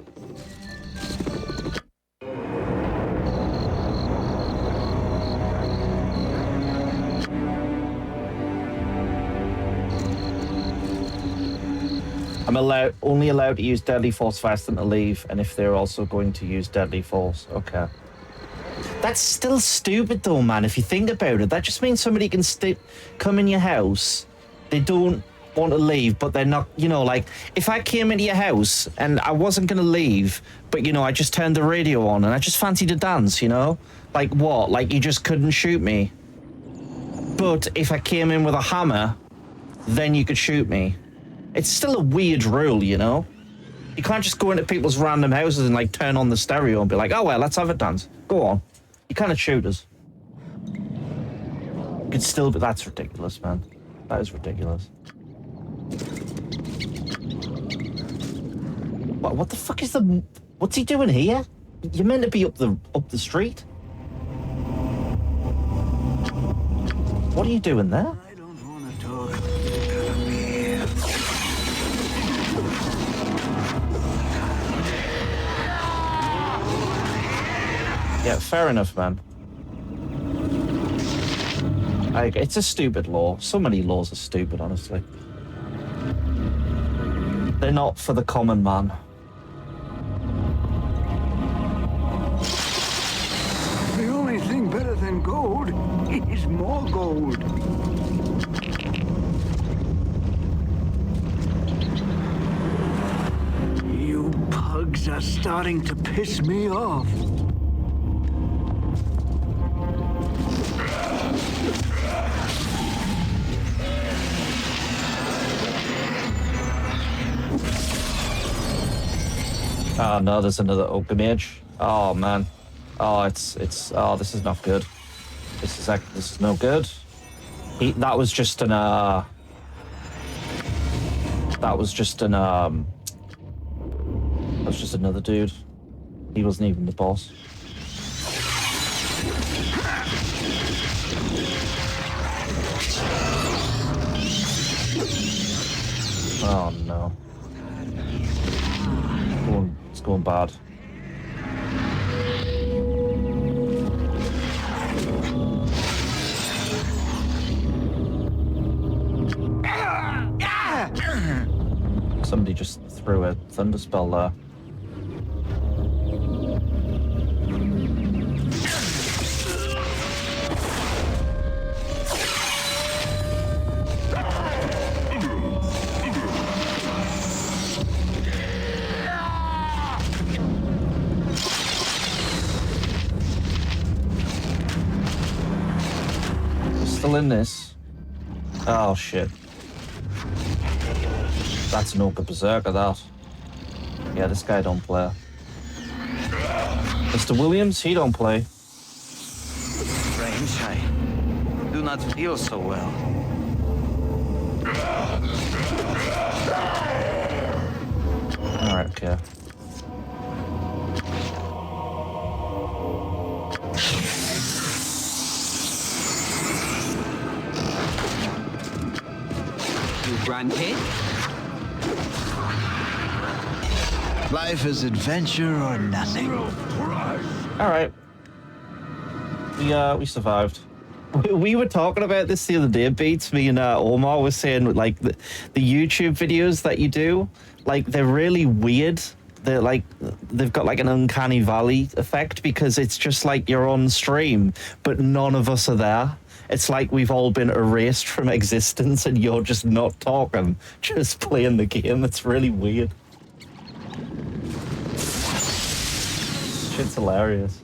I'm only allowed to use deadly force for them to leave, and if they're also going to use deadly force. Okay. That's still stupid though, man, if you think about it. That just means somebody can come in your house, they don't want to leave, but they're not, you know, like, if I came into your house and I wasn't going to leave, but, you know, I just turned the radio on and I just fancied to dance, you know? Like, what? Like, you just couldn't shoot me? But if I came in with a hammer, then you could shoot me. It's still a weird rule, you know? You can't just go into people's random houses and, like, turn on the stereo and be like, oh, well, let's have a dance. Go on. You can't shoot us. You could still be... That's ridiculous, man. That is ridiculous. What the fuck is the... What's he doing here? You're meant to be up the street. What are you doing there? I don't want to talk. Yeah, fair enough, man. It's a stupid law. So many laws are stupid, honestly. They're not for the common man. The only thing better than gold is more gold. You pugs are starting to piss me off. Oh no, there's another ogre mage. Oh man. Oh, it's oh, this is not good. This is no good. That was just an that was just another dude. He wasn't even the boss. Oh no. It's going bad. Somebody just threw a thunder spell there. Still in this. Oh shit. That's an ogre berserker, that. Yeah, this guy don't play. Mr. Williams, he don't play. Strange, I do not feel so well. Alright, okay. Granted. Life is adventure or nothing. All right. We survived. We were talking about this the other day, Beats. Me and Omar was saying, like, the YouTube videos that you do, like, they're really weird. They're like, they've got like an uncanny valley effect because it's just like you're on stream, but none of us are there. It's like we've all been erased from existence and you're just not talking, just playing the game. It's really weird. Shit's hilarious.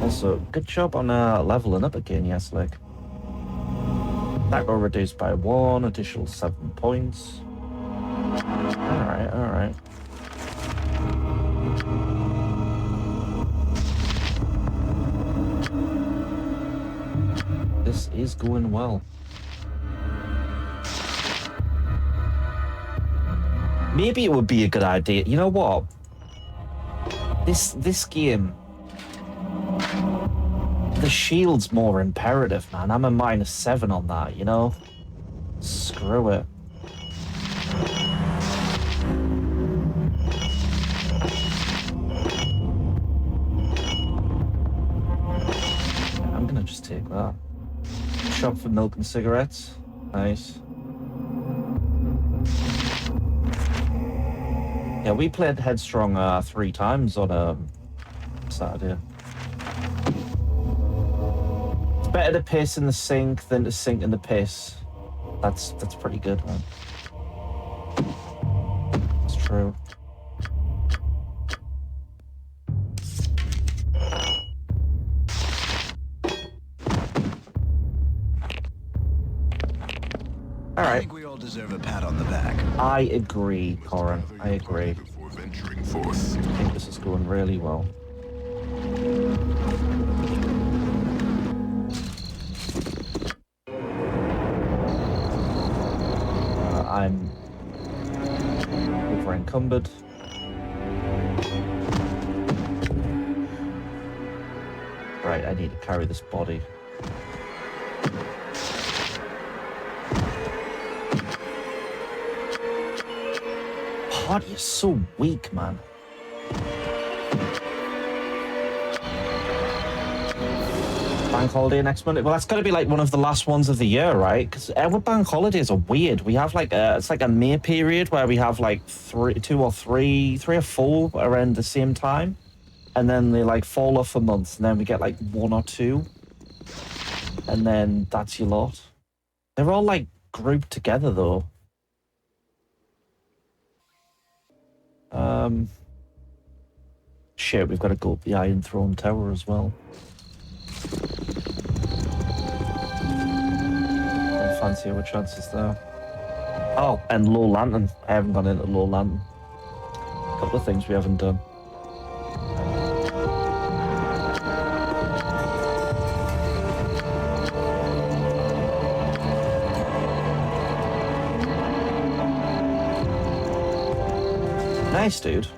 Also, good job on leveling up again, yes, like. That got reduced by 1, additional 7 points. Alright, alright. This is going well. Maybe it would be a good idea. You know what? This game, the shield's more imperative, man. I'm a -7 on that, you know? Screw it. I'm gonna just take that. Shop for milk and cigarettes. Nice. Yeah, we played Headstrong 3 times on Saturday. It's better to piss in the sink than to sink in the piss. That's pretty good, man. It's true. All right. I think we all deserve a pat on the back. I agree, Corin. I agree. I think this is going really well. I'm over encumbered. Right, I need to carry this body. God, you're so weak, man. Bank holiday next Monday. Well, that's got to be like one of the last ones of the year, right? Because our bank holidays are weird. We have like it's like a May period where we have like three or four around the same time, and then they like fall off a month, and then we get like 1 or 2, and then that's your lot. They're all like grouped together though. Shit, we've got to go up the Iron Throne Tower as well. Don't fancy our chances there. Oh, and Low Lantern. I haven't gone into Low Lantern. A couple of things we haven't done. Nice, dude.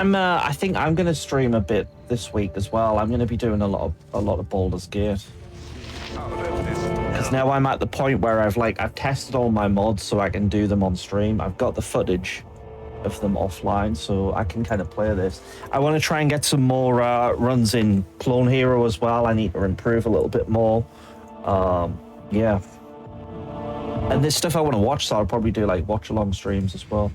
I think I'm gonna stream a bit this week as well. I'm gonna be doing a lot of Baldur's Gate. Because now I'm at the point where I've tested all my mods so I can do them on stream. I've got the footage of them offline, so I can kind of play this. I want to try and get some more runs in Clone Hero as well. I need to improve a little bit more. Yeah. And there's stuff I want to watch, so I'll probably do like watch-along streams as well.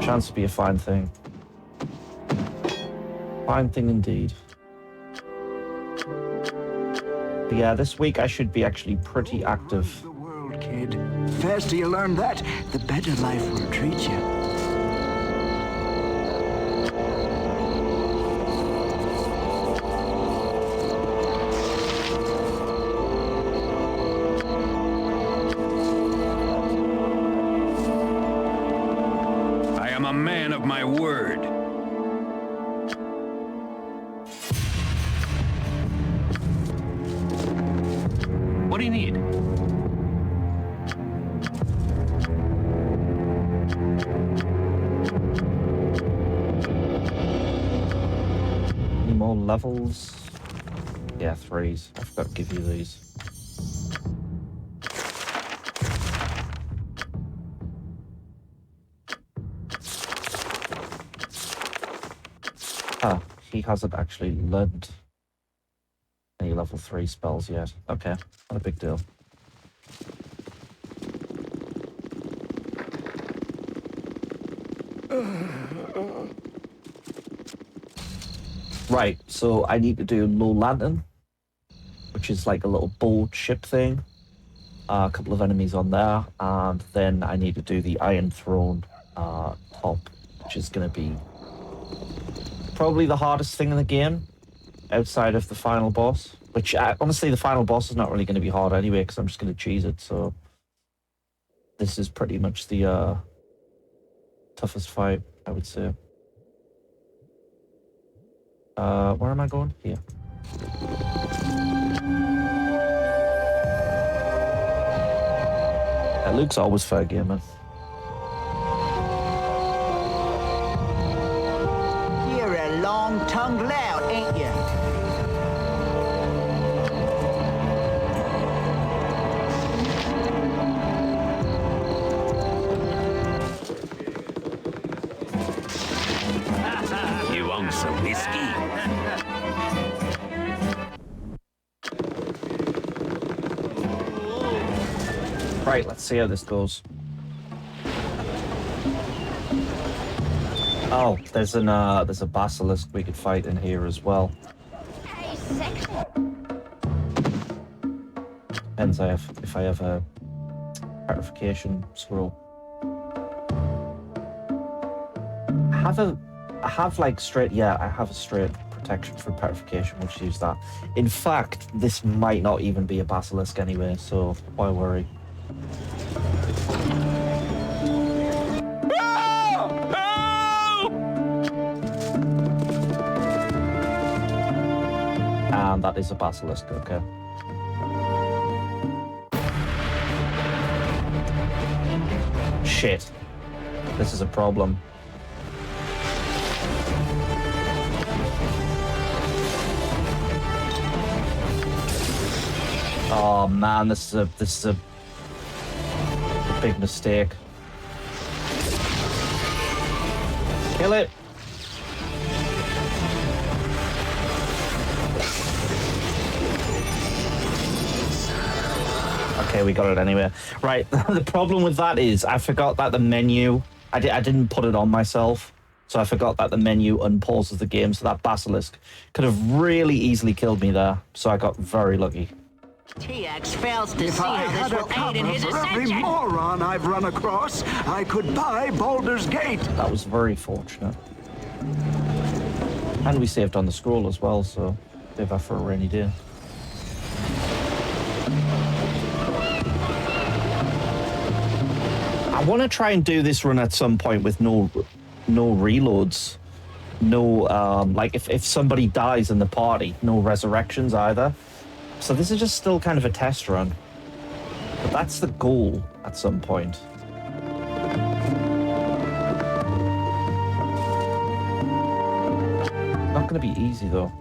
Chance to be a fine thing. Fine thing indeed. But yeah, this week I should be actually pretty active. The world, kid. Faster you learn that, the better life will treat you. I am a man of my word. What do you need? Any more levels? Yeah, 3s. I forgot to give you these. Ah, he hasn't actually learned any level 3 spells yet. Okay, not a big deal. Right, so I need to do Low Lantern, which is like a little boat ship thing. A couple of enemies on there, and then I need to do the Iron Throne top, which is going to be probably the hardest thing in the game, outside of the final boss. Which, honestly, the final boss is not really going to be hard anyway, because I'm just going to cheese it, so... This is pretty much the toughest fight, I would say. Where am I going? Here. Luke's always fair game, man. You're a long-tongued lout, ain't you? You want some whiskey? Right, let's see how this goes. Oh, there's a basilisk we could fight in here as well. Depends if I have a petrification scroll. I have like straight. Yeah, I have a straight protection from petrification. We'll use that. In fact, this might not even be a basilisk anyway, so why worry? And that is a basilisk, okay. Shit. This is a problem. Oh man, this is a big mistake. Kill it. Okay, we got it anyway. Right, the problem with that is I forgot that the menu, I didn't put it on myself, so I forgot that the menu unpauses the game, so that basilisk could have really easily killed me there, so I got very lucky. TX fails to If see I how had this a will aid in cover his for every ascension. moron I've run across, I could buy Baldur's Gate. That was very fortunate. And we saved on the scroll as well, so save that for a rainy day. I want to try and do this run at some point with no reloads. No, like if somebody dies in the party, no resurrections either. So this is just still kind of a test run. But that's the goal at some point. Not going to be easy though.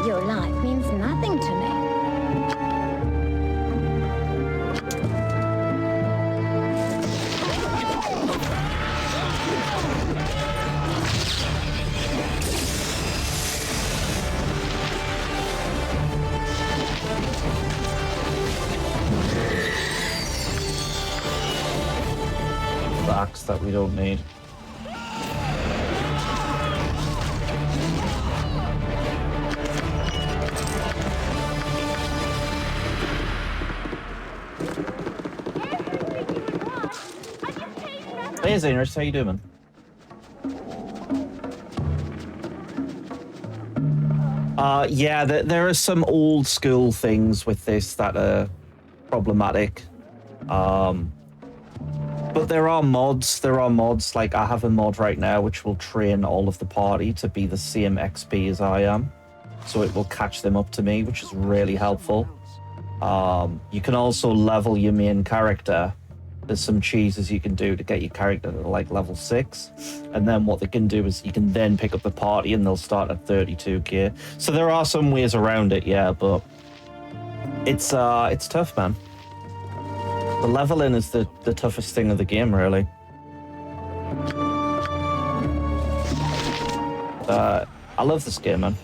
Your life means nothing to me. The axe that we don't need. Hey Zainers, how you doing? Yeah, there are some old school things with this that are problematic. But there are mods. Like I have a mod right now which will train all of the party to be the same XP as I am. So it will catch them up to me, which is really helpful. You can also level your main character. There's some cheeses you can do to get your character to like level 6. And then what they can do is you can then pick up the party and they'll start at 32k. So there are some ways around it, yeah, but it's tough, man. The leveling is the toughest thing of the game, really. I love this game, man.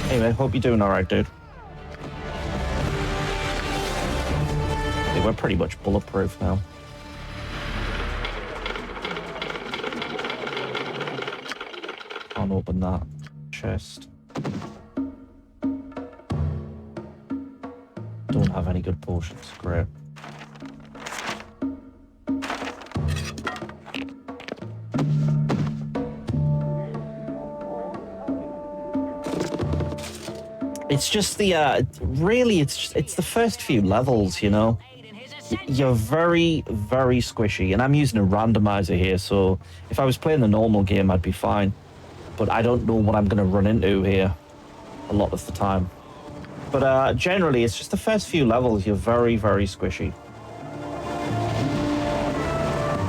Anyway, hope you're doing alright, dude. We're pretty much bulletproof now. Can't open that chest. Don't have any good potions. Great. It's just the really it's the first few levels, you know. You're very, very squishy, and I'm using a randomizer here, so if I was playing the normal game, I'd be fine. but I don't know what I'm going to run into here a lot of the time. But generally, it's just the first few levels, you're very, very squishy.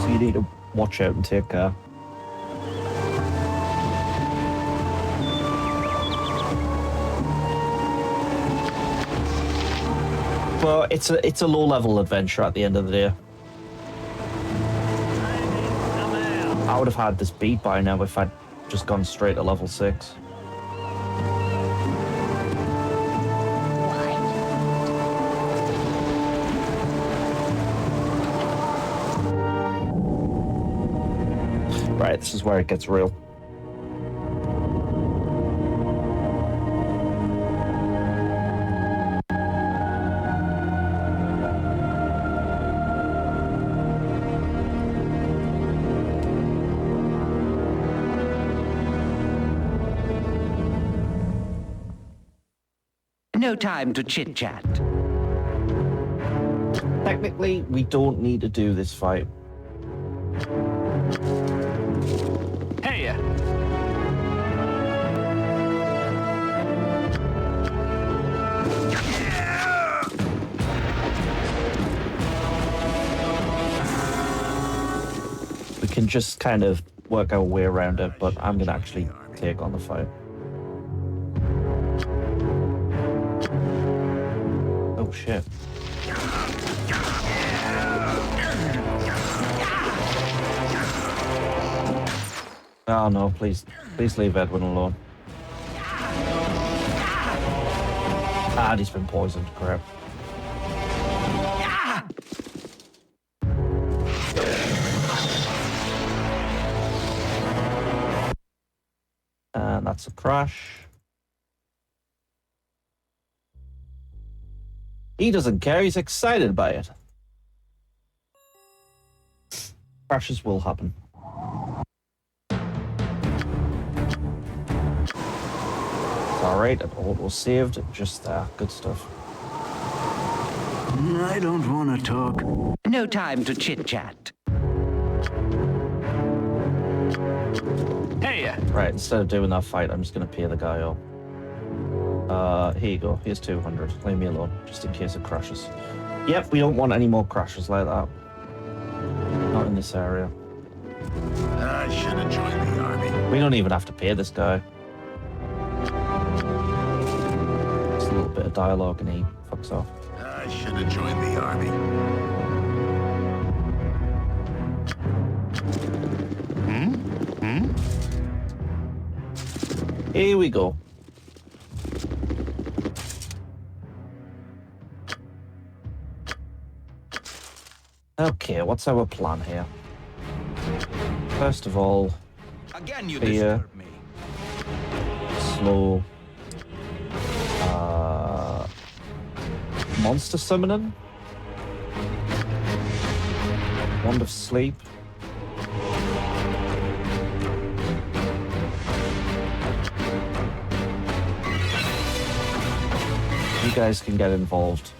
So you need to watch out and take care. But it's a low-level adventure at the end of the day. I would have had this beat by now if I'd just gone straight to level 6. Right, this is where it gets real. No time to chit-chat. Technically, we don't need to do this fight. Hey! We can just kind of work our way around it, but I'm going to actually take on the fight. Oh, shit. Oh, no, please leave Edwin alone. Ah, he's been poisoned, crap. And that's a crash. He doesn't care, he's excited by it. Crashes will happen. It's alright, it auto saved just there. Good stuff. I don't want to talk. No time to chit-chat. Hey! Right, instead of doing that fight, I'm just going to pay the guy up. Here you go. Here's 200. Leave me alone, just in case it crashes. Yep, we don't want any more crashes like that. Not in this area. I should have joined the army. We don't even have to pay this guy. Just a little bit of dialogue and he fucks off. I should have joined the army. Here we go. Okay, what's our plan here? First of all, Again, you fear, disturb me. slow, monster summoning, wand of sleep. You guys can get involved.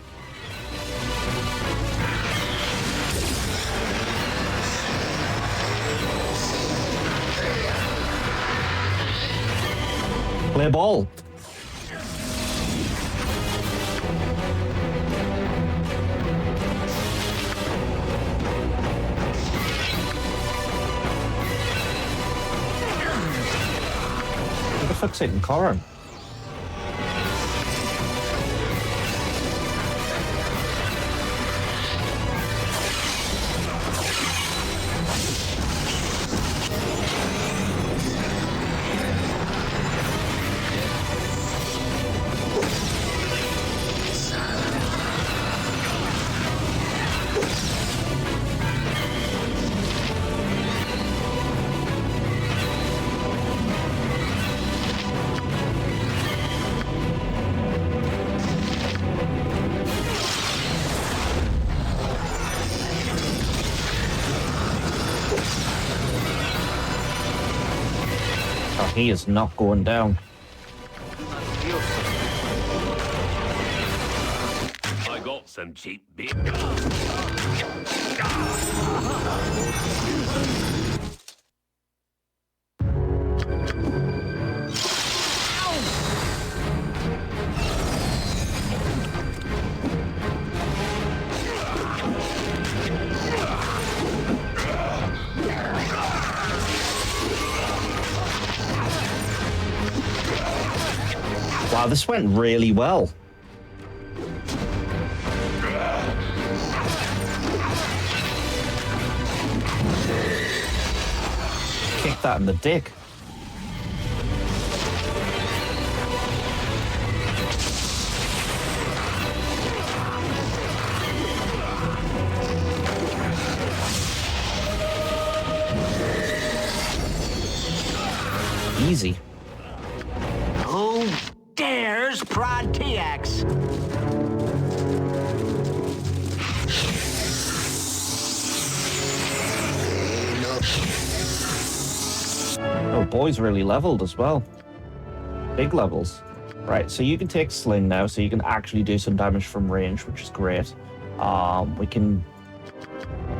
Play ball. What the fuck's hitting Corin? Oh, he is not going down. I got some cheap beer. Wow, this went really well. Kick that in the dick. Easy. Who dares prod TX? Oh, boy's really leveled as well. Big levels. Right, so you can take Sling now, so you can actually do some damage from range, which is great. We can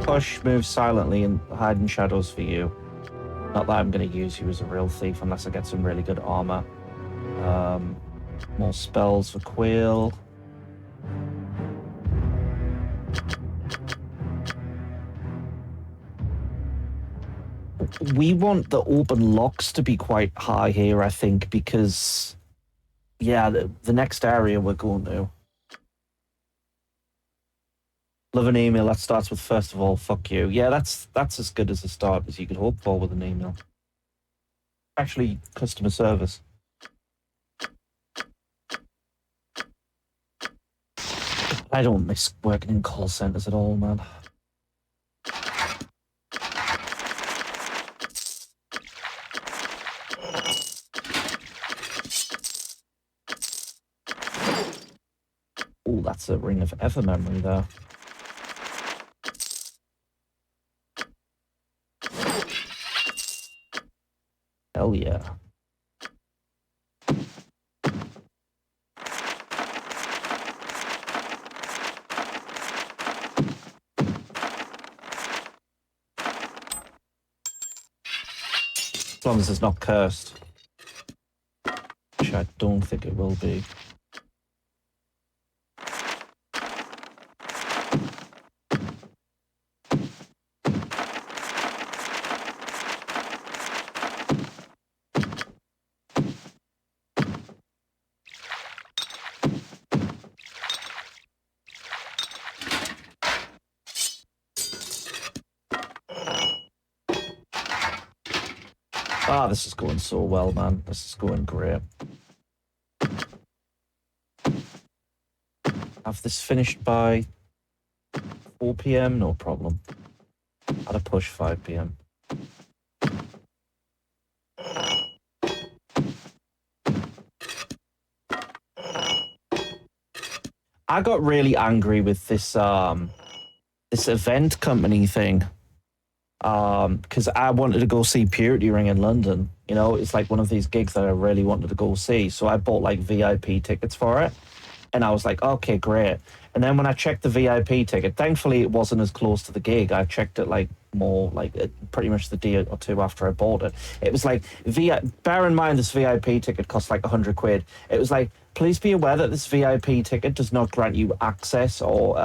push, move silently, and hide in shadows for you. Not that I'm going to use you as a real thief unless I get some really good armor. More spells for Quail. We want the open locks to be quite high here, I think, because, yeah, the next area we're going to. Love an email. That starts with, first of all, fuck you. Yeah, that's as good as a start as you could hope for with an email. Actually, customer service. I don't miss working in call centers at all, man. Oh, that's a Ring of Ever memory there. Hell yeah. As long as it's not cursed. Which I don't think it will be. Ah, this is going so well, man. This is going great. Have this finished by 4 p.m? No problem. I'd push 5 p.m. I got really angry with this this event company thing. Because I wanted to go see Purity Ring in London. You know, it's like one of these gigs that I really wanted to go see. So I bought like VIP tickets for it. And I was like, okay, great. And then when I checked the VIP ticket, thankfully it wasn't as close to the gig. I checked it like more like pretty much the day or two after I bought it. It was like, bear in mind this VIP ticket cost like 100 quid. It was like, please be aware that this VIP ticket does not grant you access or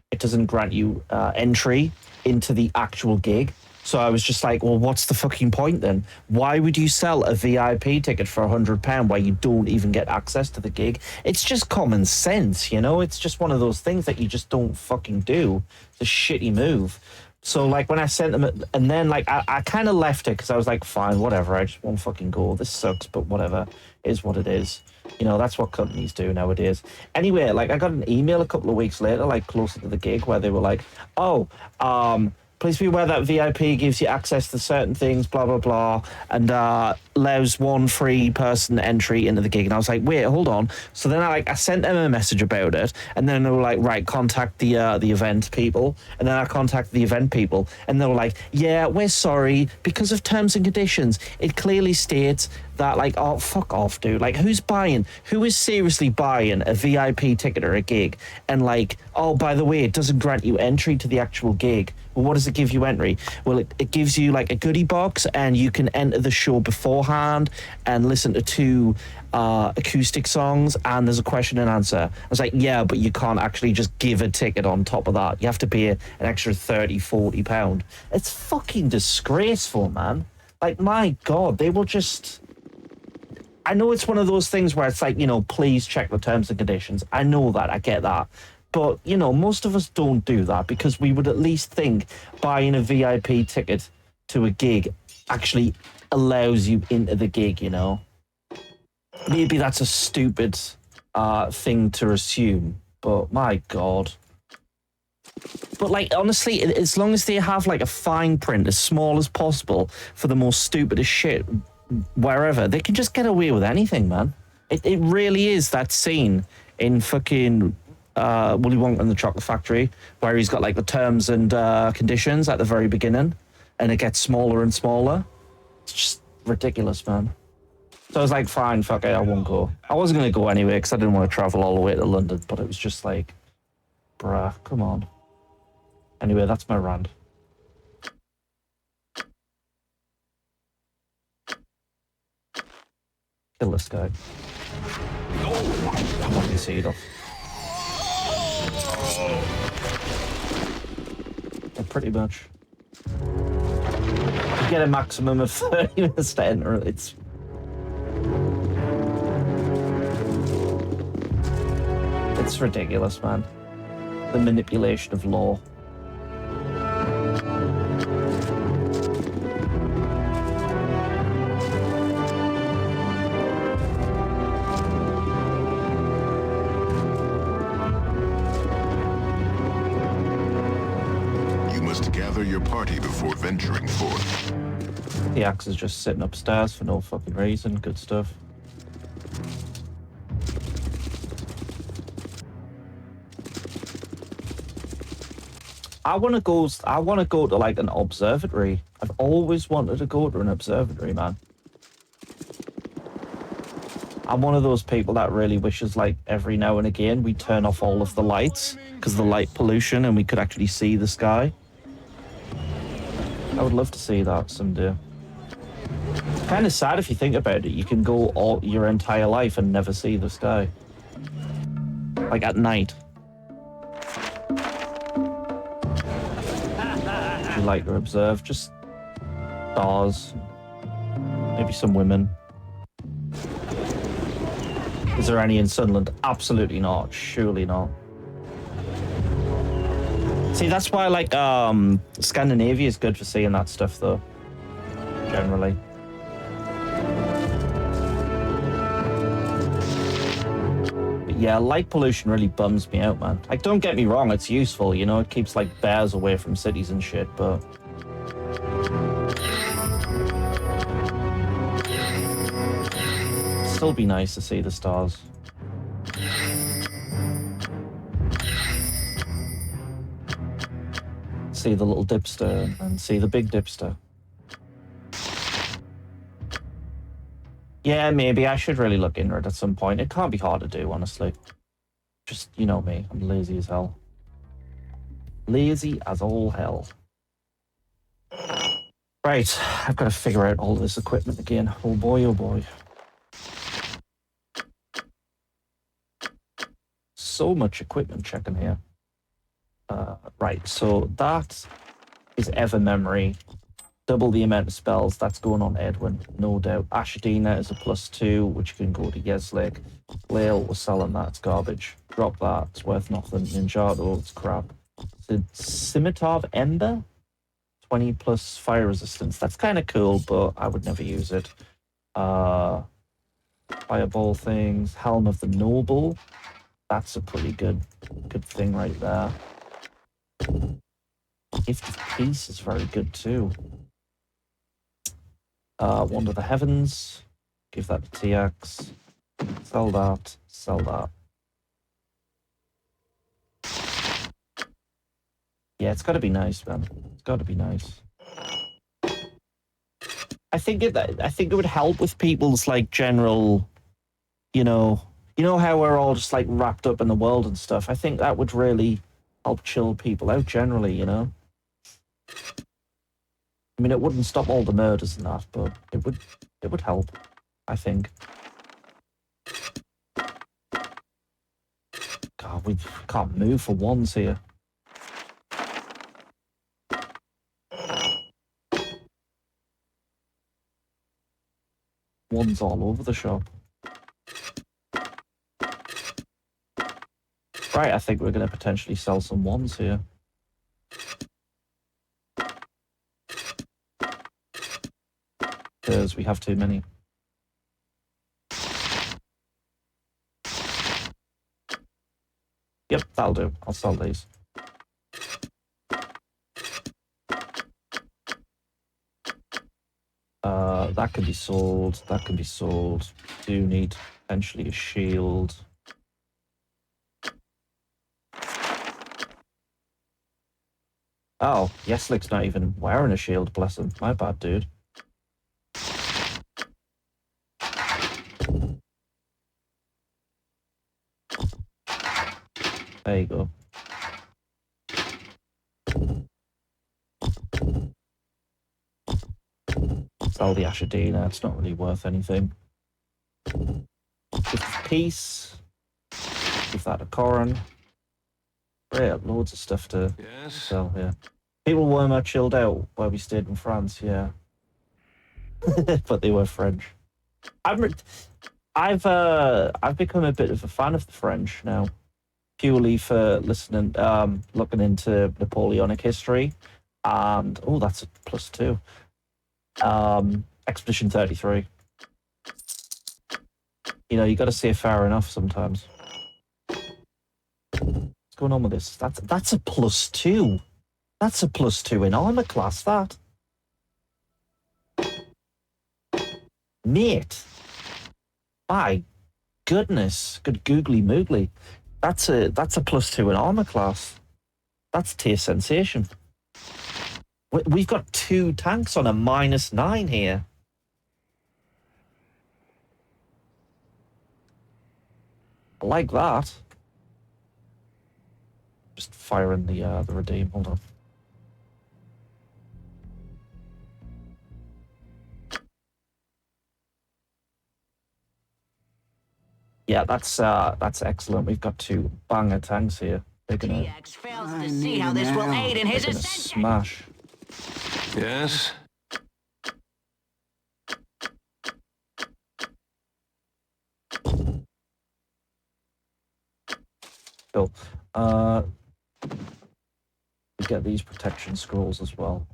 it doesn't grant you entry into the actual gig. So I was just like, well, what's the fucking point then? Why would you sell a VIP ticket for £100 where you don't even get access to the gig? It's just common sense, you know? It's just one of those things that you just don't fucking do. It's a shitty move. So like when I sent them, and then like I kind of left it because I was like, fine, whatever, I just won't fucking go. This sucks, but whatever, it is what it is. You know, that's what companies do nowadays. Anyway, like I got an email a couple of weeks later, like closer to the gig, where they were like, oh, please be aware that VIP gives you access to certain things, blah, blah, blah, and allows one free person entry into the gig. And I was like, wait, hold on. So then I sent them a message about it, and then they were like, right, contact the event people. And then I contacted the event people, and they were like, yeah, we're sorry, because of terms and conditions, it clearly states that, like, oh, fuck off, dude. Like, who is seriously buying a VIP ticket or a gig? And like, oh, by the way, it doesn't grant you entry to the actual gig. Well, what does it give you entry? Well, it gives you like a goodie box, and you can enter the show beforehand and listen to 2 acoustic songs, and there's a question and answer. I was like, yeah, but you can't actually just give a ticket on top of that. You have to pay an extra £30-40. It's fucking disgraceful, man. Like, my God, they will just... I know it's one of those things where it's like, you know, please check the terms and conditions. I know that. I get that. But, you know, most of us don't do that because we would at least think buying a VIP ticket to a gig actually allows you into the gig, you know? Maybe that's a stupid thing to assume, but my God. But, like, honestly, as long as they have, like, a fine print as small as possible for the most stupidest shit wherever, they can just get away with anything, man. It really is that scene in fucking Willy Wonka and the Chocolate Factory where he's got, like, the terms and conditions at the very beginning, and it gets smaller and smaller. It's just ridiculous, man. So I was like, fine, fuck it, I won't go. I wasn't going to go anyway because I didn't want to travel all the way to London, but it was just like, bruh, come on. Anyway, that's my rant. Kill this guy. Knock his head off. Yeah, pretty much. You get a maximum of 30 minutes to enter. It's ridiculous, man. The manipulation of law. You must gather your party before venturing forth. The axe is just sitting upstairs for no fucking reason. Good stuff. I want to go to like an observatory. I've always wanted to go to an observatory, man. I'm one of those people that really wishes like every now and again we turn off all of the lights because of the light pollution and we could actually see the sky. I would love to see that someday. It's kind of sad if you think about it. You can go all your entire life and never see the sky. Like at night. You like to observe just stars, maybe some women. Is there any in Sunderland? Absolutely not. Surely not. See, that's why like Scandinavia is good for seeing that stuff though. Generally. But yeah, light pollution really bums me out, man. Like, don't get me wrong, it's useful, you know, it keeps like bears away from cities and shit, but it'd still be nice to see the stars. See the little dipster and see the big dipster. Yeah, maybe I should really look into it at some point. It can't be hard to do, honestly. Just, you know me, I'm lazy as hell. Lazy as all hell. Right, I've got to figure out all this equipment again. Oh boy, oh boy. So much equipment checking here. Right, so that is ever memory. Double the amount of spells. That's going on Edwin, no doubt. Ashadina is a +2, which can go to Yeslake. Flail, we're selling that. It's garbage. Drop that. It's worth nothing. Ninjato, it's crap. Scimitar of Ember? 20 plus fire resistance. That's kind of cool, but I would never use it. Fireball things. Helm of the Noble. That's a pretty good thing right there. Gift of Peace is very good too. Wand of the Heavens. Give that to TX. Sell that. Sell that. Yeah, it's got to be nice, man. It's got to be nice. I think it would help with people's like general, you know how we're all just like wrapped up in the world and stuff. I think that would really help chill people out generally, you know. I mean, it wouldn't stop all the murders and that, but it would help, I think. God, we can't move for once here. Ones all over the shop. Right, I think we're going to potentially sell some ones here. Because we have too many. Yep, that'll do. I'll sell these. That can be sold. That can be sold. Do need potentially a shield. Oh, Yeslick's not even wearing a shield, bless him. My bad, dude. There you go. Sell the Ashadina, it's not really worth anything. Give peace. Give that a Corin. Great, loads of stuff to sell here. People were more chilled out where we stayed in France, yeah. But they were French. I've become a bit of a fan of the French now, purely for looking into Napoleonic history, and oh, that's a +2. Expedition 33. You know, you got to say fair enough sometimes. What's going on with this? That's a +2. That's a +2 in armor class. That, mate. My goodness, good googly moogly. That's a +2 in armor class. That's tier sensation. We've got 2 tanks on a -9 here. I like that. Just firing the redeem. Hold on. Yeah, that's excellent. We've got 2 banger tanks here. They're gonna. TX fails to see how this will aid in his They're gonna ascension. smash. Yes? Cool. We get these protection scrolls as well.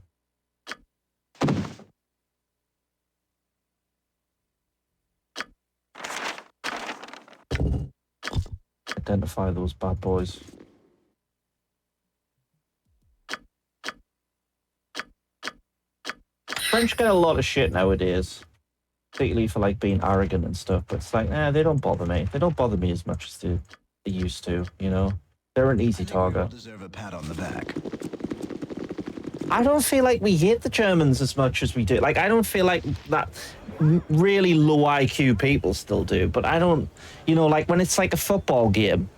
Identify those bad boys. French get a lot of shit nowadays, particularly for like being arrogant and stuff. But it's like, they don't bother me. They don't bother me as much as they used to. You know, they're an easy target. Deserve a pat on the back. I don't feel like we hate the Germans as much as we do. Like, I don't feel like that really low IQ people still do. But I don't, you know, like when it's like a football game,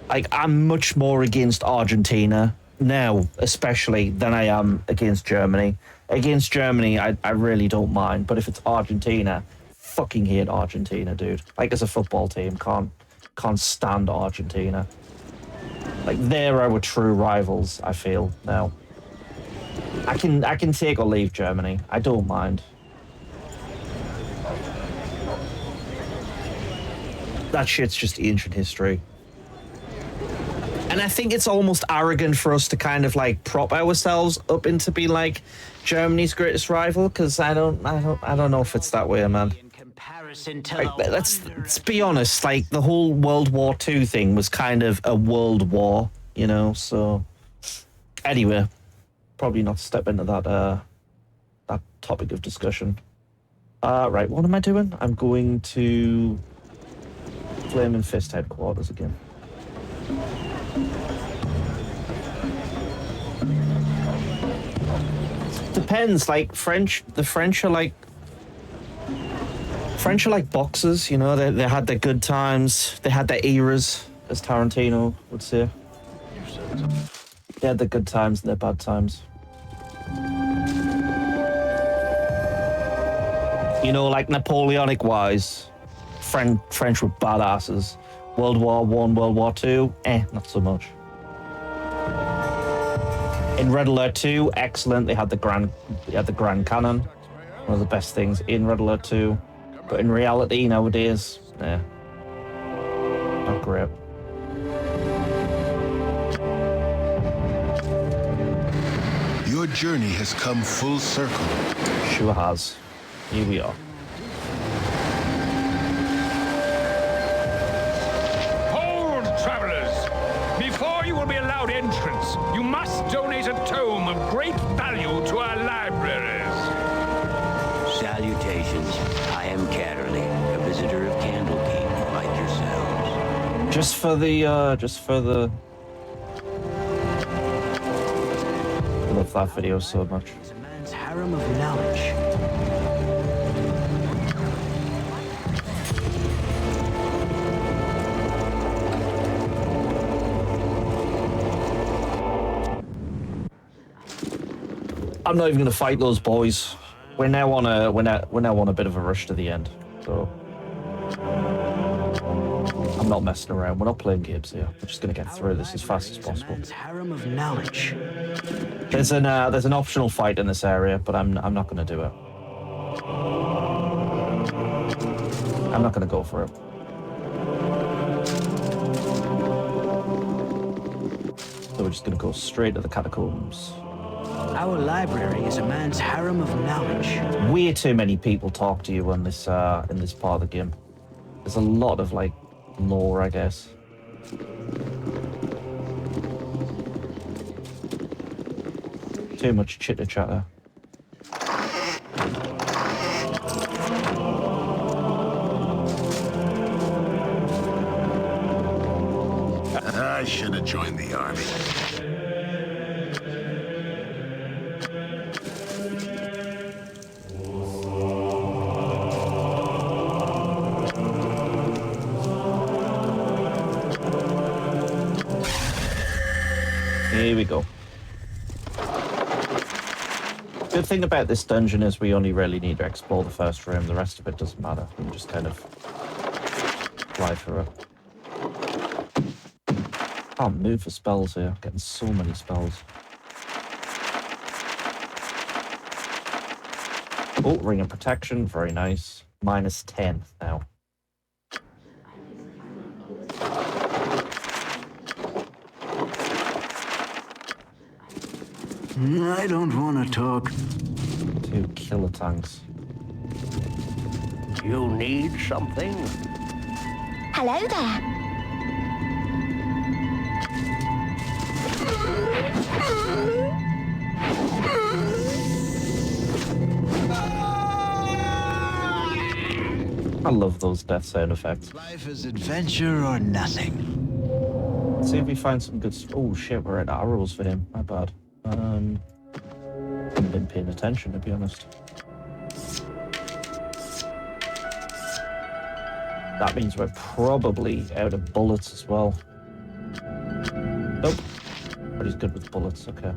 like I'm much more against Argentina now, especially than I am against Germany. Against Germany, I really don't mind. But if it's Argentina, fucking hate Argentina, dude. Like as a football team, can't stand Argentina. Like they're our true rivals, I feel now. I can take or leave Germany. I don't mind. That shit's just ancient history. And I think it's almost arrogant for us to kind of like prop ourselves up into being like Germany's greatest rival, because I don't know if it's that way, man. Like, let's be honest, like the whole World War II thing was kind of a world war, you know, so anyway, probably not step into that topic of discussion. Right, what am I doing? I'm going to Flaming Fist headquarters again. Depends, like the French are like boxers, you know, they had their good times, they had their eras, as Tarantino would say. They had their good times and their bad times. You know, like Napoleonic wise, French were badasses. World War I, World War II, not so much. In Red Alert 2, excellent. They had the Grand Cannon, one of the best things in Red Alert 2. But in reality, nowadays, nah. Not great. Your journey has come full circle. Sure has. Here we are. Hold, travelers! Before you will be allowed entrance, you must donate a tome of great value to our libraries. Salutations. I am Catterley, a visitor of Candlekeep, like yourselves. Just for the, I love that video so much. It's a man's harem of knowledge. I'm not even gonna fight those boys. We're now on a bit of a rush to the end, so I'm not messing around. We're not playing games here. We're just gonna get through this as fast as possible. Man's harem of knowledge. There's an optional fight in this area, but I'm not gonna do it. I'm not gonna go for it. So we're just gonna go straight to the catacombs. Our library is a man's harem of knowledge. Way too many people talk to you in this part of the game. There's a lot of like lore, I guess. Too much chitter chatter. I should have joined the army. Here we go. Good thing about this dungeon is we only really need to explore the first room. The rest of it doesn't matter. We can just kind of fly through it. Can't move for spells here. I'm getting so many spells. Oh, ring of protection. Very nice. -10 now. I don't want to talk. 2 killer tanks. You need something? Hello there. I love those death sound effects. Life is adventure or nothing. Let's see if we find some good... Oh shit, we're at arrows for him. My bad. Haven't been paying attention, to be honest. That means we're probably out of bullets as well. Nope. But he's good with bullets, okay.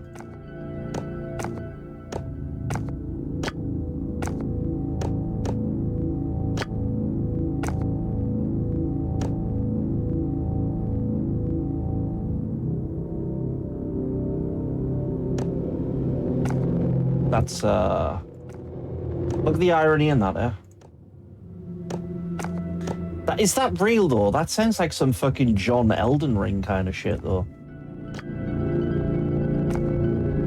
That's, look at the irony in that, eh? Is that real, though? That sounds like some fucking John Elden Ring kind of shit, though.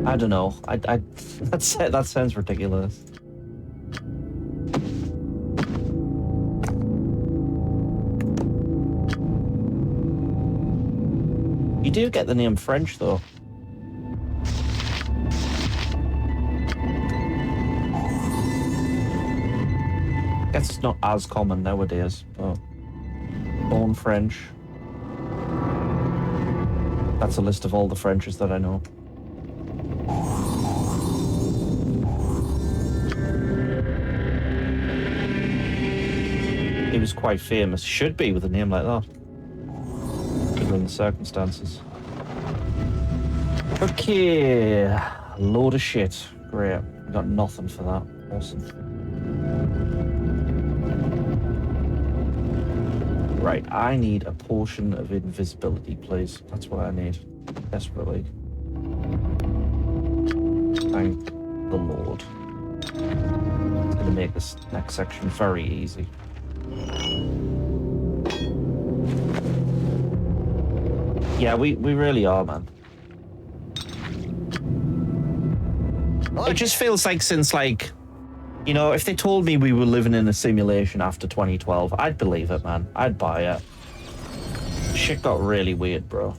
I don't know. That sounds ridiculous. You do get the name French, though. Guess it's not as common nowadays, but born French. That's a list of all the Frenches that I know. He was quite famous. Should be with a name like that. Given the circumstances. Okay. Load of shit. Great. We got nothing for that. Awesome. Right, I need a potion of invisibility, please. That's what I need. Desperately. Thank the Lord. It's gonna gonna make this next section very easy. Yeah, we really are, man. It just feels like since, like, you know, if they told me we were living in a simulation after 2012, I'd believe it, man. I'd buy it. Shit got really weird, bro.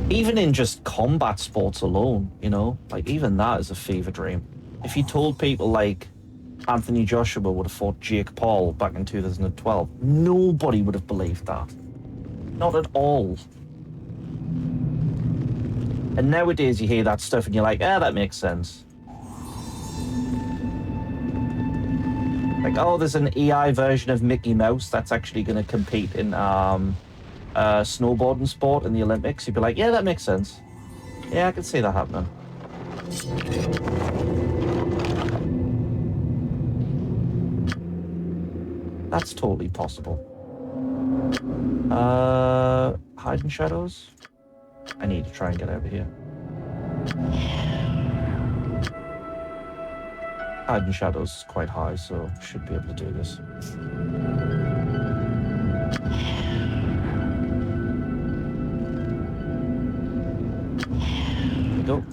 Even in just combat sports alone, you know? Like, even that is a fever dream. If you told people, like, Anthony Joshua would have fought Jake Paul back in 2012, nobody would have believed that. Not at all. And nowadays you hear that stuff and you're like, that makes sense. Like, oh, there's an AI version of Mickey Mouse that's actually going to compete in snowboarding sport in the Olympics. You'd be like, yeah, that makes sense. Yeah, I can see that happening. That's totally possible. Hiding shadows? I need to try and get over here. Hiding shadows is quite high, so should be able to do this. There we go.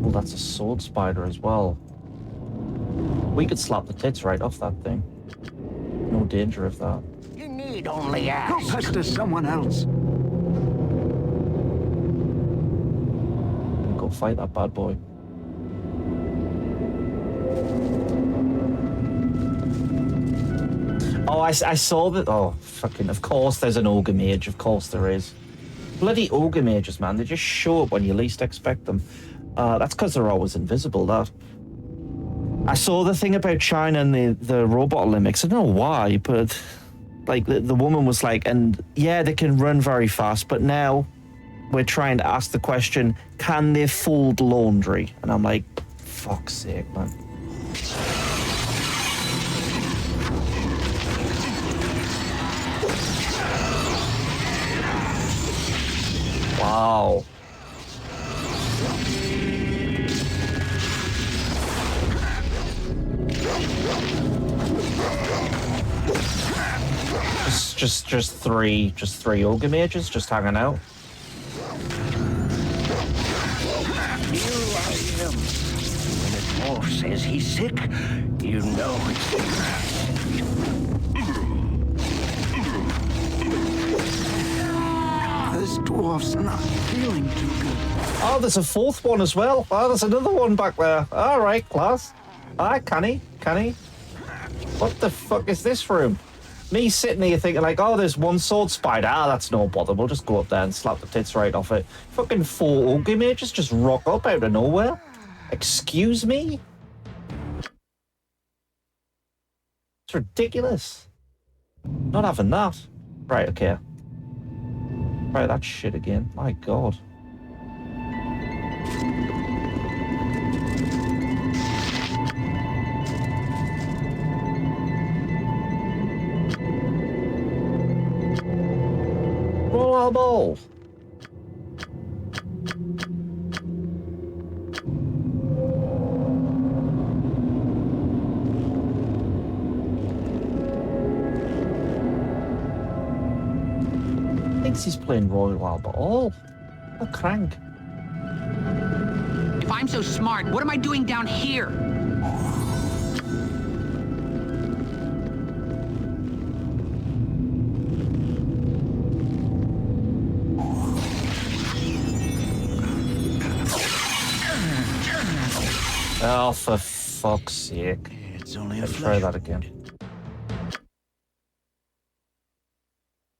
Oh, that's a sword spider as well. We could slap the tits right off that thing. No danger of that. You need only ask. Go pester someone else. Go fight that bad boy. Oh, I saw that. Oh, fucking, of course there's an ogre mage. Of course there is. Bloody ogre mages, man. They just show up when you least expect them. That's because they're always invisible, that. I saw the thing about China and the robot Olympics. I don't know why, but like the woman was like, and yeah, they can run very fast, but now we're trying to ask the question, can they fold laundry? And I'm like, fuck's sake, man. Wow. Just three ogre mages just hanging out. Here I am. When a dwarf says he's sick, you know it's the This dwarf's not feeling too good. Oh, there's a fourth one as well. Oh, there's another one back there. All right, class. Hi, Canny. What the fuck is this room? Me sitting here thinking like, oh, there's one sword spider. Ah, that's no bother. We'll just go up there and slap the tits right off it. Fucking 4 ogre mages just rock up out of nowhere. Excuse me? It's ridiculous. Not having that. Right, okay. Try that shit again. My God. Ball. Thinks he's playing Royal Albert Hall. A crank. If I'm so smart, what am I doing down here? Oh, for fuck's sake. It's only a Let's try that again.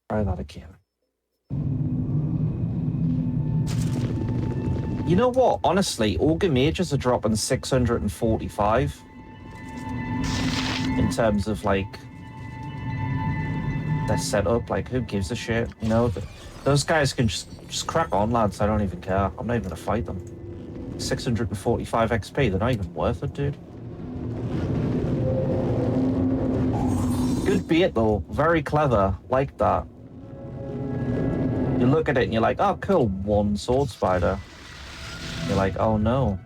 Try that again. You know what? Honestly, ogre mages are dropping 645 in terms of, like, their setup. Like, who gives a shit? You know, those guys can just crack on, lads. I don't even care. I'm not even gonna fight them. 645 XP, they're not even worth it, dude. Good bait though, very clever, like that. You look at it and you're like, oh, cool, one sword spider. You're like, oh no.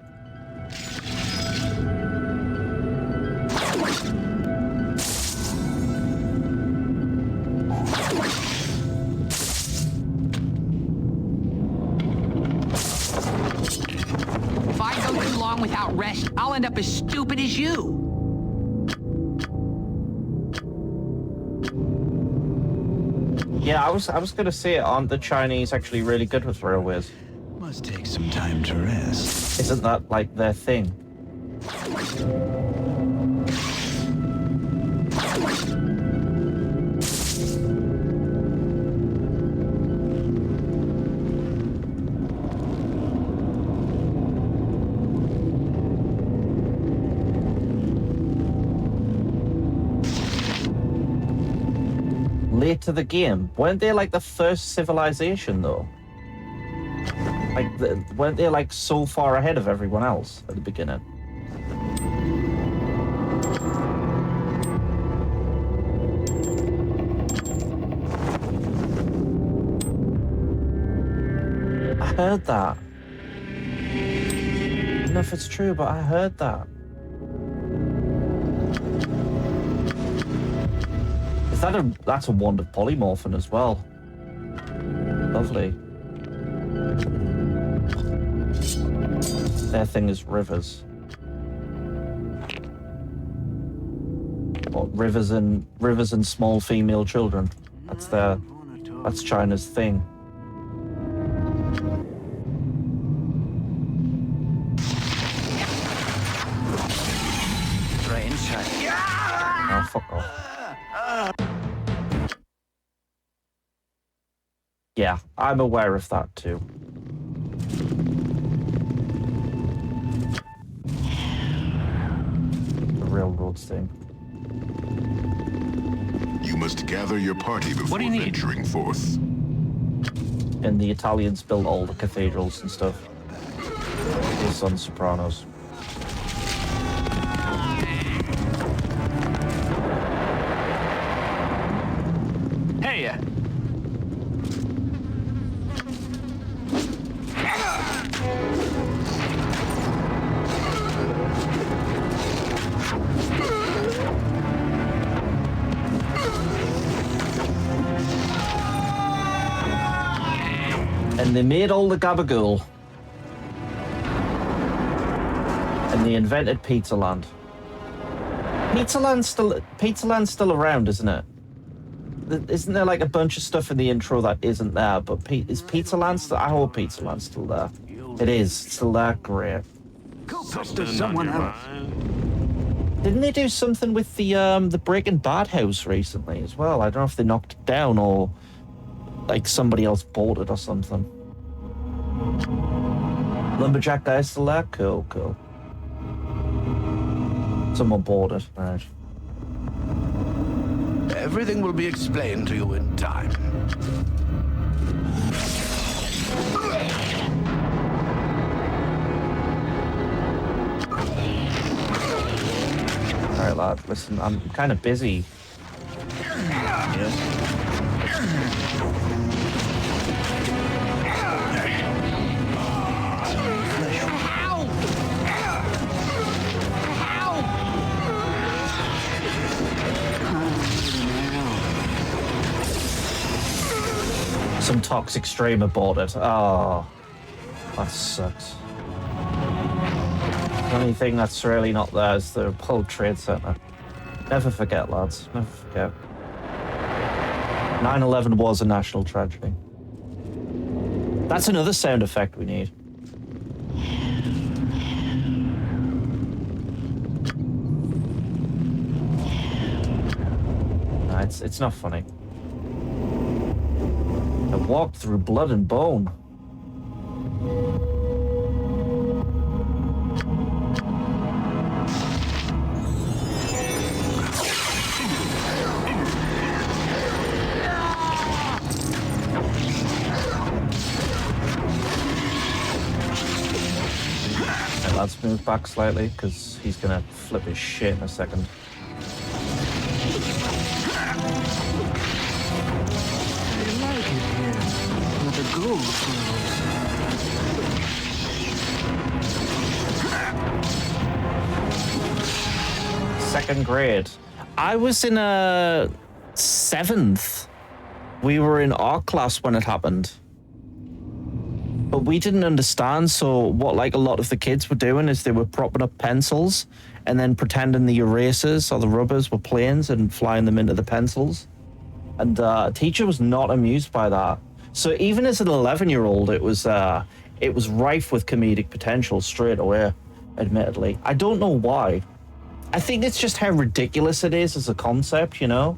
If I go too long without rest, I'll end up as stupid as you. Yeah, I was gonna say, aren't the Chinese actually really good with railways? Must take some time to rest. Isn't that like their thing? Late to the game. Weren't they like the first civilization though? Like, weren't they like so far ahead of everyone else at the beginning? I heard that. I don't know if it's true, but I heard that. That's a wand of polymorphing as well. Lovely. Their thing is rivers. What, rivers and small female children. That's China's thing. Oh, fuck off. Yeah, I'm aware of that too. The railroads thing. You must gather your party before venturing forth. And the Italians built all the cathedrals and stuff. Based on Sopranos. Hey! And they made all the gabagool. And they invented Pizza Land. Pizza Land's still around, isn't it? Isn't there like a bunch of stuff in the intro that isn't there? But is Pizza Land still? I hope Pizza Land's still there. It is. It's still there. Great. Go to someone else. Didn't they do something with the Breaking Bad house recently as well? I don't know if they knocked it down or like somebody else bought it or something. Lumberjack guy's still there? Cool, cool. Someone bought it. All right. Everything will be explained to you in time. All right, lad. Listen, I'm kind of busy. Yes. Some toxic streamer bought it. Oh, that sucks. The only thing that's really not there is the World Trade Center. Never forget, lads. Never forget. 9/11 was a national tragedy. That's another sound effect we need. No, it's not funny. I walked through blood and bone. And let's move back slightly because he's gonna flip his shit in a second. old for Second grade. I was in a 7th. We were in art class when it happened. But we didn't understand, so what like a lot of the kids were doing is they were propping up pencils and then pretending the erasers or the rubbers were planes and flying them into the pencils. And a teacher was not amused by that. So even as an 11-year-old, it was rife with comedic potential straight away, admittedly. I don't know why. I think it's just how ridiculous it is as a concept, you know?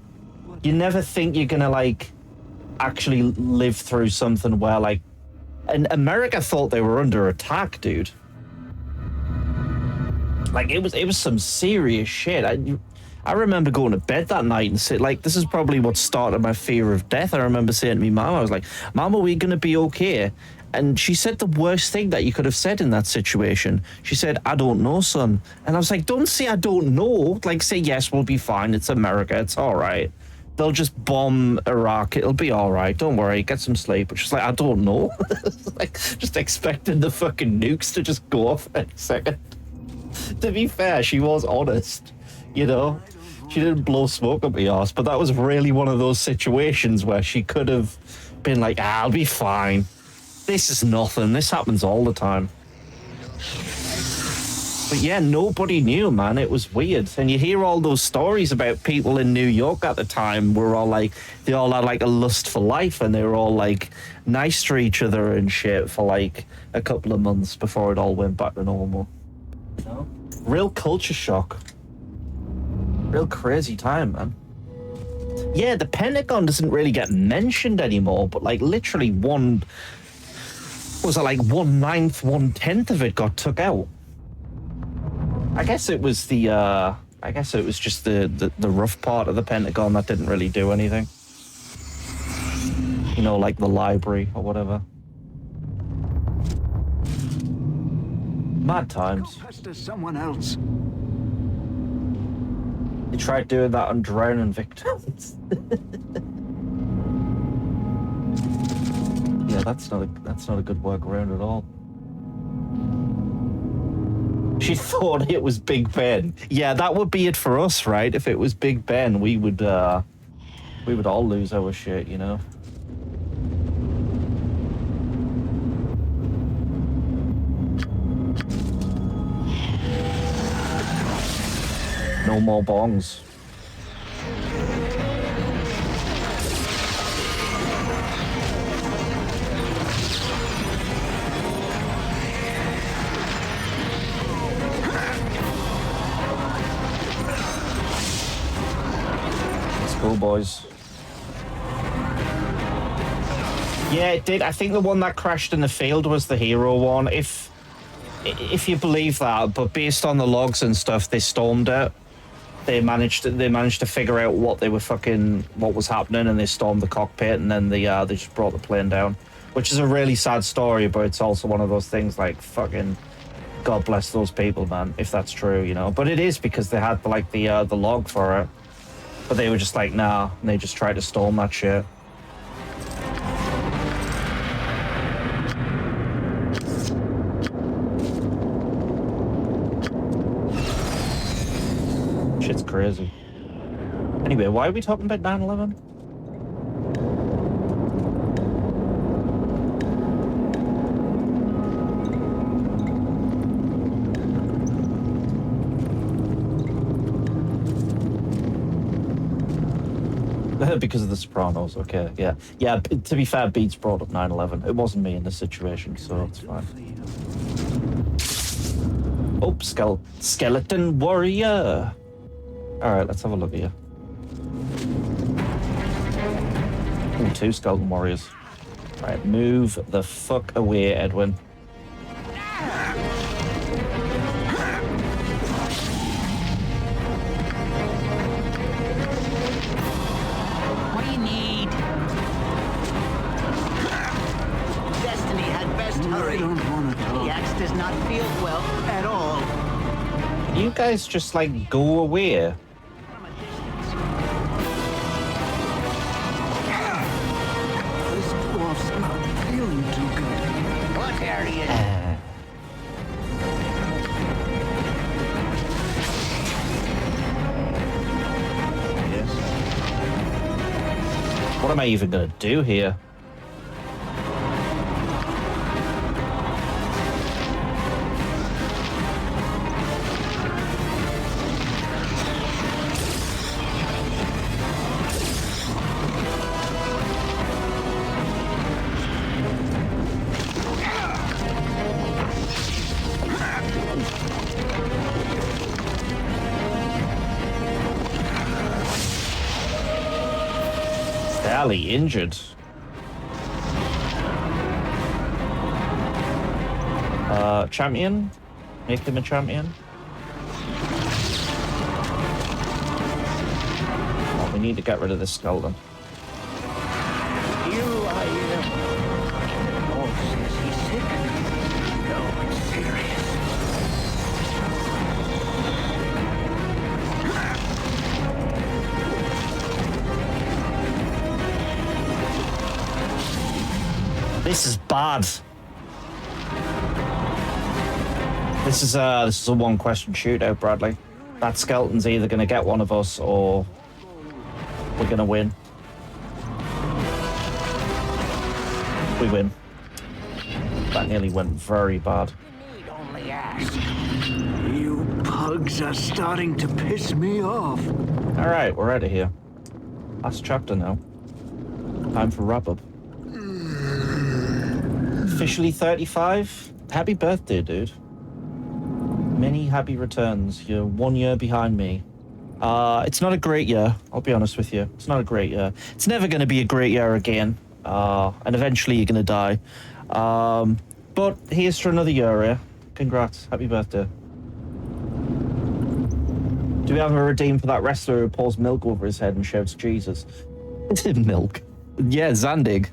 You never think you're gonna, like, actually live through something where, like, and America thought they were under attack, dude. Like, it was some serious shit. I remember going to bed that night and say, like, this is probably what started my fear of death. I remember saying to me mom, I was like, Mom, are we gonna be okay? And she said the worst thing that you could have said in that situation. She said, I don't know, son. And I was like, don't say I don't know. Like, say, yes, we'll be fine. It's America. It's all right. They'll just bomb Iraq. It'll be all right. Don't worry. Get some sleep. But she's like, I don't know. Like, just expecting the fucking nukes to just go off in a second. To be fair, she was honest, you know? She didn't blow smoke up the arse, but that was really one of those situations where she could have been like, I'll be fine. This is nothing. This happens all the time. But yeah, nobody knew, man. It was weird. And you hear all those stories about people in New York at the time were all like, they all had like a lust for life and they were all like nice to each other and shit for like a couple of months before it all went back to normal. You know? Real culture shock. Real crazy time, man. Yeah, the Pentagon doesn't really get mentioned anymore, but like literally 1/9, 1/10 of it got took out. I guess it was just the rough part of the Pentagon that didn't really do anything. You know, like the library or whatever. Mad times. Go pester someone else. They tried doing that on drowning victims. Yeah, that's not a good workaround at all. She thought it was Big Ben. Yeah, that would be it for us, right? If it was Big Ben, we would all lose our shit, you know? No more bongs. Let's go, boys. Yeah, it did. I think the one that crashed in the field was the hero one. If you believe that, but based on the logs and stuff, they stormed it. They managed to figure out what was happening, and they stormed the cockpit, and then they just brought the plane down, which is a really sad story, but it's also one of those things like fucking God bless those people, man, if that's true, you know. But it is because they had the log for it, but they were just like, nah, and they just tried to storm that shit. Shit's crazy. Anyway, why are we talking about 9/11? Because of The Sopranos, okay, yeah. Yeah, to be fair, Beats brought up 9/11. It wasn't me in this situation, so it's fine. Oh, skeleton warrior! Alright, let's have a look here. Ooh, 2 skeleton warriors. Alright, move the fuck away, Edwin. What do you need? Destiny had best hurry. I don't want to talk. The axe does not feel well at all. You guys just, like, go away. This dwarf's not feeling guardian. What am I even gonna do here? Barely injured. Champion? Make him a champion? Oh, we need to get rid of this skeleton. You are here. Oh, says he's sick. No, it's serious. This is bad. This is a one question shootout, Bradley. That skeleton's either gonna get one of us or we're gonna win. We win. That nearly went very bad. Need only ask. You pugs are starting to piss me off. Alright, we're out of here. Last chapter now. Time for wrap up. Officially 35. Happy birthday, dude. Many happy returns. You're 1 year behind me. It's not a great year, I'll be honest with you. It's not a great year. It's never going to be a great year again. And eventually you're going to die. But here's for another year, eh? Congrats. Happy birthday. Do we have a redeem for that wrestler who pours milk over his head and shouts Jesus? Is it milk? Yeah, Zandig.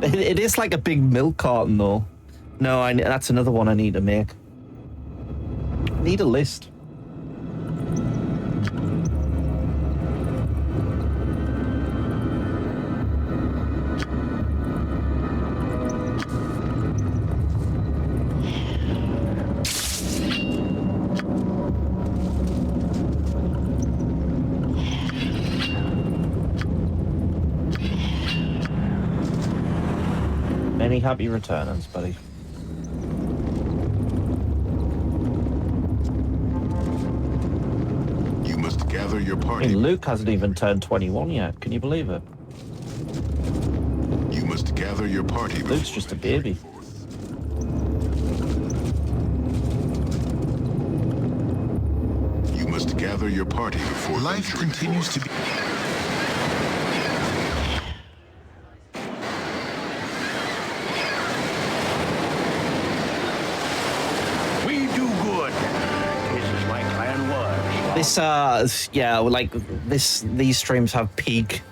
It is like a big milk carton, though. No, that's another one I need to make. Need a list. Many happy returns, buddy. You must gather your party. Hey, Luke hasn't even turned 21 yet. Can you believe it? You must gather your party. Luke's just a baby. You must gather your party before life continues to be. We do good. This is my clan war. This, yeah, like, these streams have peak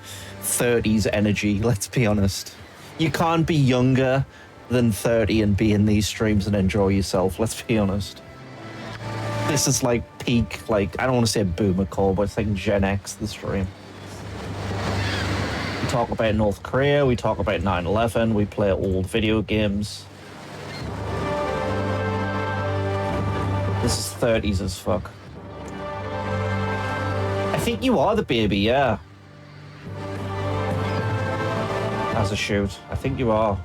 30s energy, let's be honest. You can't be younger than 30 and be in these streams and enjoy yourself, let's be honest. This is like peak, like, I don't want to say boomer core, but it's like Gen X, the stream. We talk about North Korea, we talk about 9/11, we play old video games. This is 30s as fuck. I think you are the baby, yeah. As a shoot, I think you are.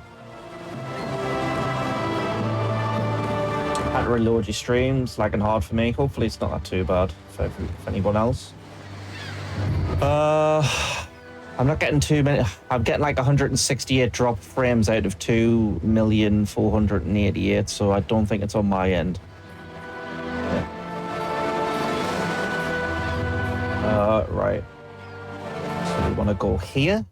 Had to reload your streams, lagging hard for me. Hopefully it's not that too bad for anyone else. I'm not getting too many. I'm getting like 168 drop frames out of 2,488,000, so I don't think it's on my end. Right. So we want to go here.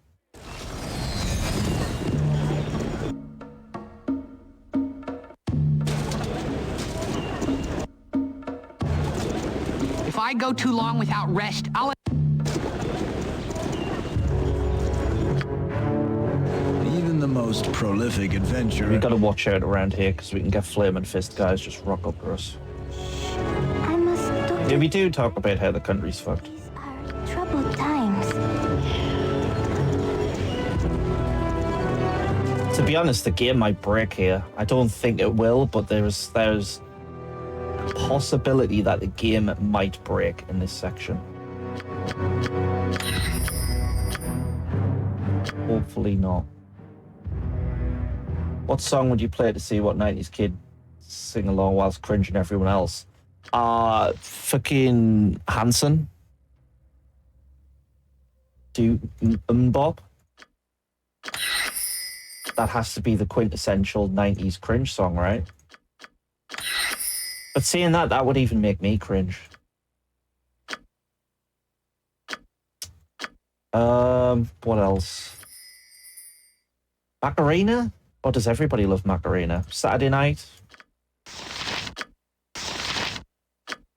If I go too long without rest, I'll... Even the most prolific adventurer... We've got to watch out around here because we can get Flaming Fist guys just rock up to us. I must talk. Yeah, we do talk about how the country's fucked. These are troubled times. To be honest, the game might break here. I don't think it will, but there's a possibility that the game might break in this section. Hopefully not. What song would you play to see what 90s kid sing along whilst cringing everyone else? Fucking Hanson. Do Bob. That has to be the quintessential 90s cringe song, right? But seeing that would even make me cringe. What else? Macarena? Or does everybody love Macarena? Saturday Night?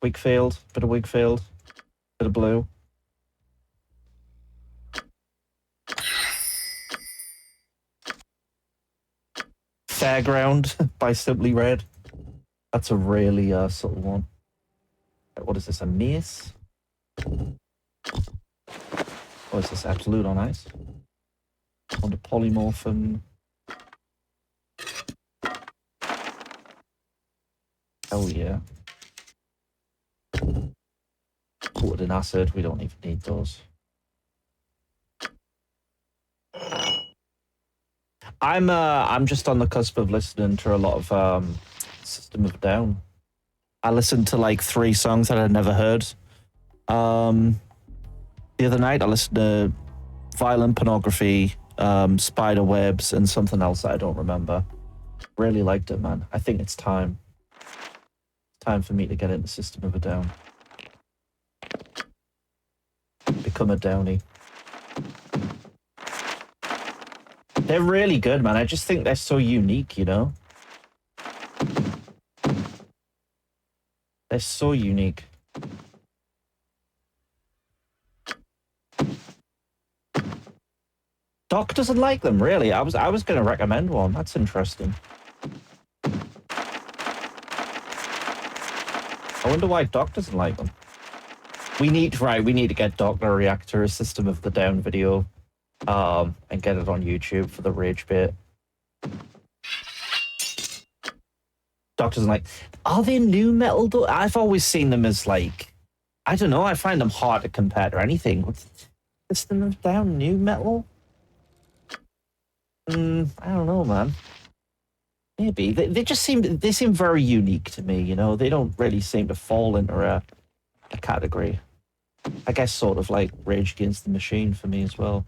Wakefield? Bit of Wakefield? Bit of Blue? Fairground by Simply Red. That's a really subtle one. What is this, a mace? Oh, is this Absolute on Ice? On the polymorphin. Hell yeah. Coated in acid, we don't even need those. I'm just on the cusp of listening to a lot of System of a Down. I listened to like 3 songs that I'd never heard. The other night I listened to Violent Pornography, Spider Webs, and something else that I don't remember. Really liked it, man. I think it's time. It's time for me to get into System of a Down. Become a Downy. They're really good, man. I just think they're so unique, you know? They're so unique. Doc doesn't like them, really. I was going to recommend one. That's interesting. I wonder why Doc doesn't like them. We need to get Doc to react to a System of the Down video, and get it on YouTube for the rage bit. Doc doesn't like. Are they new metal though? I've always seen them as like, I don't know. I find them hard to compare to anything. What's System of Down new metal? I don't know, man. Maybe they just seem very unique to me. You know, they don't really seem to fall into a category. I guess sort of like Rage Against the Machine for me as well.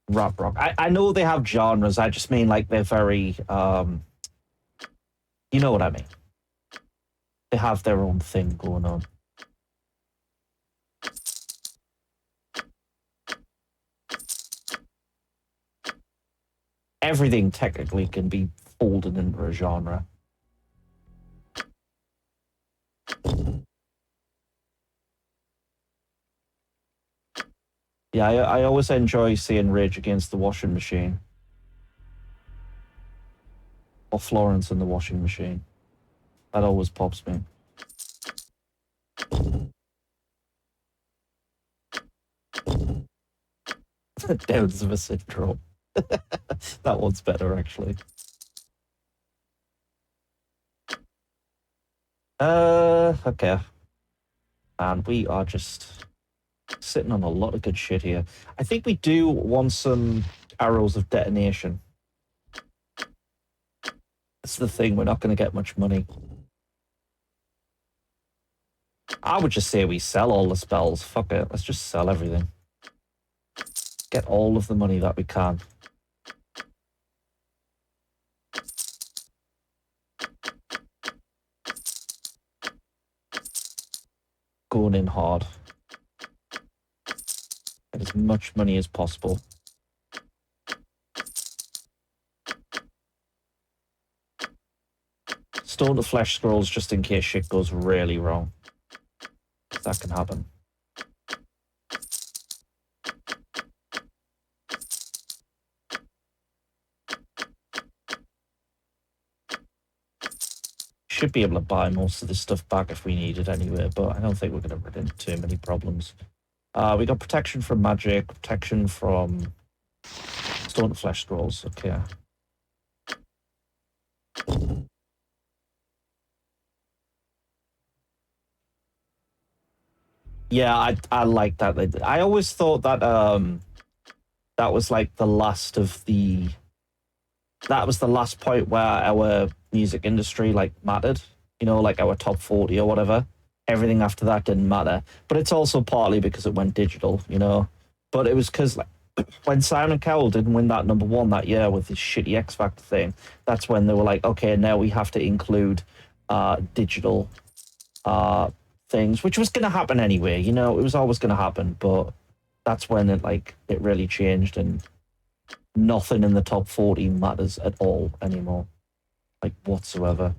Rap rock. I know they have genres. I just mean like they're very, you know what I mean. They have their own thing going on. Everything technically can be folded into a genre. Yeah, I always enjoy seeing Rage Against the Washing Machine. Or Florence and the Washing Machine. That always pops me. Downs of a Syndrome. That one's better, actually. Okay. And we are just sitting on a lot of good shit here. I think we do want some arrows of detonation. That's the thing, we're not going to get much money. I would just say we sell all the spells. Fuck it, let's just sell everything. Get all of the money that we can. Going in hard. Get as much money as possible. Stone to flesh scrolls just in case shit goes really wrong. That can happen. should be able to buy most of this stuff back if we need it anyway, but I don't think we're going to run into too many problems. We got protection from magic, protection from stone to flesh scrolls. Okay. Yeah, I like that. I always thought that that was like the last of the... That was the last point where our music industry like mattered. You know, like our top 40 or whatever. Everything after that didn't matter. But it's also partly because it went digital, you know. But it was because like, when Simon Cowell didn't win that #1 that year with his shitty X Factor thing, that's when they were like, okay, now we have to include digital things, which was going to happen anyway. You know, it was always going to happen. But that's when it really changed, and nothing in the top 40 matters at all anymore, like whatsoever.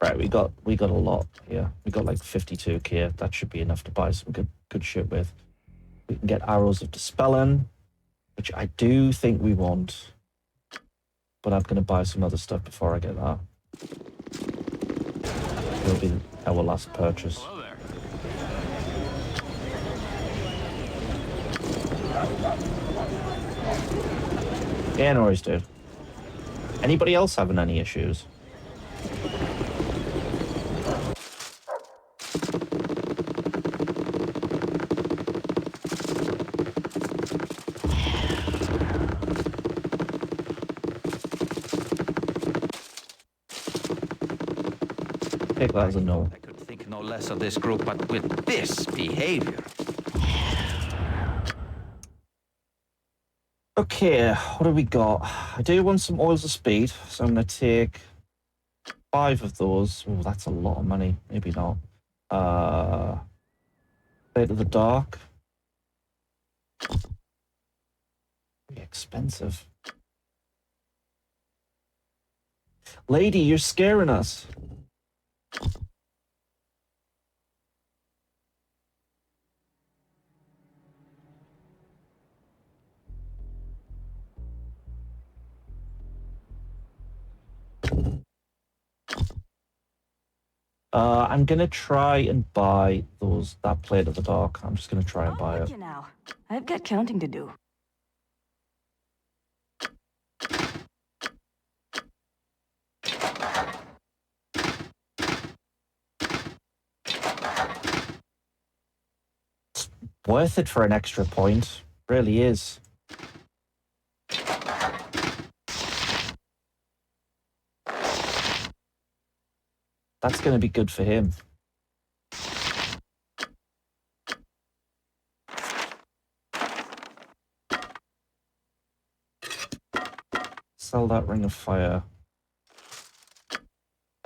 Right, we got a lot here. We got like 52k. That should be enough to buy some good shit with. We can get arrows of dispelling, which I do think we want, but I'm gonna buy some other stuff before I get that. It'll be our last purchase. Hello there. Yeah, no worries, dude. Anybody else having any issues? Take that as a no. I could think no less of this group, but with this behavior. Okay, what do we got? I do want some oils of speed, so I'm going to take 5 of those. Oh, that's a lot of money. Maybe not. Fate of the Dark. Pretty expensive. Lady, you're scaring us. I'm gonna try and buy that Plate of the Dark. I'm just gonna try and buy it. You now. I've got counting to do. Worth it for an extra point. Really is. That's going to be good for him. Sell that Ring of Fire.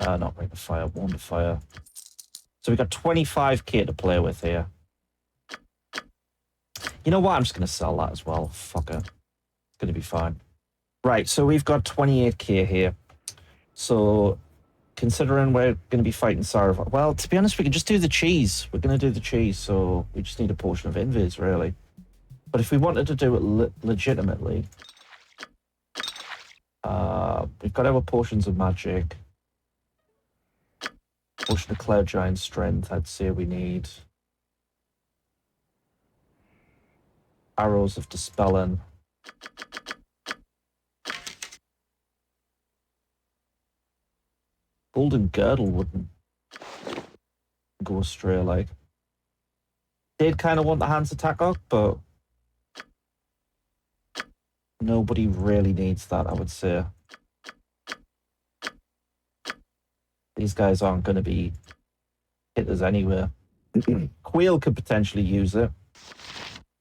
Not Ring of Fire, Wand of Fire. So we got 25k to play with here. You know what? I'm just going to sell that as well. Fuck it. It's going to be fine. Right, so we've got 28k here. So, considering we're going to be fighting Sarah... Well, to be honest, we can just do the cheese. We're going to do the cheese, so we just need a potion of invis, really. But if we wanted to do it legitimately... we've got our potions of magic. Potion of Cloud Giant Strength, I'd say we need. Arrows of Dispelling. Golden Girdle wouldn't go astray, like. Did kind of want the Hands Attack up, but nobody really needs that, I would say. These guys aren't going to be hitters anyway. Quail could potentially use it,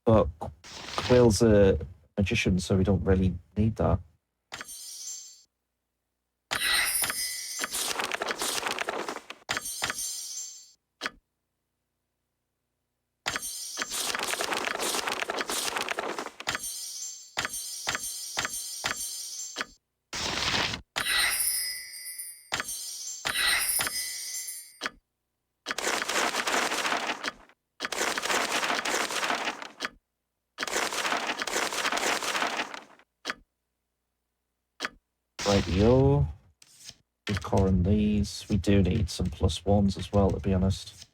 but Quail's a magician, so we don't really need that. Right, yo. We're coring these. We do need some +1s as well, to be honest.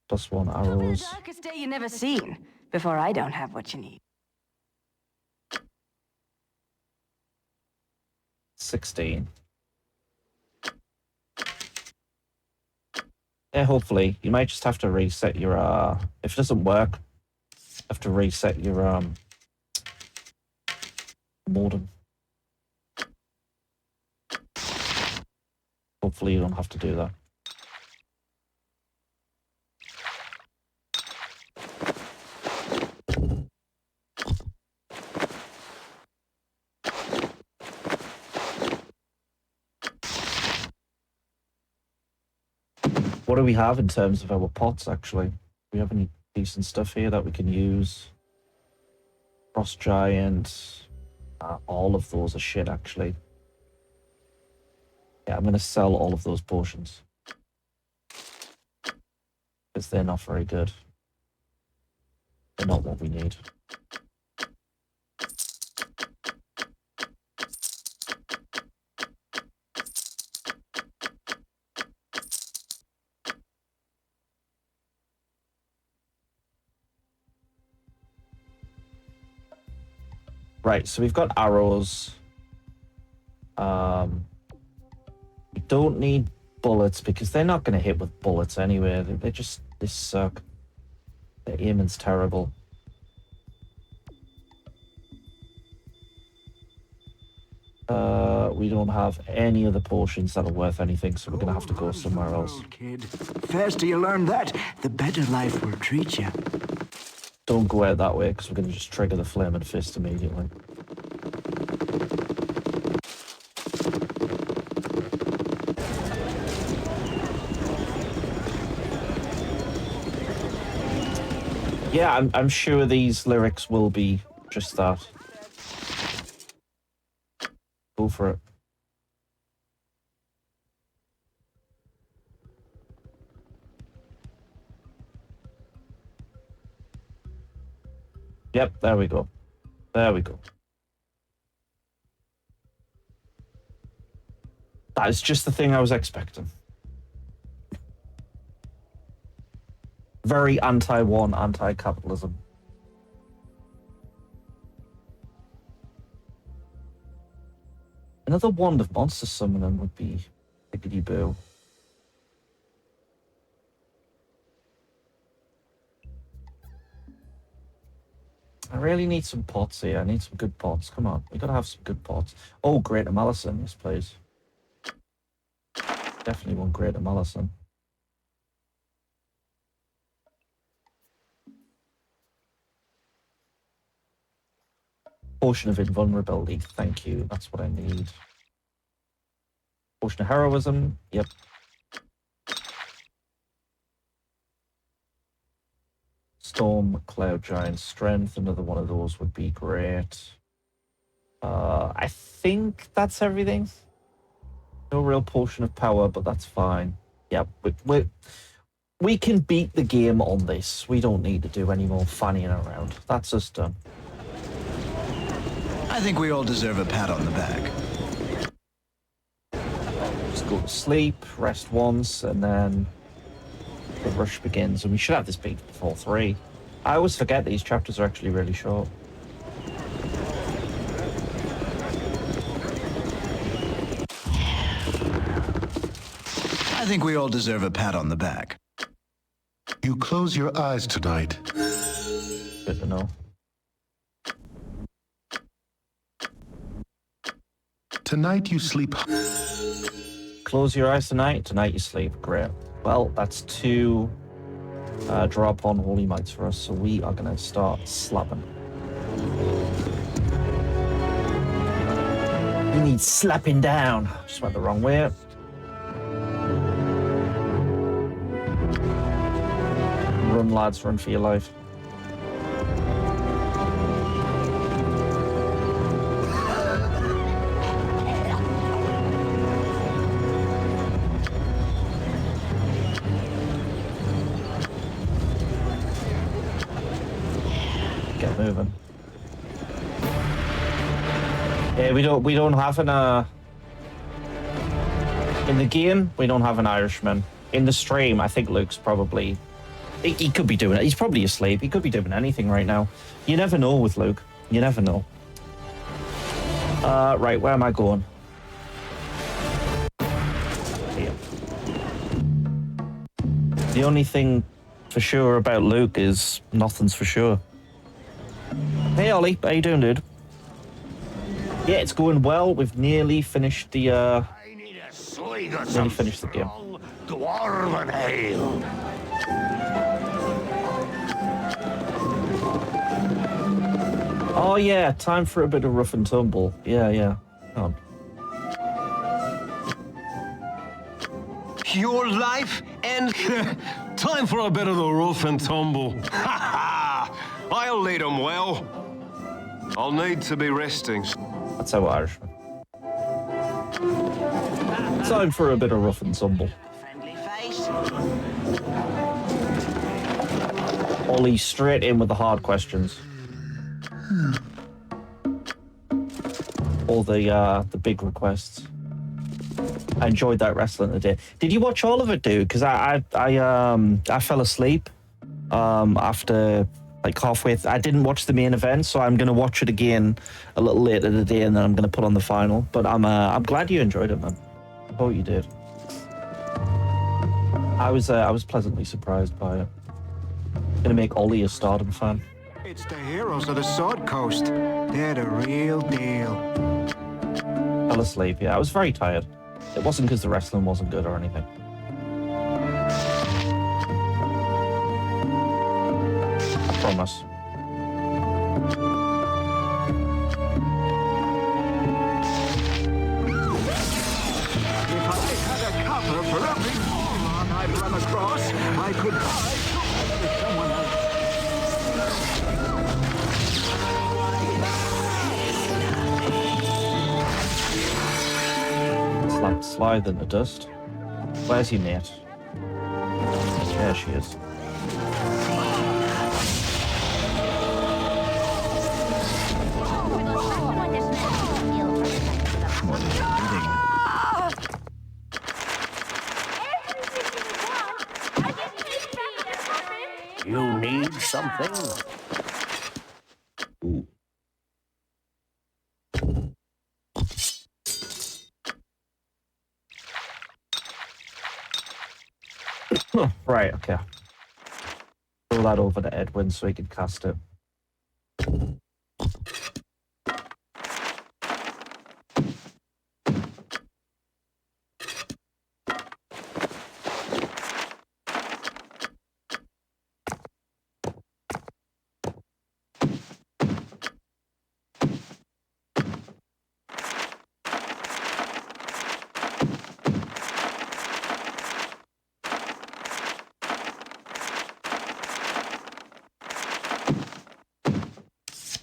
+1 arrows. The darkest day you never seen. Before I don't have what you need. 16. Yeah, hopefully. You might just have to reset your, if it doesn't work, have to reset your, modem. Hopefully you don't have to do that. What do we have in terms of our pots, actually? Do we have any decent stuff here that we can use? Frost Giant. All of those are shit, actually. Yeah, I'm going to sell all of those potions. Because they're not very good. They're not what we need. Right, so we've got arrows. We don't need bullets because they're not going to hit with bullets anyway. They suck. Their aiming's terrible. We don't have any other potions that are worth anything, so we're going to have to go somewhere else. Kid. Faster you learn that, the better life will treat you. Don't go out that way, because we're going to just trigger the Flaming Fist immediately. Yeah, I'm sure these lyrics will be just that. Go for it. Yep, there we go. There we go. That is just the thing I was expecting. Very anti-one, anti-capitalism. Another wand of monster summoning would be biggity-boo. I really need some pots here. I need some good pots. Come on, we gotta have some good pots. Oh, Greater Malison, yes please. Definitely want Greater Malison. Potion of Invulnerability, thank you. That's what I need. Potion of Heroism, yep. Storm, Cloud Giant Strength, another one of those would be great. I think that's everything. No real Potion of Power, but that's fine. Yep, we can beat the game on this. We don't need to do any more fannying around. That's us done. I think we all deserve a pat on the back. Just go to sleep, rest once, and then the rush begins. And we should have this beat before 3. I always forget these chapters are actually really short. I think we all deserve a pat on the back. You close your eyes tonight. Good to know. Tonight you sleep. Close your eyes tonight. Tonight you sleep. Great. Well, that's 2 drop on Holy Mites for us, so we are going to start slapping. We need slapping down. Just went the wrong way. Run, lads, run for your life. Get moving. Yeah, we don't have an in the game. We don't have an Irishman. In the stream, I think Luke's probably he could be doing it. He's probably asleep. He could be doing anything right now. You never know with Luke. You never know. Right, where am I going? Here. The only thing for sure about Luke is nothing's for sure. Hey Ollie, how you doing, dude? Yeah, it's going well. We've nearly finished the game. Dwarven ale. Oh yeah, time for a bit of rough and tumble. Yeah. Oh. Your life and time for a bit of the rough and tumble. Ha ha! I'll lead 'em well. I'll need to be resting. That's how Irish. Time for a bit of rough and tumble. Ollie straight in with the hard questions. All the big requests. I enjoyed that wrestling today. Did you watch all of it, dude? Because I fell asleep after like halfway. I didn't watch the main event, so I'm gonna watch it again a little later today, and then I'm gonna put on the final. But I'm glad you enjoyed it, man. I hope you did. I was pleasantly surprised by it. Gonna make Ollie a Stardom fan. It's the heroes of the Sword Coast. They're the real deal. Fell asleep, yeah. I was very tired. It wasn't because the wrestling wasn't good or anything. I promise. If I had a copper for every moron I'd run across, I could buy someone else. Slapped Slithe in the dust. Where's your mate? There she is. You need something? Ooh. Right, okay. Throw that over to Edwin so he can cast it.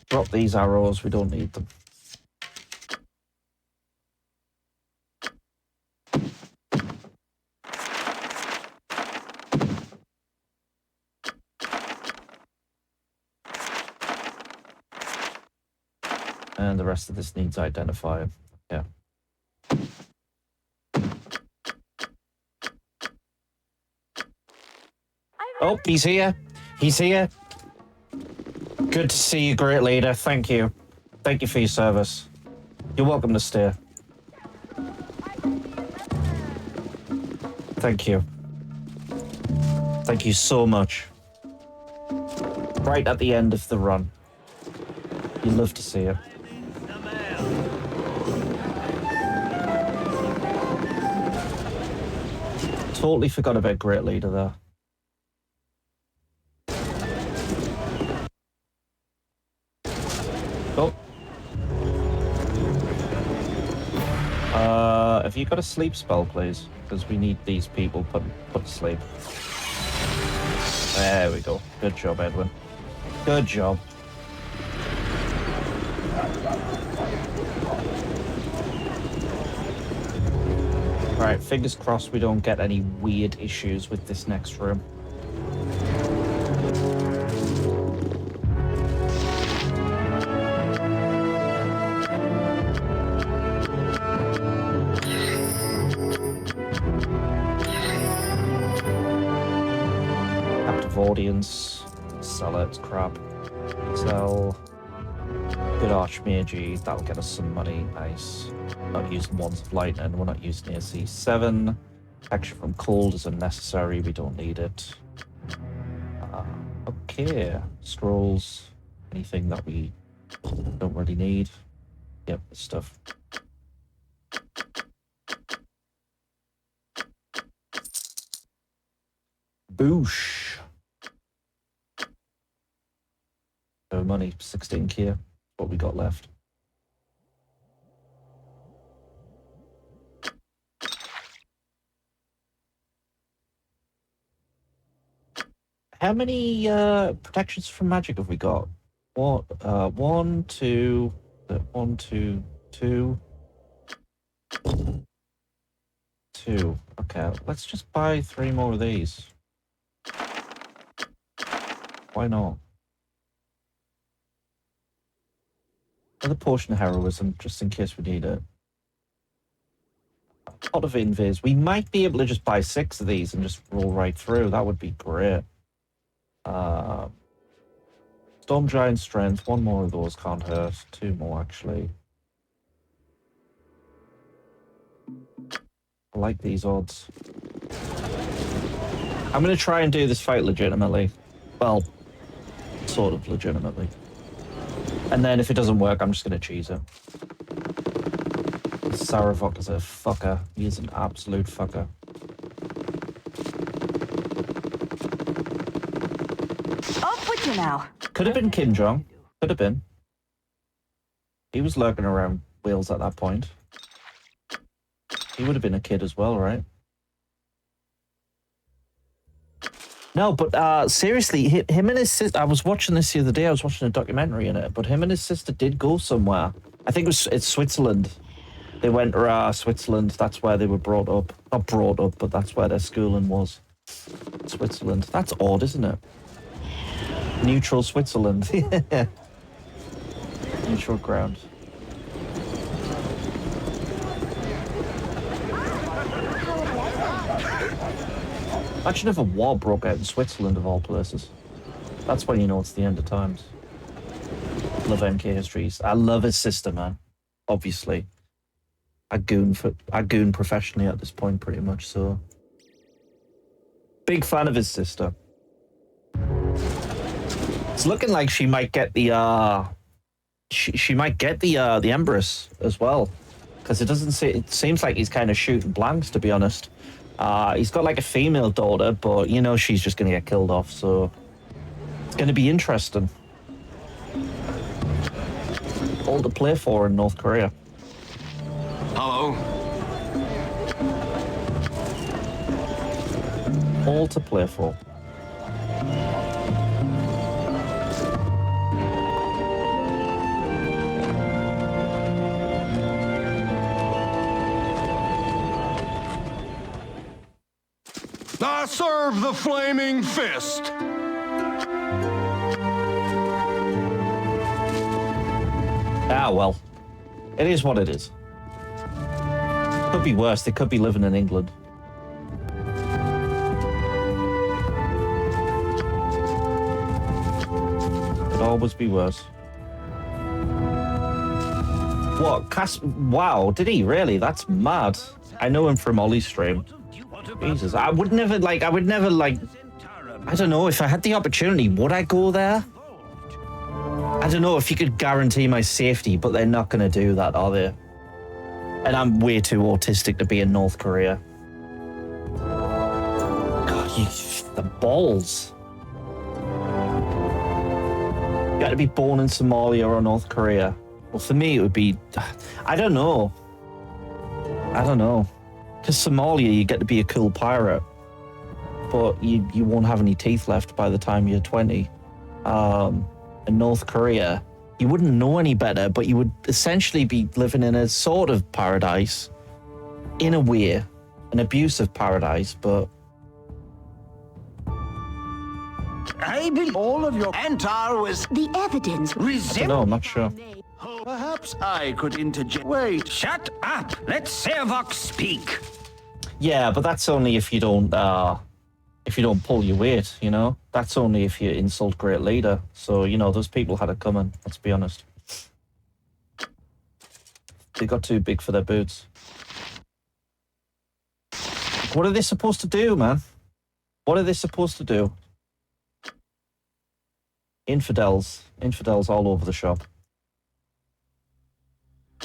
Drop these arrows, we don't need them. And the rest of this needs identifier. Yeah. Oh, he's here. He's here. Good to see you, great leader. Thank you. Thank you for your service. You're welcome to stay. Thank you. Thank you so much. Right at the end of the run. You love to see it. Totally forgot about great leader there. Oh. Have you got a sleep spell, please? Because we need these people put to sleep. There we go. Good job, Edwin. Good job. Alright, fingers crossed we don't get any weird issues with this next room. audience. Sell it, crap. Sell. Good Archmage, that'll get us some money, nice. Not using Wands of Lightning, we're not using AC7. Protection from cold is unnecessary, we don't need it. Okay, scrolls, anything that we don't really need. Yep, this stuff. Boosh. No money, 16k. What we got left. How many protections from magic have we got? What? 1, 2, 1, 2, 2, 2. Okay, let's just buy 3 more of these. Why not? Another potion of heroism, just in case we need it. A pot of invis. We might be able to just buy 6 of these and just roll right through. That would be great. Storm Giant Strength. 1 more of those can't hurt. 2 more, actually. I like these odds. I'm going to try and do this fight legitimately. Well, sort of legitimately. And then if it doesn't work, I'm just going to cheese it. Saravok is a fucker. He is an absolute fucker. Up with you now. Could have been Kim Jong. Could have been. He was lurking around Wales at that point. He would have been a kid as well, right? No, but seriously, him and his sister, I was watching this the other day, I was watching a documentary in it, but him and his sister did go somewhere. I think it's Switzerland. They went to Switzerland, that's where they were brought up. Not brought up, but that's where their schooling was. Switzerland. That's odd, isn't it? Neutral Switzerland. Neutral ground. Imagine if a war broke out in Switzerland, of all places. That's when you know it's the end of times. Love MK Histories. I love his sister, man. Obviously. I goon professionally at this point, pretty much, so... Big fan of his sister. It's looking like she might get the, She might get the Empress as well. Because it seems like he's kind of shooting blanks, to be honest. He's got like a female daughter, but you know she's just going to get killed off, so it's going to be interesting. All to play for in North Korea. Hello? All to play for. I serve the flaming fist! Ah, well. It is what it is. Could be worse. They could be living in England. Could always be worse. What? Wow, did he really? That's mad. I know him from Ollie's stream. Jesus, I would never, I don't know, if I had the opportunity, would I go there? I don't know if you could guarantee my safety, but they're not going to do that, are they? And I'm way too autistic to be in North Korea. God, the balls. You got to be born in Somalia or North Korea. Well, for me, it would be, I don't know. Because Somalia, you get to be a cool pirate, but you won't have any teeth left by the time you're 20. In North Korea, you wouldn't know any better, but you would essentially be living in a sort of paradise, in a way, an abusive paradise, but... I believe all of your Antar was the evidence. No, I'm not sure. Perhaps I could interject. Wait. Shut up! Let Servok speak. Yeah, but that's only if you don't if you don't pull your weight, you know? That's only if you insult great leader. So, you know, those people had it coming, let's be honest. They got too big for their boots. What are they supposed to do, man? What are they supposed to do? Infidels. Infidels all over the shop.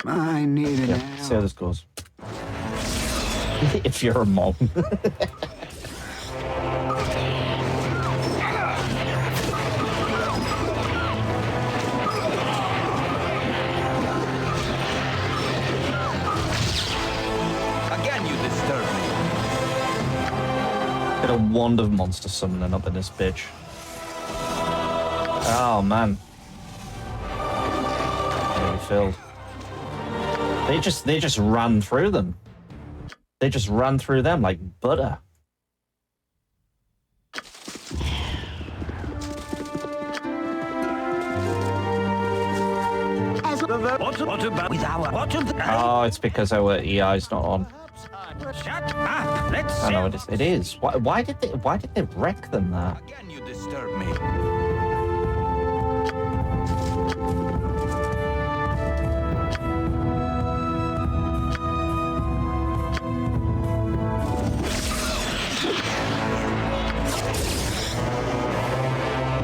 I need an Yeah, see how this goes. If you're a mom. Again, you disturb me. Get a wand of monster summoning up in this bitch. Oh man. Nearly filled. They just ran through them. They just ran through them like butter. What about with our Oh, it's because our EI's not on. Shut up! Let's I know it is. It is. Why did they wreck them there? Again, you disturb me.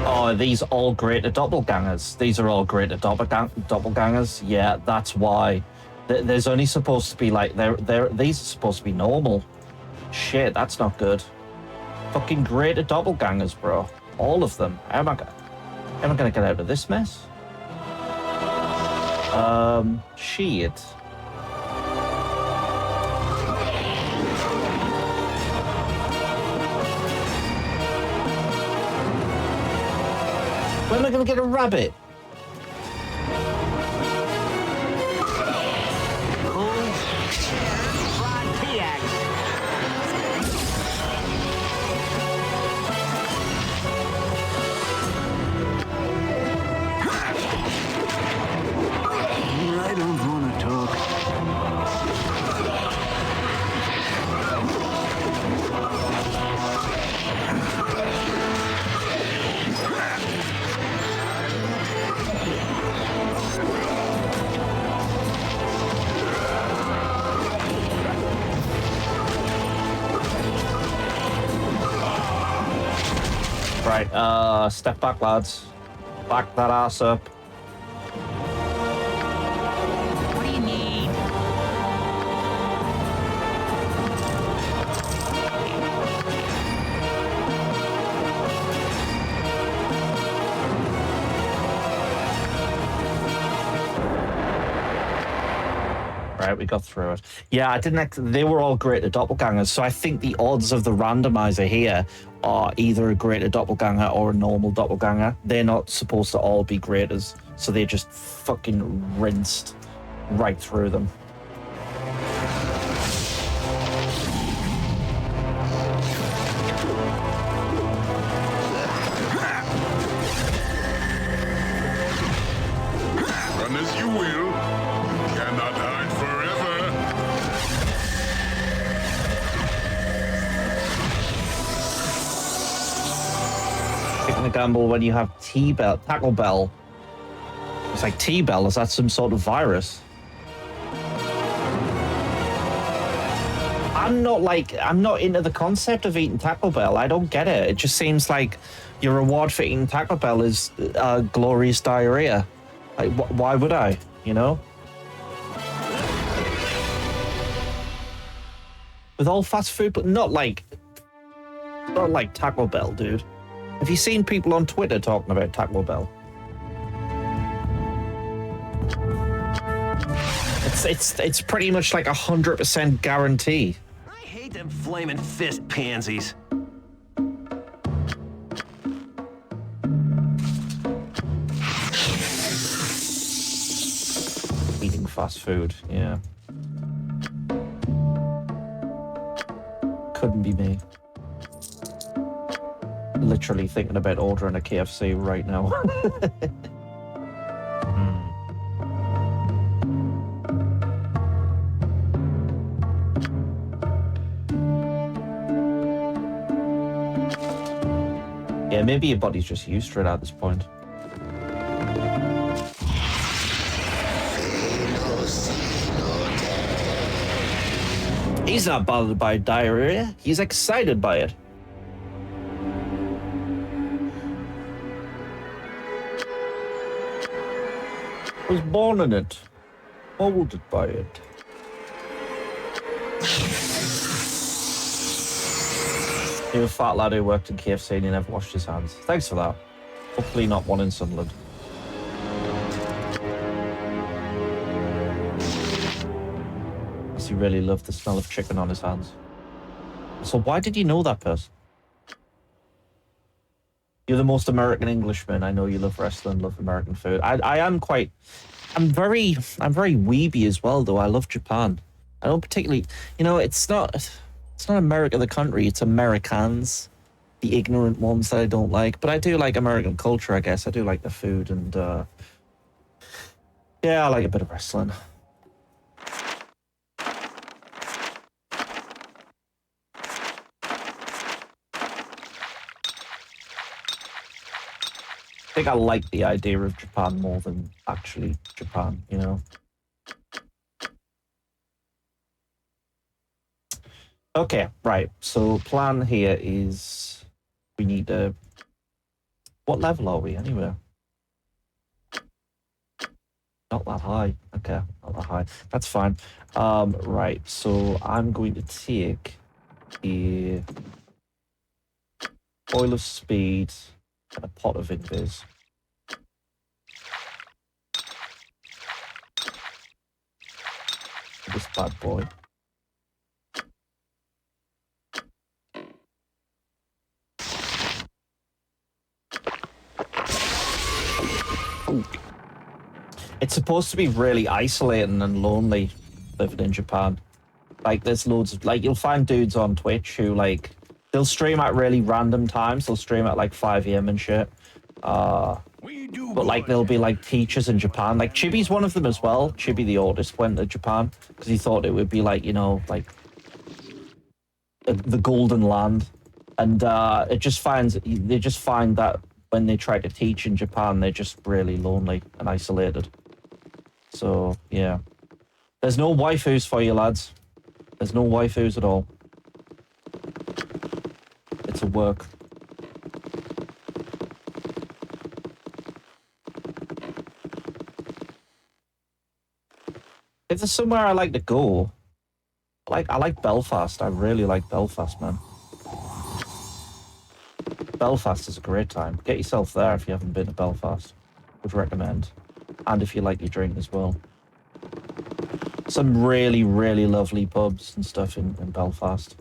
Oh, are these all greater doppelgangers? These are all greater doppelgangers. Yeah, that's why. There's only supposed to be like these are supposed to be normal. Shit, that's not good. Fucking greater doppelgangers, bro. All of them. How am I gonna get out of this mess? Shit. When am I gonna get a rabbit? I don't want to talk. Right, step back, lads. Back that ass up. What do you need? Right, we got through it. Yeah, I didn't. They were all greater doppelgangers, so I think the odds of the randomizer here are either a greater doppelganger or a normal doppelganger. They're not supposed to all be greaters, so they just fucking rinsed right through them. Run as you will. Cannot hide forever. Taking a gamble when you have Tackle Bell. It's like T-Bell, is that some sort of virus? I'm not into the concept of eating Taco Bell. I don't get it. It just seems like your reward for eating Taco Bell is glorious diarrhea. Like, why would I, you know? With all fast food, but not like Taco Bell, dude. Have you seen people on Twitter talking about Taco Bell? It's pretty much like 100% guarantee. I hate them flaming fist pansies. Eating fast food, yeah. Couldn't be me. Literally thinking about ordering a KFC right now. Yeah, maybe your body's just used to it at this point. He's not bothered by diarrhea. He's excited by it. Was born in it. Molded by it. You're a fat lad who worked in KFC and he never washed his hands. Thanks for that. Hopefully not one in Sunderland. He really loved the smell of chicken on his hands. So why did you know that person? You're the most American Englishman. I know you love wrestling, love American food. I'm very weeby as well, though. I love Japan. I don't particularly, it's not America the country. It's Americans, the ignorant ones that I don't like. But I do like American culture, I guess. I do like the food and yeah, I like a bit of wrestling. I think I like the idea of Japan more than actually Japan, Okay, right. So plan here is we need to... What level are we anyway? Not that high. Okay, not that high. That's fine. Right, so I'm going to take a oil of speed and a pot of invis. This bad boy. Ooh. It's supposed to be really isolating and lonely living in Japan. Like, there's loads of, like, you'll find dudes on Twitch who, like, they'll stream at really random times. They'll stream at, like, 5 a.m. and shit. But, like, there'll be, like, teachers in Japan. Like, Chibi's one of them as well. Chibi, the artist, went to Japan because he thought it would be, like, like, the golden land. And they just find that when they try to teach in Japan, they're just really lonely and isolated. So, yeah. There's no waifus for you, lads. There's no waifus at all. It's a work. If there's somewhere I like to go, I like Belfast. I really like Belfast, man. Belfast is a great time. Get yourself there if you haven't been to Belfast. Would recommend. And if you like your drink as well. Some really, really lovely pubs and stuff in Belfast.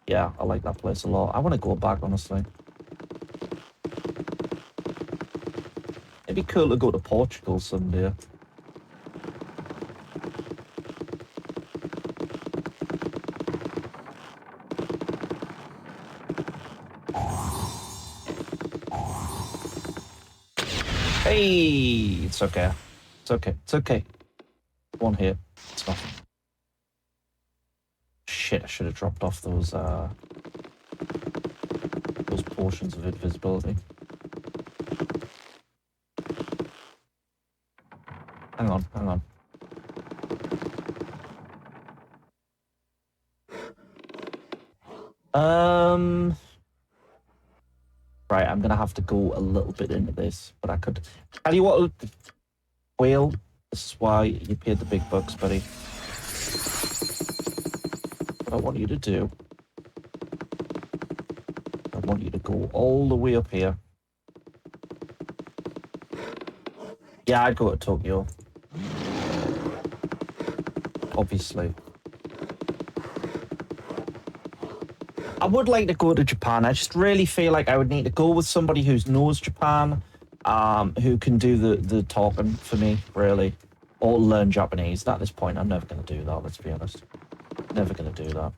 Yeah, I like that place a lot. I want to go back, honestly. It'd be cool to go to Portugal someday. Hey, it's okay. It's okay. It's okay. One hit. It's nothing. Shit, I should have dropped off those portions of invisibility. Hang on, hang on. Right, I'm gonna have to go a little bit into this, but I could tell you what, Whale, this is why you paid the big bucks, buddy. What I want you to do, I want you to go all the way up here. Yeah, I'd go to Tokyo. Obviously. I would like to go to Japan. I just really feel like I would need to go with somebody who knows Japan, who can do the talking for me, really. Or learn Japanese. At this point, I'm never going to do that, let's be honest. Never going to do that.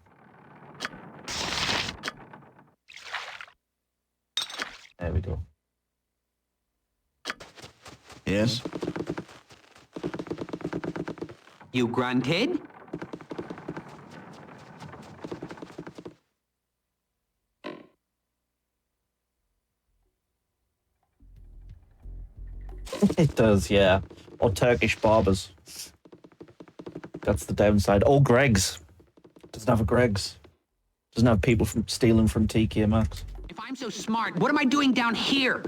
There we go. Yes? You grunted? It does, yeah. Or Turkish barbers. That's the downside. Or Greg's. Doesn't have a Greg's. Doesn't have people from stealing from TK Maxx. If I'm so smart, what am I doing down here?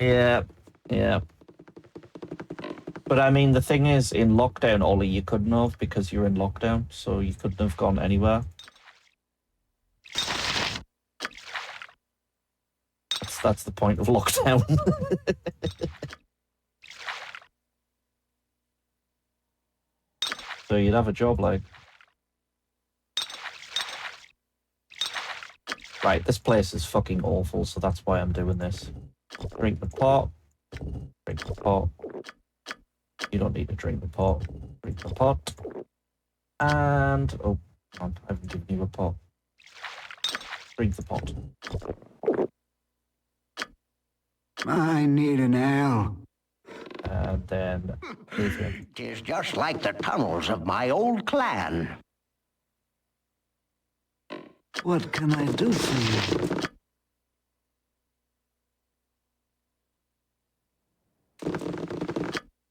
Yeah, yeah. But I mean, the thing is, in lockdown, Ollie, you couldn't have because you're in lockdown, so you couldn't have gone anywhere. That's the point of lockdown. So you'd have a job like... Right, this place is fucking awful, so that's why I'm doing this. Drink the pot. Drink the pot. You don't need to drink the pot. Drink the pot. And... Oh, I haven't given you a pot. Drink the pot. I need an ale. And then... Tis just like the tunnels of my old clan. What can I do for you?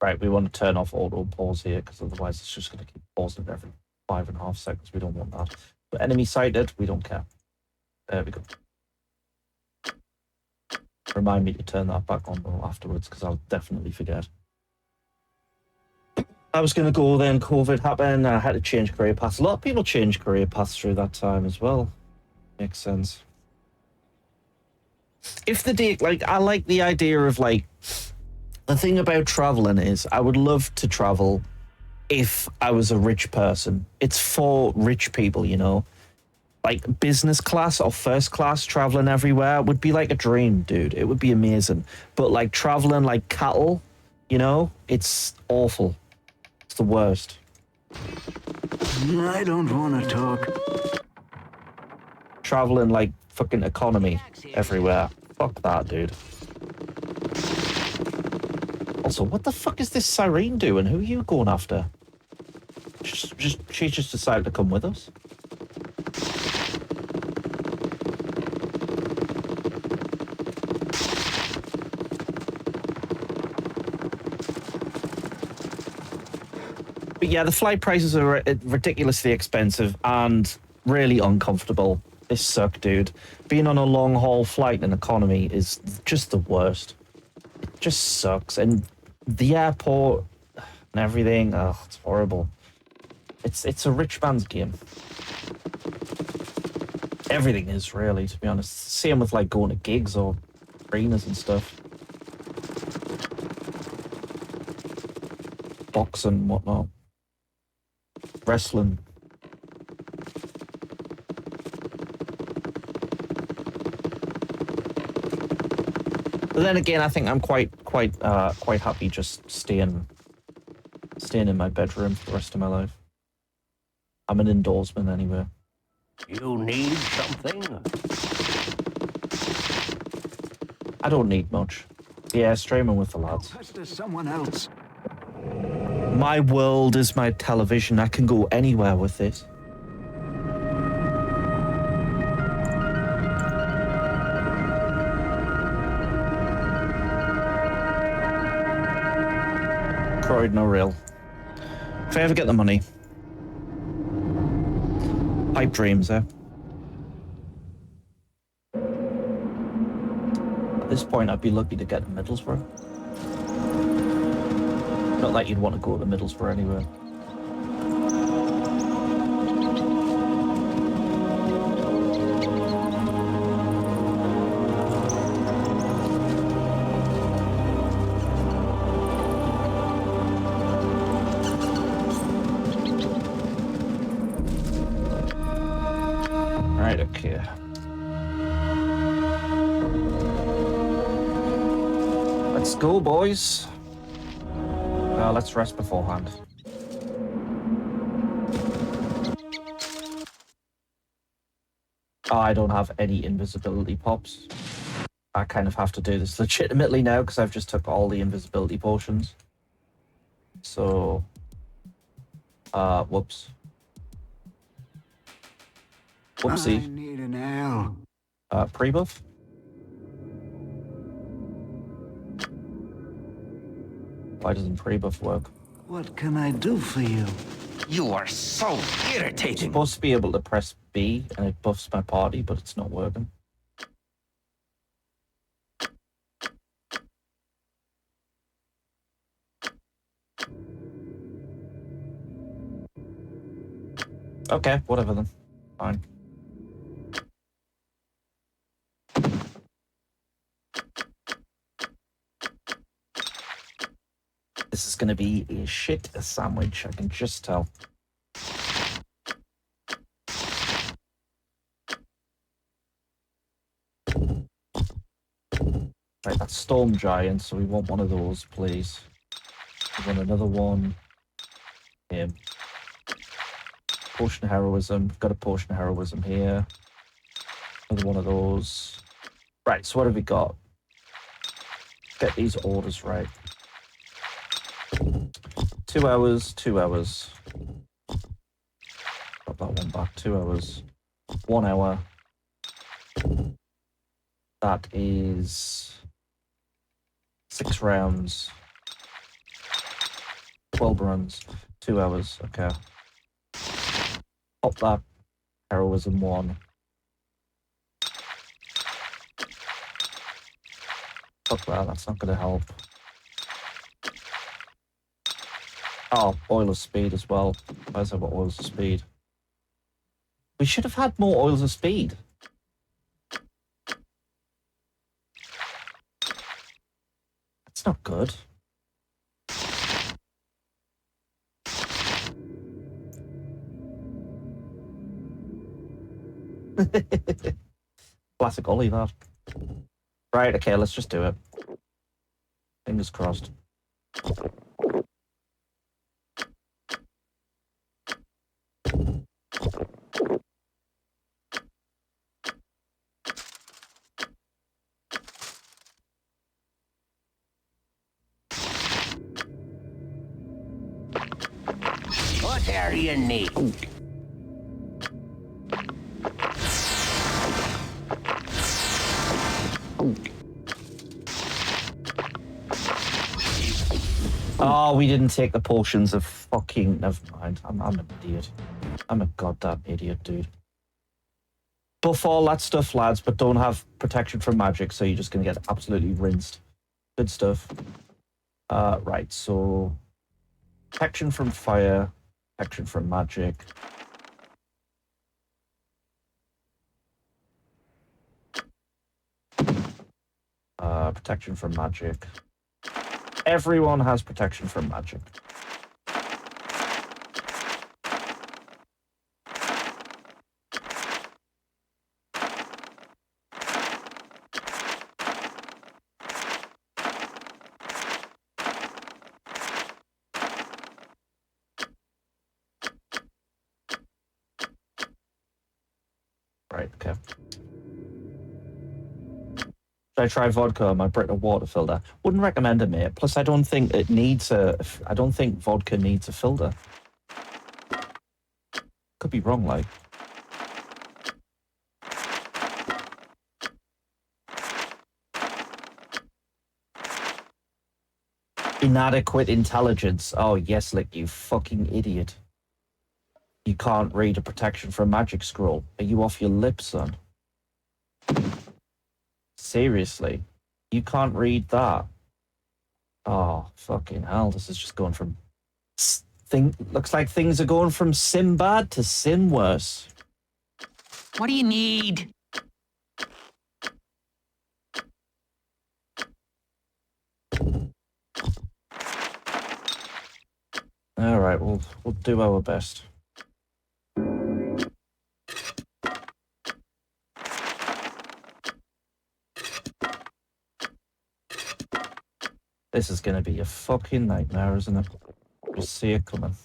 Right, we want to turn off auto pause here because otherwise it's just going to keep pausing every 5.5 seconds. We don't want that. But enemy sighted, we don't care. There we go. Remind me to turn that back on though afterwards because I'll definitely forget. I was going to go then, COVID happened, I had to change career paths. A lot of people change career paths through that time as well. Makes sense. If the day, like, I like the idea of, like, the thing about traveling is I would love to travel if I was a rich person. It's for rich people, you know? Like, business class or first class traveling everywhere would be like a dream, dude. It would be amazing. But, like, traveling like cattle, you know? It's awful. It's the worst. I don't want to talk. Traveling like fucking economy everywhere. Fuck that, dude. Also, what the fuck is this siren doing? Who are you going after? She just decided to come with us. But yeah, the flight prices are ridiculously expensive and really uncomfortable. This suck, dude. Being on a long-haul flight in economy is just the worst. It just sucks. And the airport and everything, oh, it's horrible. It's a rich man's game. Everything is, really, to be honest. Same with, like, going to gigs or arenas and stuff. Boxing and whatnot. Wrestling. But then again, I think I'm quite happy just staying in my bedroom for the rest of my life. I'm an indoorsman anyway. You need something? I don't need much. Yeah, streaming with the lads. There's someone else. My world is my television. I can go anywhere with this. Croyd, no real. If I ever get the money. Pipe dreams, eh? At this point, I'd be lucky to get to Middlesbrough. Not that you'd want to go to Middlesbrough anyway. Right, okay. Let's go, boys. Let's rest beforehand. I don't have any invisibility pops. I kind of have to do this legitimately now because I've just took all the invisibility potions. So, whoops. Whoopsie. I need an ale. Pre-buff? Why doesn't pre-buff work? What can I do for you? You are so irritating. I'm supposed to be able to press B and it buffs my party, but it's not working. Okay, whatever then. Fine. This is going to be a sandwich, I can just tell. Right, that's Storm Giant, so we want one of those, please. We want another one. Him. Potion of Heroism. We've got a Potion of Heroism here. Another one of those. Right, so what have we got? Get these orders right. 2 hours, 2 hours. Got that one back, 2 hours. 1 hour. That is 6 rounds. 12 runs. 2 hours, okay. Pop that. Heroism 1. Fuck that, that's not gonna help. Oh, oil of speed as well. Where's our oils of speed? We should have had more oils of speed. That's not good. Classic Ollie, that. Right, okay, let's just do it. Fingers crossed. What do you need? Oh, we didn't take the portions of fucking... Never mind. I'm an idiot. I'm a goddamn idiot, dude. Buff all that stuff, lads, but don't have protection from magic, so you're just going to get absolutely rinsed. Good stuff. Right, so... Protection from fire. Protection from magic. Protection from magic. Everyone has protection from magic. Right, okay. Should I try vodka on my Brita water filter? Wouldn't recommend it, mate. Plus, I don't think it needs a... I don't think vodka needs a filter. Could be wrong, like. Inadequate intelligence. Oh, yes, like, you fucking idiot. You can't read a protection from magic scroll. Are you off your lip, son? Seriously? You can't read that? Oh, fucking hell. This is just going from... Looks like things are going from sim bad to sim worse. What do you need? All right, we'll do our best. This is going to be a fucking nightmare, isn't it? Just see it coming.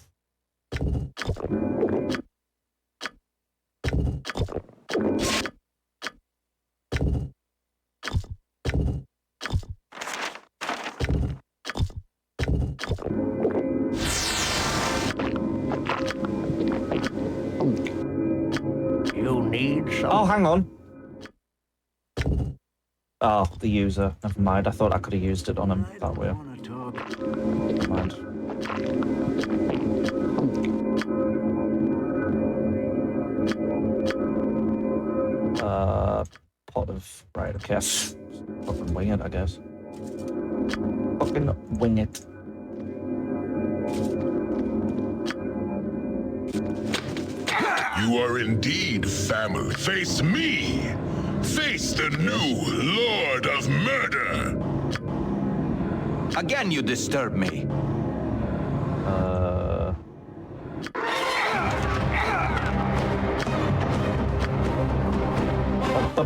You need some... Oh, hang on. Oh, the user. Never mind. I thought I could have used it on him that way. Never mind. Pot of... Right, okay. Fucking wing it, I guess. Fucking wing it. You are indeed family. Face me! Face the new Lord of Murder! Again, you disturb me. I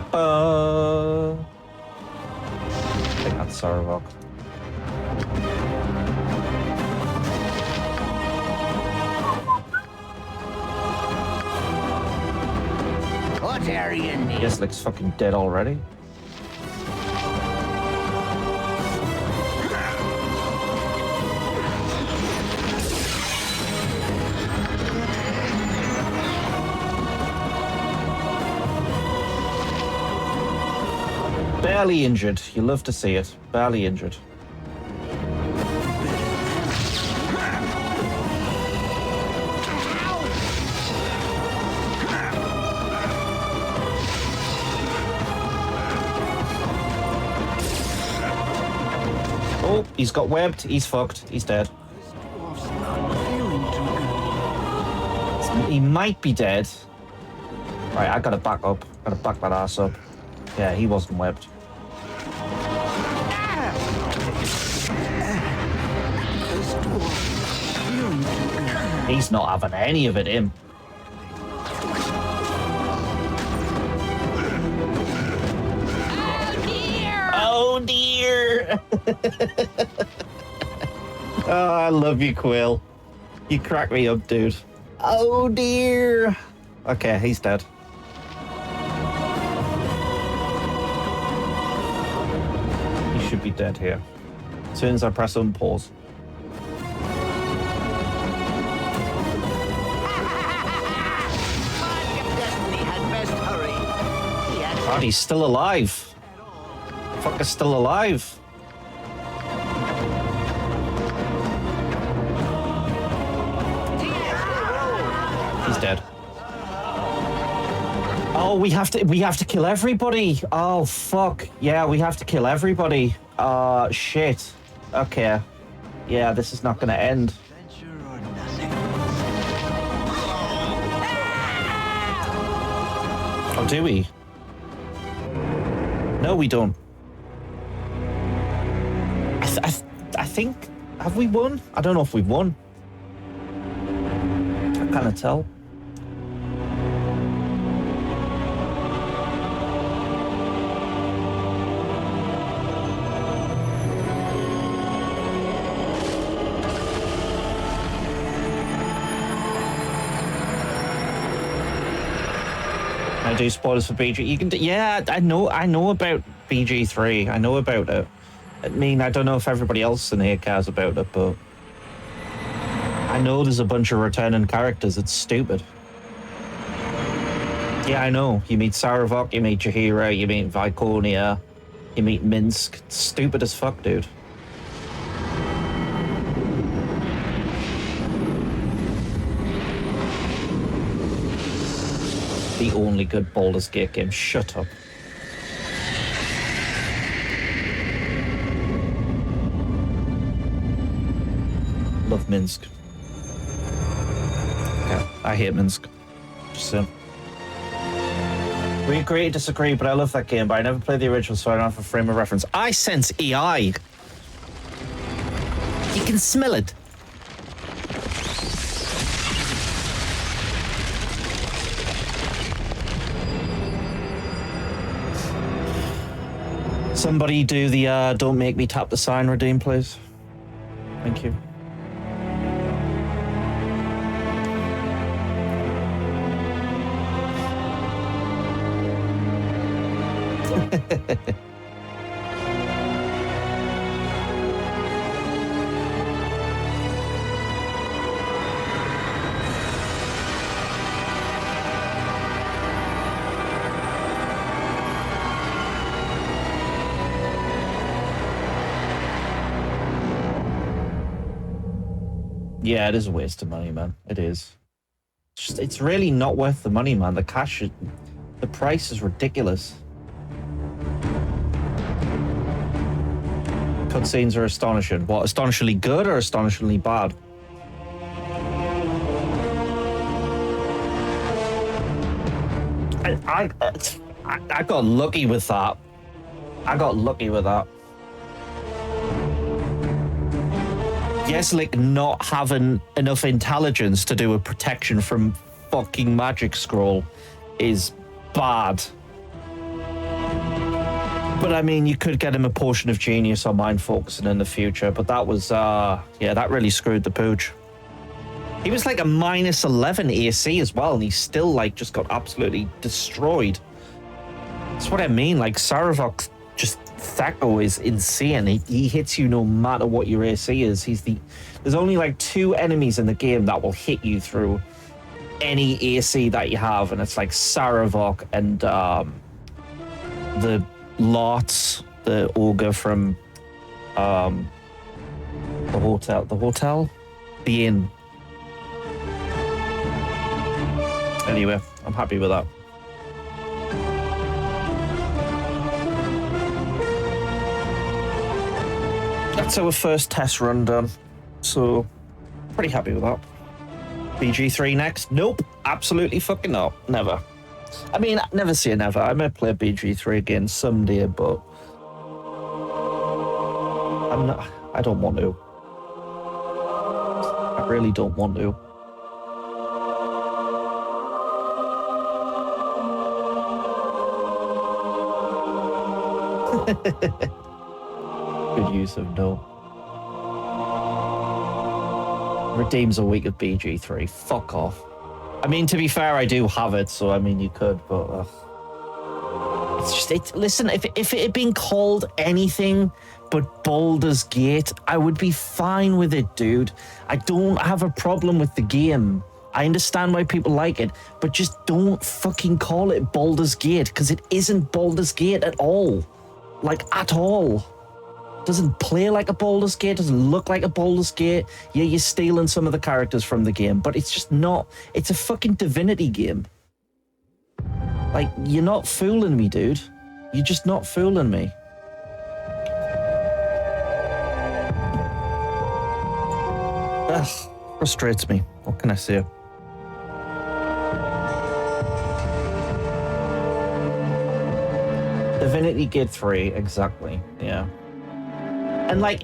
think that's Saravok. What are you need? This looks fucking dead already. Barely injured. You love to see it. Barely injured. Oh, he's got webbed. He's fucked. He's dead. He might be dead. Right, I gotta back up. Gotta back that ass up. Yeah, he wasn't webbed. He's not having any of it, him. Oh dear! Oh, I love you, Quill. You crack me up, dude. Oh dear! Okay, he's dead. He should be dead here. As soon as I press unpause. God, he's still alive. Fucker's still alive. He's dead. Oh, we have to kill everybody. Oh fuck. Yeah, we have to kill everybody. Shit. Okay. Yeah, this is not gonna end. Oh, do we? No, we don't. I think... Have we won? I don't know if we've won. I can't tell. I do spoilers for BG. You can do, yeah, I know about BG3. I know about it. I mean, I don't know if everybody else in here cares about it, but I know there's a bunch of returning characters. It's stupid. Yeah, I know. You meet Saravok, you meet Jaheira, you meet Viconia, you meet Minsk. It's stupid as fuck, dude. The only good Baldur's Gate game. Shut up. Love Minsk. Yeah, I hate Minsk. Just saying. We agree to disagree, but I love that game, but I never played the original, so I don't have a frame of reference. I sense EI. You can smell it. Somebody do the don't make me tap the sign redeem, please. Thank you. Yeah, it is a waste of money, man. It is. It's really not worth the money, man. The price is ridiculous. Cutscenes are astonishing. What, astonishingly good or astonishingly bad? I got lucky with that. Yes, like not having enough intelligence to do a protection from fucking magic scroll is bad. But I mean, you could get him a potion of genius or mind focusing in the future, but that was, yeah, that really screwed the pooch. He was like a minus 11 AC as well, and he still like just got absolutely destroyed. That's what I mean, like Saravok's just Thaco is insane. He hits you no matter what your AC is. There's only like 2 enemies in the game that will hit you through any AC that you have, and it's like Saravok and the Lots, the ogre from the hotel, the inn. Anyway, I'm happy with that. That's our first test run done, so pretty happy with that. BG3 next? Nope, absolutely fucking not. Never. I mean, never say never. I may play BG3 again someday, but I don't want to. I really don't want to. Good use of no. Redeems a week of BG3. Fuck off. I mean, to be fair, I do have it, so I mean, you could, but it's just, listen, if it had been called anything but Baldur's Gate, I would be fine with it, dude. I don't have a problem with the game. I understand why people like it, but just don't fucking call it Baldur's Gate, because it isn't Baldur's Gate at all. Like, at all. Doesn't play like a Baldur's Gate, doesn't look like a Baldur's Gate. Yeah, you're stealing some of the characters from the game, but it's just not. It's a fucking Divinity game. Like, you're not fooling me, dude. You're just not fooling me. Ugh, frustrates me. What can I say? Divinity Gate 3, exactly, yeah. And like,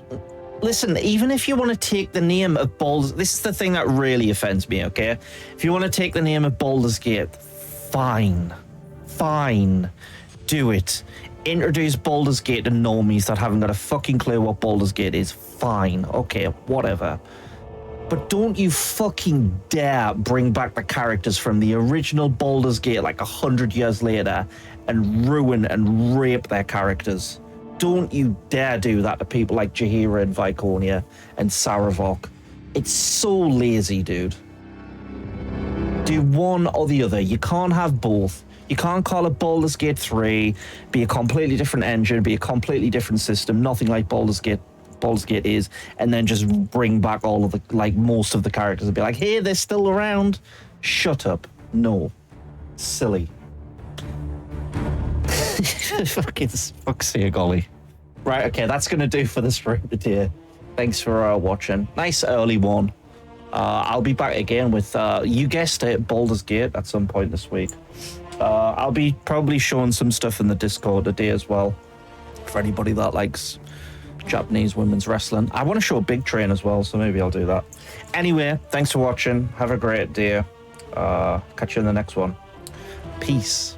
listen, even if you want to take the name of Baldur's... This is the thing that really offends me, okay? If you want to take the name of Baldur's Gate, fine. Fine. Do it. Introduce Baldur's Gate to normies that haven't got a fucking clue what Baldur's Gate is. Fine. Okay, whatever. But don't you fucking dare bring back the characters from the original Baldur's Gate like 100 years later and ruin and rape their characters. Don't you dare do that to people like Jaheira and Viconia and Saravok. It's so lazy, dude. Do one or the other. You can't have both. You can't call it Baldur's Gate 3, be a completely different engine, be a completely different system, nothing like Baldur's Gate is, and then just bring back all of the, like, most of the characters and be like, hey, they're still around. Shut up. No. Silly. Fuck's sake, golly. Right, okay, that's going to do for the stream today. Thanks for watching. Nice early one. I'll be back again with, you guessed it, Baldur's Gate at some point this week. I'll be probably showing some stuff in the Discord today as well, for anybody that likes Japanese women's wrestling. I want to show Big Train as well, so maybe I'll do that. Anyway, thanks for watching. Have a great day. Catch you in the next one. Peace.